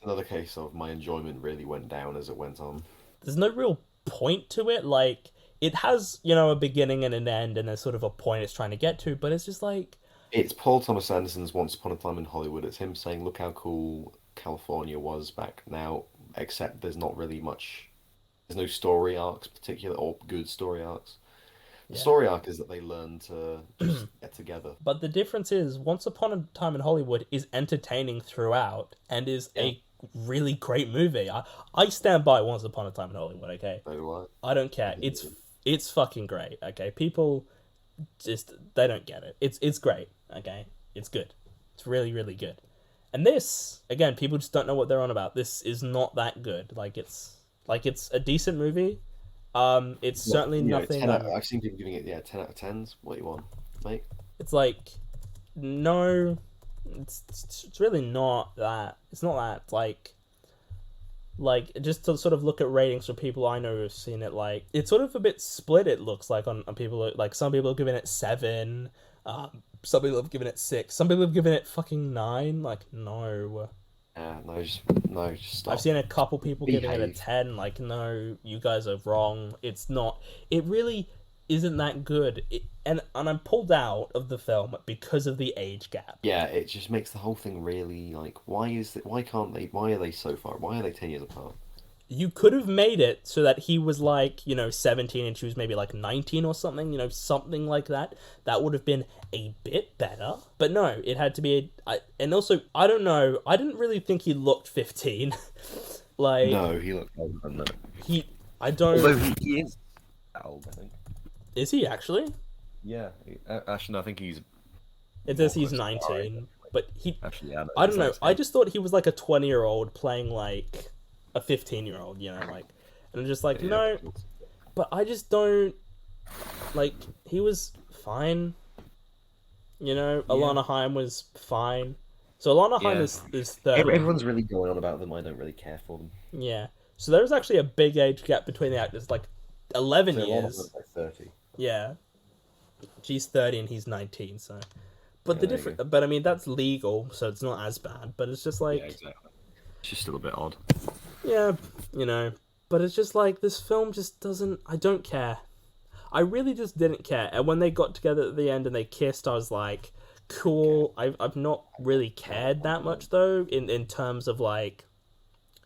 another case of my enjoyment really went down as it went on. There's no real point to it. Like it has, a beginning and an end, and there's sort of a point it's trying to get to, but it's just like. It's Paul Thomas Anderson's Once Upon a Time in Hollywood. It's him saying, "Look how cool California was back now." Except there's not really much. There's no story arcs, particular or good story arcs. The story arc is that they learn to just get together. But the difference is, Once Upon a Time in Hollywood is entertaining throughout and is a really great movie. I stand by Once Upon a Time in Hollywood. Okay, So do I. I don't care. It's fucking great. Okay, people just they don't get it. It's great. Okay, it's good. It's really really good. And this again, people just don't know what they're on about. This is not that good. It's a decent movie. It's certainly nothing. 10 I've seen people giving it 10 out of 10s. What do you want, mate? It's like no, it's really not that. It's not that. It's like just to sort of look at ratings for people I know who've seen it, like it's sort of a bit split. It looks like on people, like some people have given it 7, some people have given it 6, some people have given it fucking 9. Like no, Just stop. I've seen a couple people giving it a Behave. 10. Like no, you guys are wrong. It's not. It really isn't that good. And I'm pulled out of the film because of the age gap. Yeah, it just makes the whole thing really like, why are they so far? Why are they 10 years apart? You could have made it so that he was like, 17 and she was maybe like 19 or something, something like that. That would have been a bit better. But no, it had to be and also, I don't know, I didn't really think he looked 15. Like No, he looks older than that. I don't Although he is old, I think. Is he actually? Yeah, actually, no, I think he's It says more he's close to 19, but he actually. Yeah, I don't know. I just thought he was like a 20-year-old playing like a 15-year-old, like, and I'm just like, no, but I just don't like. He was fine, Alana Haim was fine. So Alana Haim is 30. Everyone's really going on about them. I don't really care for them. Yeah. So there's actually a big age gap between the actors, like 11 So one of years. them's like 30. Yeah. She's 30 and he's 19, so. But the there you different, but I mean that's legal, so it's not as bad. But it's just go. like, Yeah, exactly. It's just still a bit odd. yeah, you know. But it's just like this film just doesn't. I don't care. I really just didn't care. And when they got together at the end and they kissed, I was like, cool. I've not really cared that much though. In terms of like,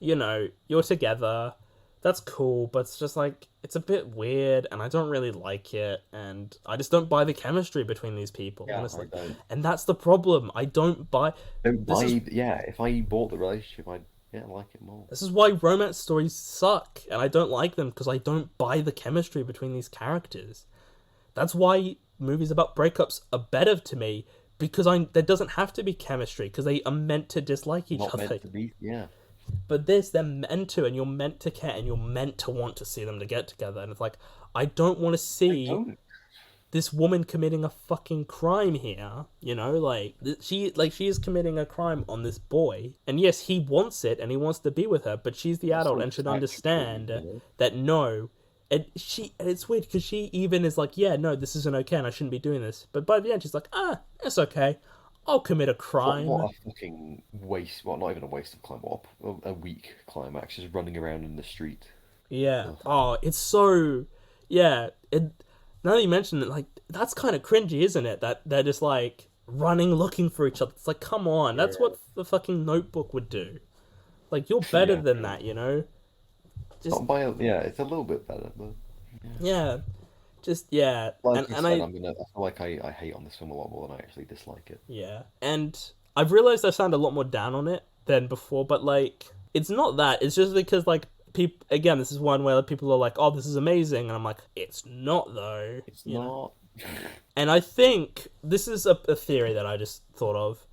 you're together. That's cool, but it's just like it's a bit weird, and I don't really like it, and I just don't buy the chemistry between these people, Yeah, I honestly. don't. And that's the problem. I don't buy. Don't This buy. is Yeah, if I bought the relationship, I'd like it more. this is why romance stories suck, and I don't like them because I don't buy the chemistry between these characters. That's why movies about breakups are better to me because there doesn't have to be chemistry because they are meant to dislike each Not other. meant to be. Yeah. But this, they're meant to, and you're meant to care, and you're meant to want to see them to get together. And it's like, I don't want to see Don't. this woman committing a fucking crime here. She is committing a crime on this boy, and yes, he wants it, and he wants to be with her, but she's the adult and should understand that no. And it's weird because she even is like, yeah, no, this isn't okay, and I shouldn't be doing this. But by the end, she's like, it's okay. I'll commit a crime. What a fucking waste. Well, not even a waste of climb. What a weak climax. Just running around in the street. Yeah. Oh, it's so. Yeah. Now that you mention it, like that's kind of cringy, isn't it? That they're just like running, looking for each other. It's like, come on, that's what the fucking Notebook would do. Like you're better than that, Just Not by yeah, it's a little bit better, but yeah. Just yeah. like and I feel like I hate on this film a lot more than I actually dislike it. Yeah. And I've realized I sound a lot more down on it than before, but like it's not that. It's just because like people again, this is one where people are like, "Oh, this is amazing," and I'm like, "It's not though." It's not. And I think this is a theory that I just thought of.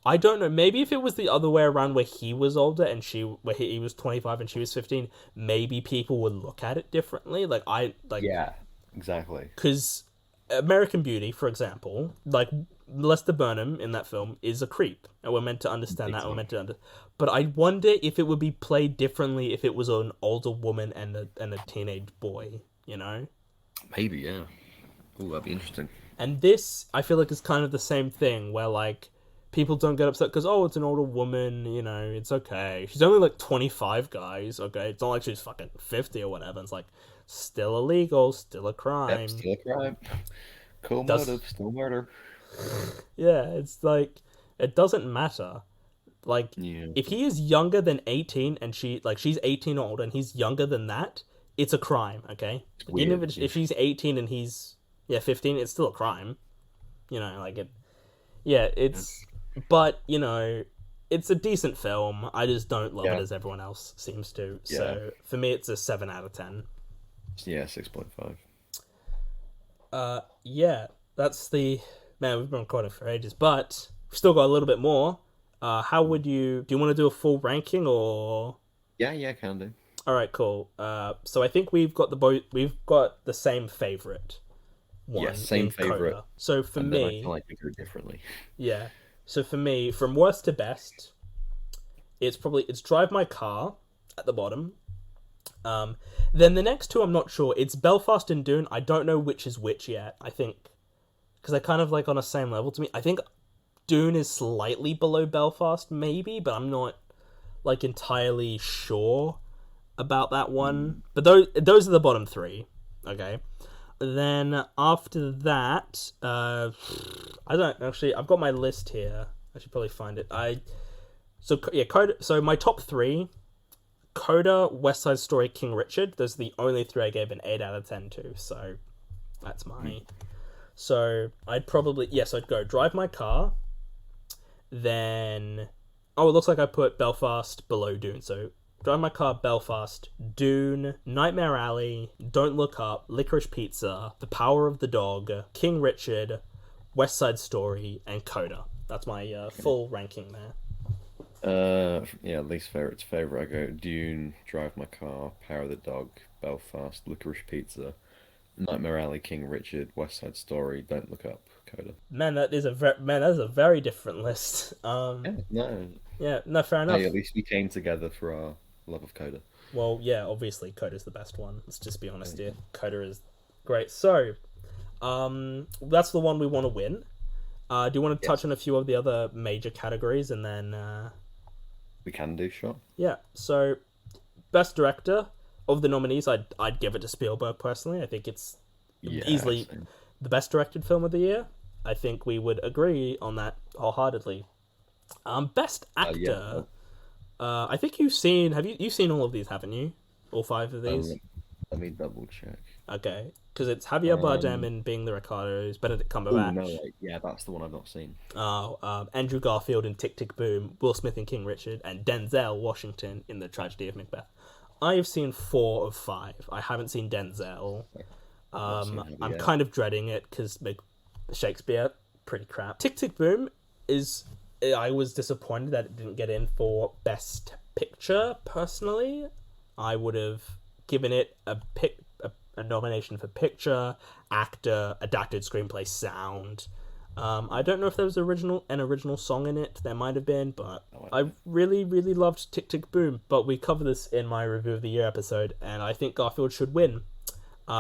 I don't know. Maybe if it was the other way around, where he was older and where he was 25 and she was 15, maybe people would look at it differently. Yeah, exactly. Because American Beauty, for example, like Lester Burnham in that film is a creep, and we're meant to understand that. We're meant to but I wonder if it would be played differently if it was an older woman and a teenage boy. Maybe, yeah. Oh, that'd be interesting. And this, I feel like, is kind of the same thing, where like people don't get upset because it's an older woman. It's okay. She's only like 25, guys. Okay, it's not like she's fucking 50 or whatever. It's like still illegal, still a crime. Yep, still a crime. Cool motive, still murder. Yeah, it's like it doesn't matter. Like if he is younger than 18 and she's 18 or older and he's younger than that, it's a crime. Okay, weird, even if she's 18 and he's 15, it's still a crime. Like it. Yeah, it's. But it's a decent film. I just don't love it as everyone else seems to. Yeah. So for me, it's a 7 out of 10. Yeah, 6.5. Yeah, that's the man. We've been recording for ages, but we've still got a little bit more. How would you? Do you want to do a full ranking or? Yeah, can do. All right, cool. So I think we've got the same favorite. Yeah, same favorite. Coda. So for and me, then I feel like we go differently. Yeah. So for me, from worst to best, it's Drive My Car at the bottom. Then the next two, I'm not sure. It's Belfast and Dune. I don't know which is which yet. I think because they're kind of like on the same level to me. I think Dune is slightly below Belfast, maybe, but I'm not like entirely sure about that one. But those are the bottom three. Okay. Then after that, I don't actually. I've got my list here. I should probably find it. Coda. So my top three: Coda, West Side Story, King Richard. Those are the only three I gave an 8 out of 10 to. So that's my. So I'd probably So I'd go Drive My Car. Then, it looks like I put Belfast below Dune. So Drive My Car, Belfast, Dune, Nightmare Alley, Don't Look Up, Licorice Pizza, The Power of the Dog, King Richard, West Side Story, and Coda. That's my full ranking there. Least favorite. I go Dune, Drive My Car, Power of the Dog, Belfast, Licorice Pizza, Nightmare Alley, King Richard, West Side Story, Don't Look Up, Coda. Man, that is a very different list. No, fair enough. Hey, at least we came together for our love of Coda. Well, yeah, obviously Coda's the best one. Let's just be honest here. Coda is great. So, that's the one we want to win. Do you want to touch Yes, on a few of the other major categories and then we can do, sure. yeah? So best director of the nominees, I'd give it to Spielberg personally. I think it's Yeah, easily same. the best directed film of the year. I think we would agree on that wholeheartedly. Best Yeah. actor. I think you've seen all of these, haven't you? All five of these. Let, let me double check. Okay, because it's Javier Bardem Um, in Being the Ricardos, Benedict oh no, Cumberbatch, wait, yeah, that's the one I've not seen. Andrew Garfield in Tick Tick Boom, Will Smith in King Richard, and Denzel Washington in The Tragedy of Macbeth. I have seen 4 of 5. I haven't seen Denzel. I've not seen Heavy I'm yet. kind of dreading it because Shakespeare, pretty crap. Tick Tick Boom is. I was disappointed that it didn't get in for Best Picture. Personally, I would have given it a nomination for picture, actor, adapted screenplay, sound. I don't know if there was an original song in it. There might have been, but I really, really loved Tick Tick Boom. But we cover this in my review of the year episode, and I think Garfield should win.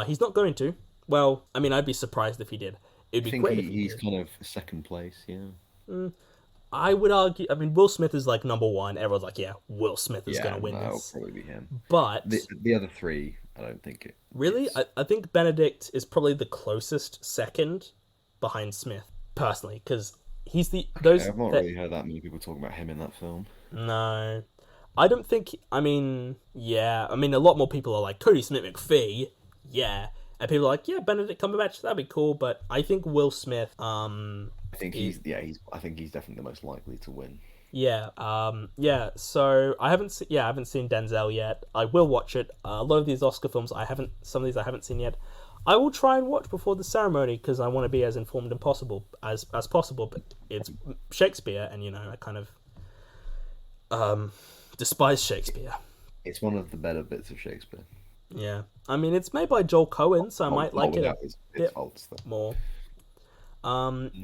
He's not going to. Well, I mean, I'd be surprised if he did. It'd I be think great if he he's did. kind of second place, yeah. I would argue. I mean, Will Smith is like number one. Everyone's like, yeah, Will Smith is Yeah, going to win that'll this. probably be him. But The other three, I don't think it. really, is. I think Benedict is probably the closest second behind Smith, personally, because he's the those. I've not that- really heard that many people talking about him in that film. No, I don't think. I mean, yeah, I mean, a lot more people are like Cody Smith McPhee, yeah, and people are like, yeah, Benedict Cumberbatch, that'd be cool. But I think Will Smith, I think I think he's definitely the most likely to win. yeah. So I haven't seen Denzel yet. I will watch it. A lot of these Oscar films, some of these I haven't seen yet. I will try and watch before the ceremony because I want to be as informed as possible. But it's Shakespeare, and I kind of despise Shakespeare. It's one of the better bits of Shakespeare. Yeah, I mean it's made by Joel Cohen, so I might like it a His bit faults, though. more.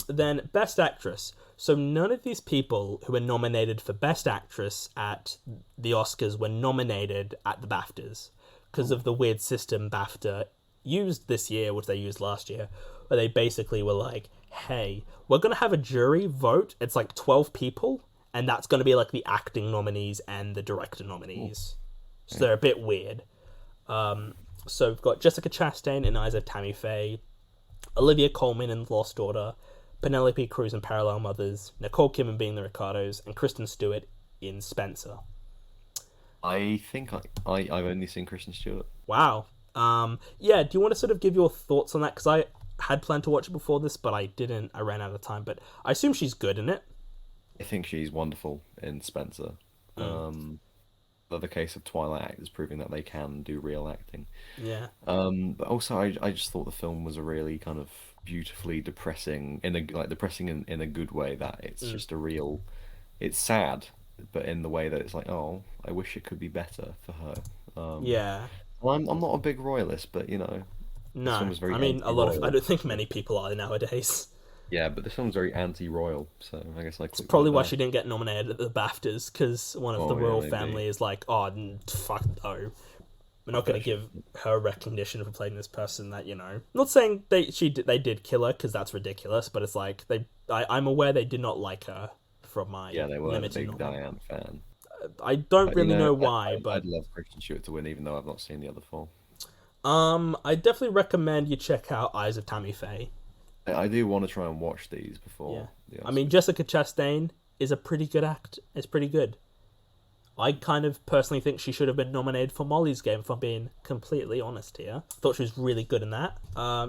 Then Best Actress. So none of these people who were nominated for Best Actress at the Oscars were nominated at the BAFTAs because of the weird system BAFTA used this year, which they used last year, where they basically were like, hey, we're going to have a jury vote. It's like 12 people, and that's going to be like the acting nominees and the director nominees. So they're a bit weird. So we've got Jessica Chastain in Eyes of Tammy Faye, Olivia Colman in Lost Daughter, Penelope Cruz in Parallel Mothers, Nicole Kidman being the Ricardos, and Kristen Stewart in Spencer. I think I've only seen Kristen Stewart. Wow. Yeah, do you want to sort of give your thoughts on that? Because I had planned to watch it before this, but I didn't. I ran out of time. But I assume she's good in it. I think she's wonderful in Spencer. The case of Twilight actors proving that they can do real acting. Yeah. But also, I just thought the film was a really kind of beautifully depressing depressing in a good way. That it's just it's sad, but in the way that it's like, oh, I wish it could be better for her. Yeah. Well, I'm not a big royalist, but this film No. was very I mean, anti-royal. I don't think many people are nowadays. Yeah, but this film's very anti-royal, so I guess I It's clicked probably with why that. she didn't get nominated at the BAFTAs, because one of the Oh, yeah, royal maybe. family is like, oh, fuck no. We're not going to give her recognition for playing this person that, Not saying they did kill her, because that's ridiculous, but it's like, I'm aware they did not like her from my Yeah, they were a limited big knowledge. Diane fan. I don't really know I- why, I'd but love Kristen Stewart to win, even though I've not seen the other four. I definitely recommend you check out Eyes of Tammy Faye. I do want to try and watch these before. Yeah. the I mean, Jessica Chastain is a pretty good act. It's pretty good. I kind of personally think she should have been nominated for Molly's Game, if I'm being completely honest here. Thought she was really good in that.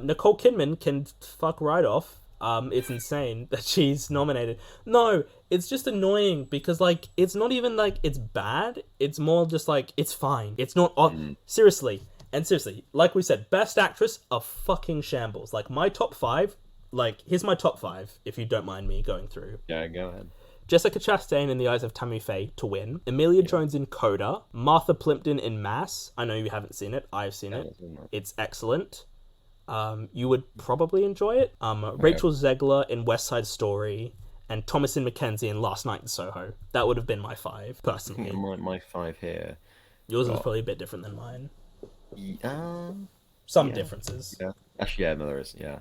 Nicole Kidman can fuck right off. It's insane that she's nominated. No, it's just annoying because, like, it's not even like it's bad. It's more just like it's fine. It's not... Seriously. And seriously, like we said, Best Actress, a fucking shambles. Like, my top 5... Like, here's my top 5, if you don't mind me going through. Yeah, go ahead. Jessica Chastain in The Eyes of Tammy Faye to win. Emilia Jones in Coda. Martha Plimpton in Mass. I know you haven't seen it. I've seen it. It's excellent. You would probably enjoy it. Rachel Zegler in West Side Story. And Thomasin McKenzie in Last Night in Soho. That would have been my 5, personally. My 5 here. Yours is probably a bit different than mine. Yeah. Some differences. Yeah. Actually, yeah, no, there is. Yeah.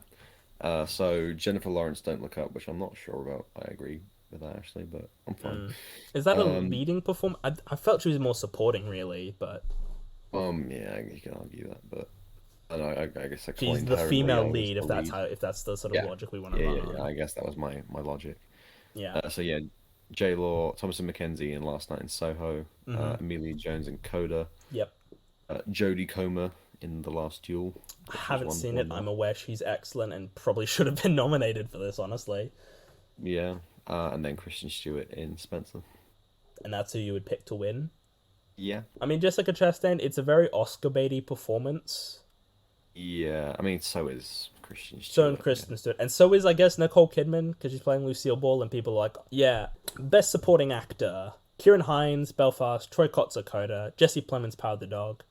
So Jennifer Lawrence, Don't Look Up, which I'm not sure about. I agree with that actually, but I'm fine. Mm. Is that a Um, leading performance? I felt she was more supporting, really, but yeah, you can argue that, but I know, I guess she's explained the her and female Rio as lead. the lead. If that's the sort of Yeah, logic we want to yeah, run yeah, yeah. on. I guess that was my logic. Yeah. So yeah, J Law, Thomasin McKenzie in Last Night in Soho, Mm-hmm. Amelia Jones in Coda, Yep. Jodie Comer in The Last Duel, I which was haven't seen wonderful it. in I'm that. aware she's excellent and probably should have been nominated for this, honestly. Yeah, and then Kristen Stewart in Spencer. And that's who you would pick to win. Yeah, I mean, Jessica Chastain, it's a very Oscar baity performance. yeah. I mean, so is Kristen So and Stewart. Yeah, Kristen Stewart, and so is I guess Nicole Kidman because she's playing Lucille Ball, and people are like, yeah, best supporting actor: Kieran Hines, Belfast; Troy Kotzer, Coda; Jesse Plemons, Power of the Dog;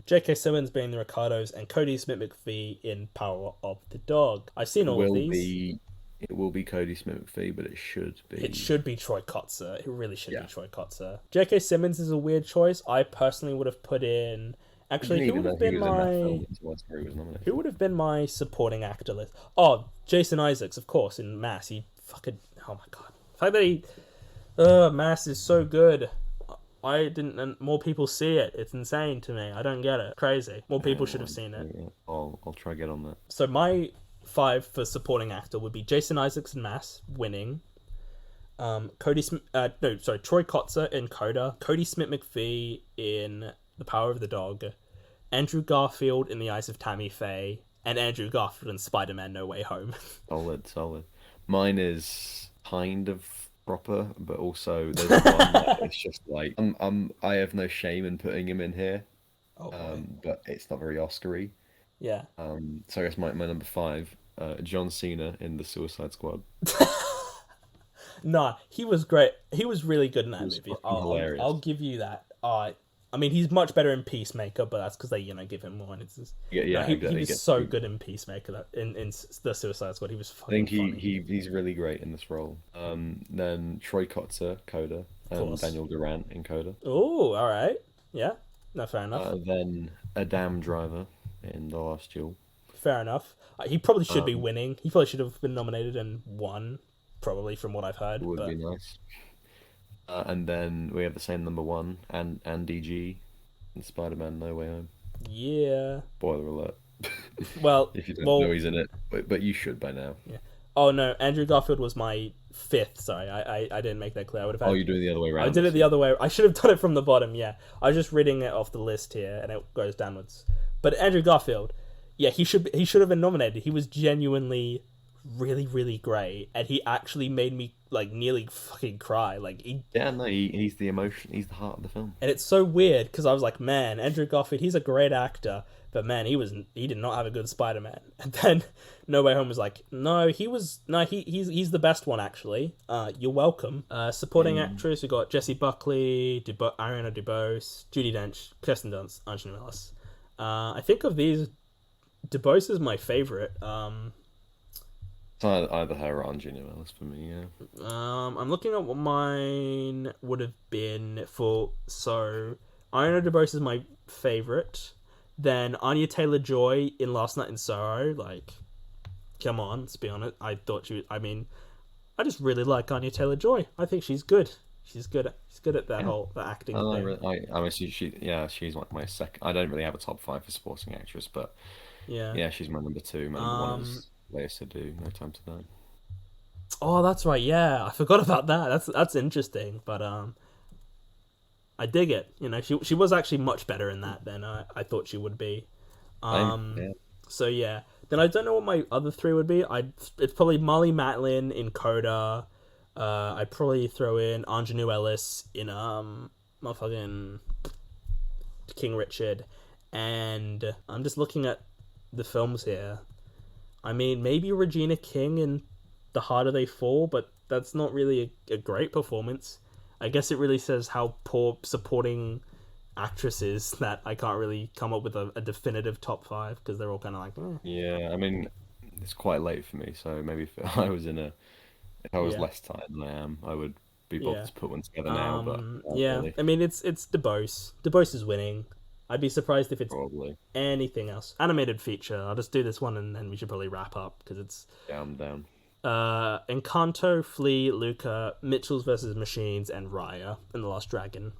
J.K. Simmons being the Ricardos; and Cody Smith McPhee in Power of the Dog. I've seen it all of will these. be it will be Cody Smith McPhee, but it should It be should be Troy Kotzer. It really should be yeah. Troy Kotzer. J.K. Simmons is a weird choice. I personally would have put in. I Actually, didn't who even would know have he been was in that film my until he was who nominated. would have been my supporting actor list? Oh, Jason Isaacs, of course, in Mass. He fucking oh my god, the fact that he Mass is so good. I didn't. And more people see it. It's insane to me. I don't get it. Crazy. More people should have seen it. Yeah, I'll try to get on that. So my five for supporting actor would be Jason Isaacs in Mass, winning. Troy Kotzer in Coda, Cody Smith McPhee in The Power of the Dog, Andrew Garfield in The Eyes of Tammy Faye, and Andrew Garfield in Spider-Man: No Way Home. Solid, solid. Mine is kind of proper, but also there's one that it's just like I have no shame in putting him in here, Oh boy. but it's not very Oscar-y. Yeah. So I guess my number five, John Cena in The Suicide Squad. Nah, he was great. He was really good in It that was movie. fucking I'll hilarious. give you that. I mean, he's much better in Peacemaker, but that's because they give him more. And it's just, Yeah, no, yeah, he exactly. was so good in Peacemaker that in the Suicide Squad. He was I think fucking funny. he's really great in this role. Then Troy Kotzer, Coda, Of and course. Daniel Durant in Coda. Oh, all right. Yeah. No, fair enough. Then Adam Driver in The Last Duel. Fair enough. He probably should be Um, winning. He probably should have been nominated and won, probably from what I've heard. would be But nice. And then we have the same number one, and Andy G in Spider-Man: No Way Home. yeah. Spoiler alert. Well, If you don't know well, he's in it, but you should by now. yeah. Oh no, Andrew Garfield was my fifth. Sorry, I didn't make that clear. I would have Oh, had. you're doing the other way I around, did I it the see. other way. I should have done it from the bottom. Yeah, I was just reading it off the list here, and it goes downwards. But Andrew Garfield, yeah, he should have been nominated. He was genuinely really really great, and he actually made me like nearly fucking cry. Like he Yeah, no, he's the emotion, he's the heart of the film. And it's so weird because I was like, man, Andrew Garfield, he's a great actor, but man, he did not have a good Spider-Man. And then No Way Home was like, no, he's the best one actually. You're welcome. Supporting Mm. actress, we got Jessie Buckley, Ariana DeBose, Judi Dench, Kirsten Dunst, Angelina Ellis. I think of these, DeBose is my favorite. It's either her or Angelina Ellis for me, yeah. I'm looking at what mine would have been for. So, Ariana DeBose is my favorite. Then Anya Taylor Joy in Last Night in Soho. Like, come on, let's be honest. I thought she. I mean, I just really like Anya Taylor Joy. I think she's good. She's good. She's good at that Yeah. whole the acting I thing. really, I mean, yeah, she's like my second. I don't really have a top five for supporting actress, but Yeah. yeah, she's my number two. My number one Um. is Lea Seydoux, No Time to Die. Oh, that's right. Yeah, I forgot about that. That's interesting. But I dig it. You know, she was actually much better in that than I thought she would be. Same, Um. yeah. So yeah, then I don't know what my other three would be. It's probably Molly Matlin in Coda. I'd probably throw in Ingenue Ellis in motherfucking King Richard, and I'm just looking at the films here. I mean, maybe Regina King in The Harder They Fall, but that's not really a great performance. I guess it really says how poor supporting actress is that I can't really come up with a definitive top five because they're all kind of like, Yeah, I mean, it's quite late for me, so maybe if I was if I was yeah. less tired than I am, I would be bothered Yeah. to put one together now, but not Yeah. really. I mean, it's DeBose. DeBose is winning. I'd be surprised if it's Probably. anything else. Animated feature. I'll just do this one and then we should probably wrap up because it's Down. Encanto, Flea, Luca, Mitchell's versus Machines, and Raya and the Last Dragon.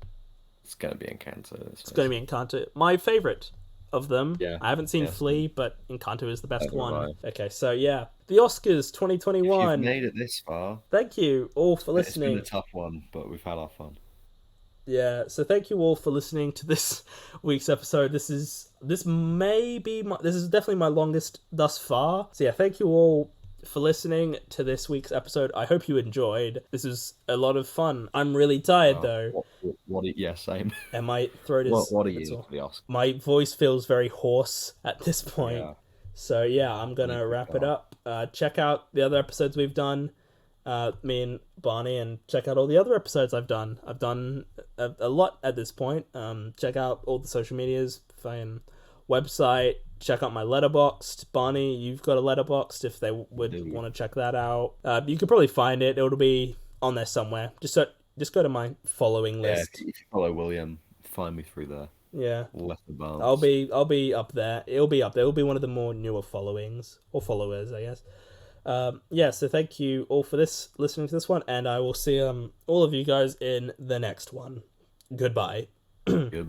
It's gonna be Encanto. It's going to be Encanto. My favorite of them. Yeah. I haven't seen Yeah. Flea, but Encanto is the best Neither have one. Okay, so yeah. The Oscars If 2021. you've made it this far, Thank you all for it's been listening. a tough one, but we've had our fun. Yeah, so thank you all for listening to this week's episode. This is definitely my longest thus far. So yeah, thank you all for listening to this week's episode. I hope you enjoyed. This was a lot of fun. I'm really tired though, Yeah, same. and my throat is. What are that's you all. for the Oscar? My voice feels very hoarse at this point. Yeah. So yeah, I'm gonna wrap it up. Check out the other episodes we've done, me and Barney, and check out all the other episodes I've done. I've done a lot at this point. Check out all the social medias, website. Check out my Letterboxd. Barney, you've got a Letterboxd if they would want to check that out. You could probably find it. It'll be on there somewhere. Just go to my following list. If you follow William, find me through there. Yeah. Letterboxd. I'll be up there. It'll be up there. It'll be one of the more newer followings or followers, I guess. Yeah, so thank you all for listening to this one, and I will see all of you guys in the next one. Goodbye. Goodbye.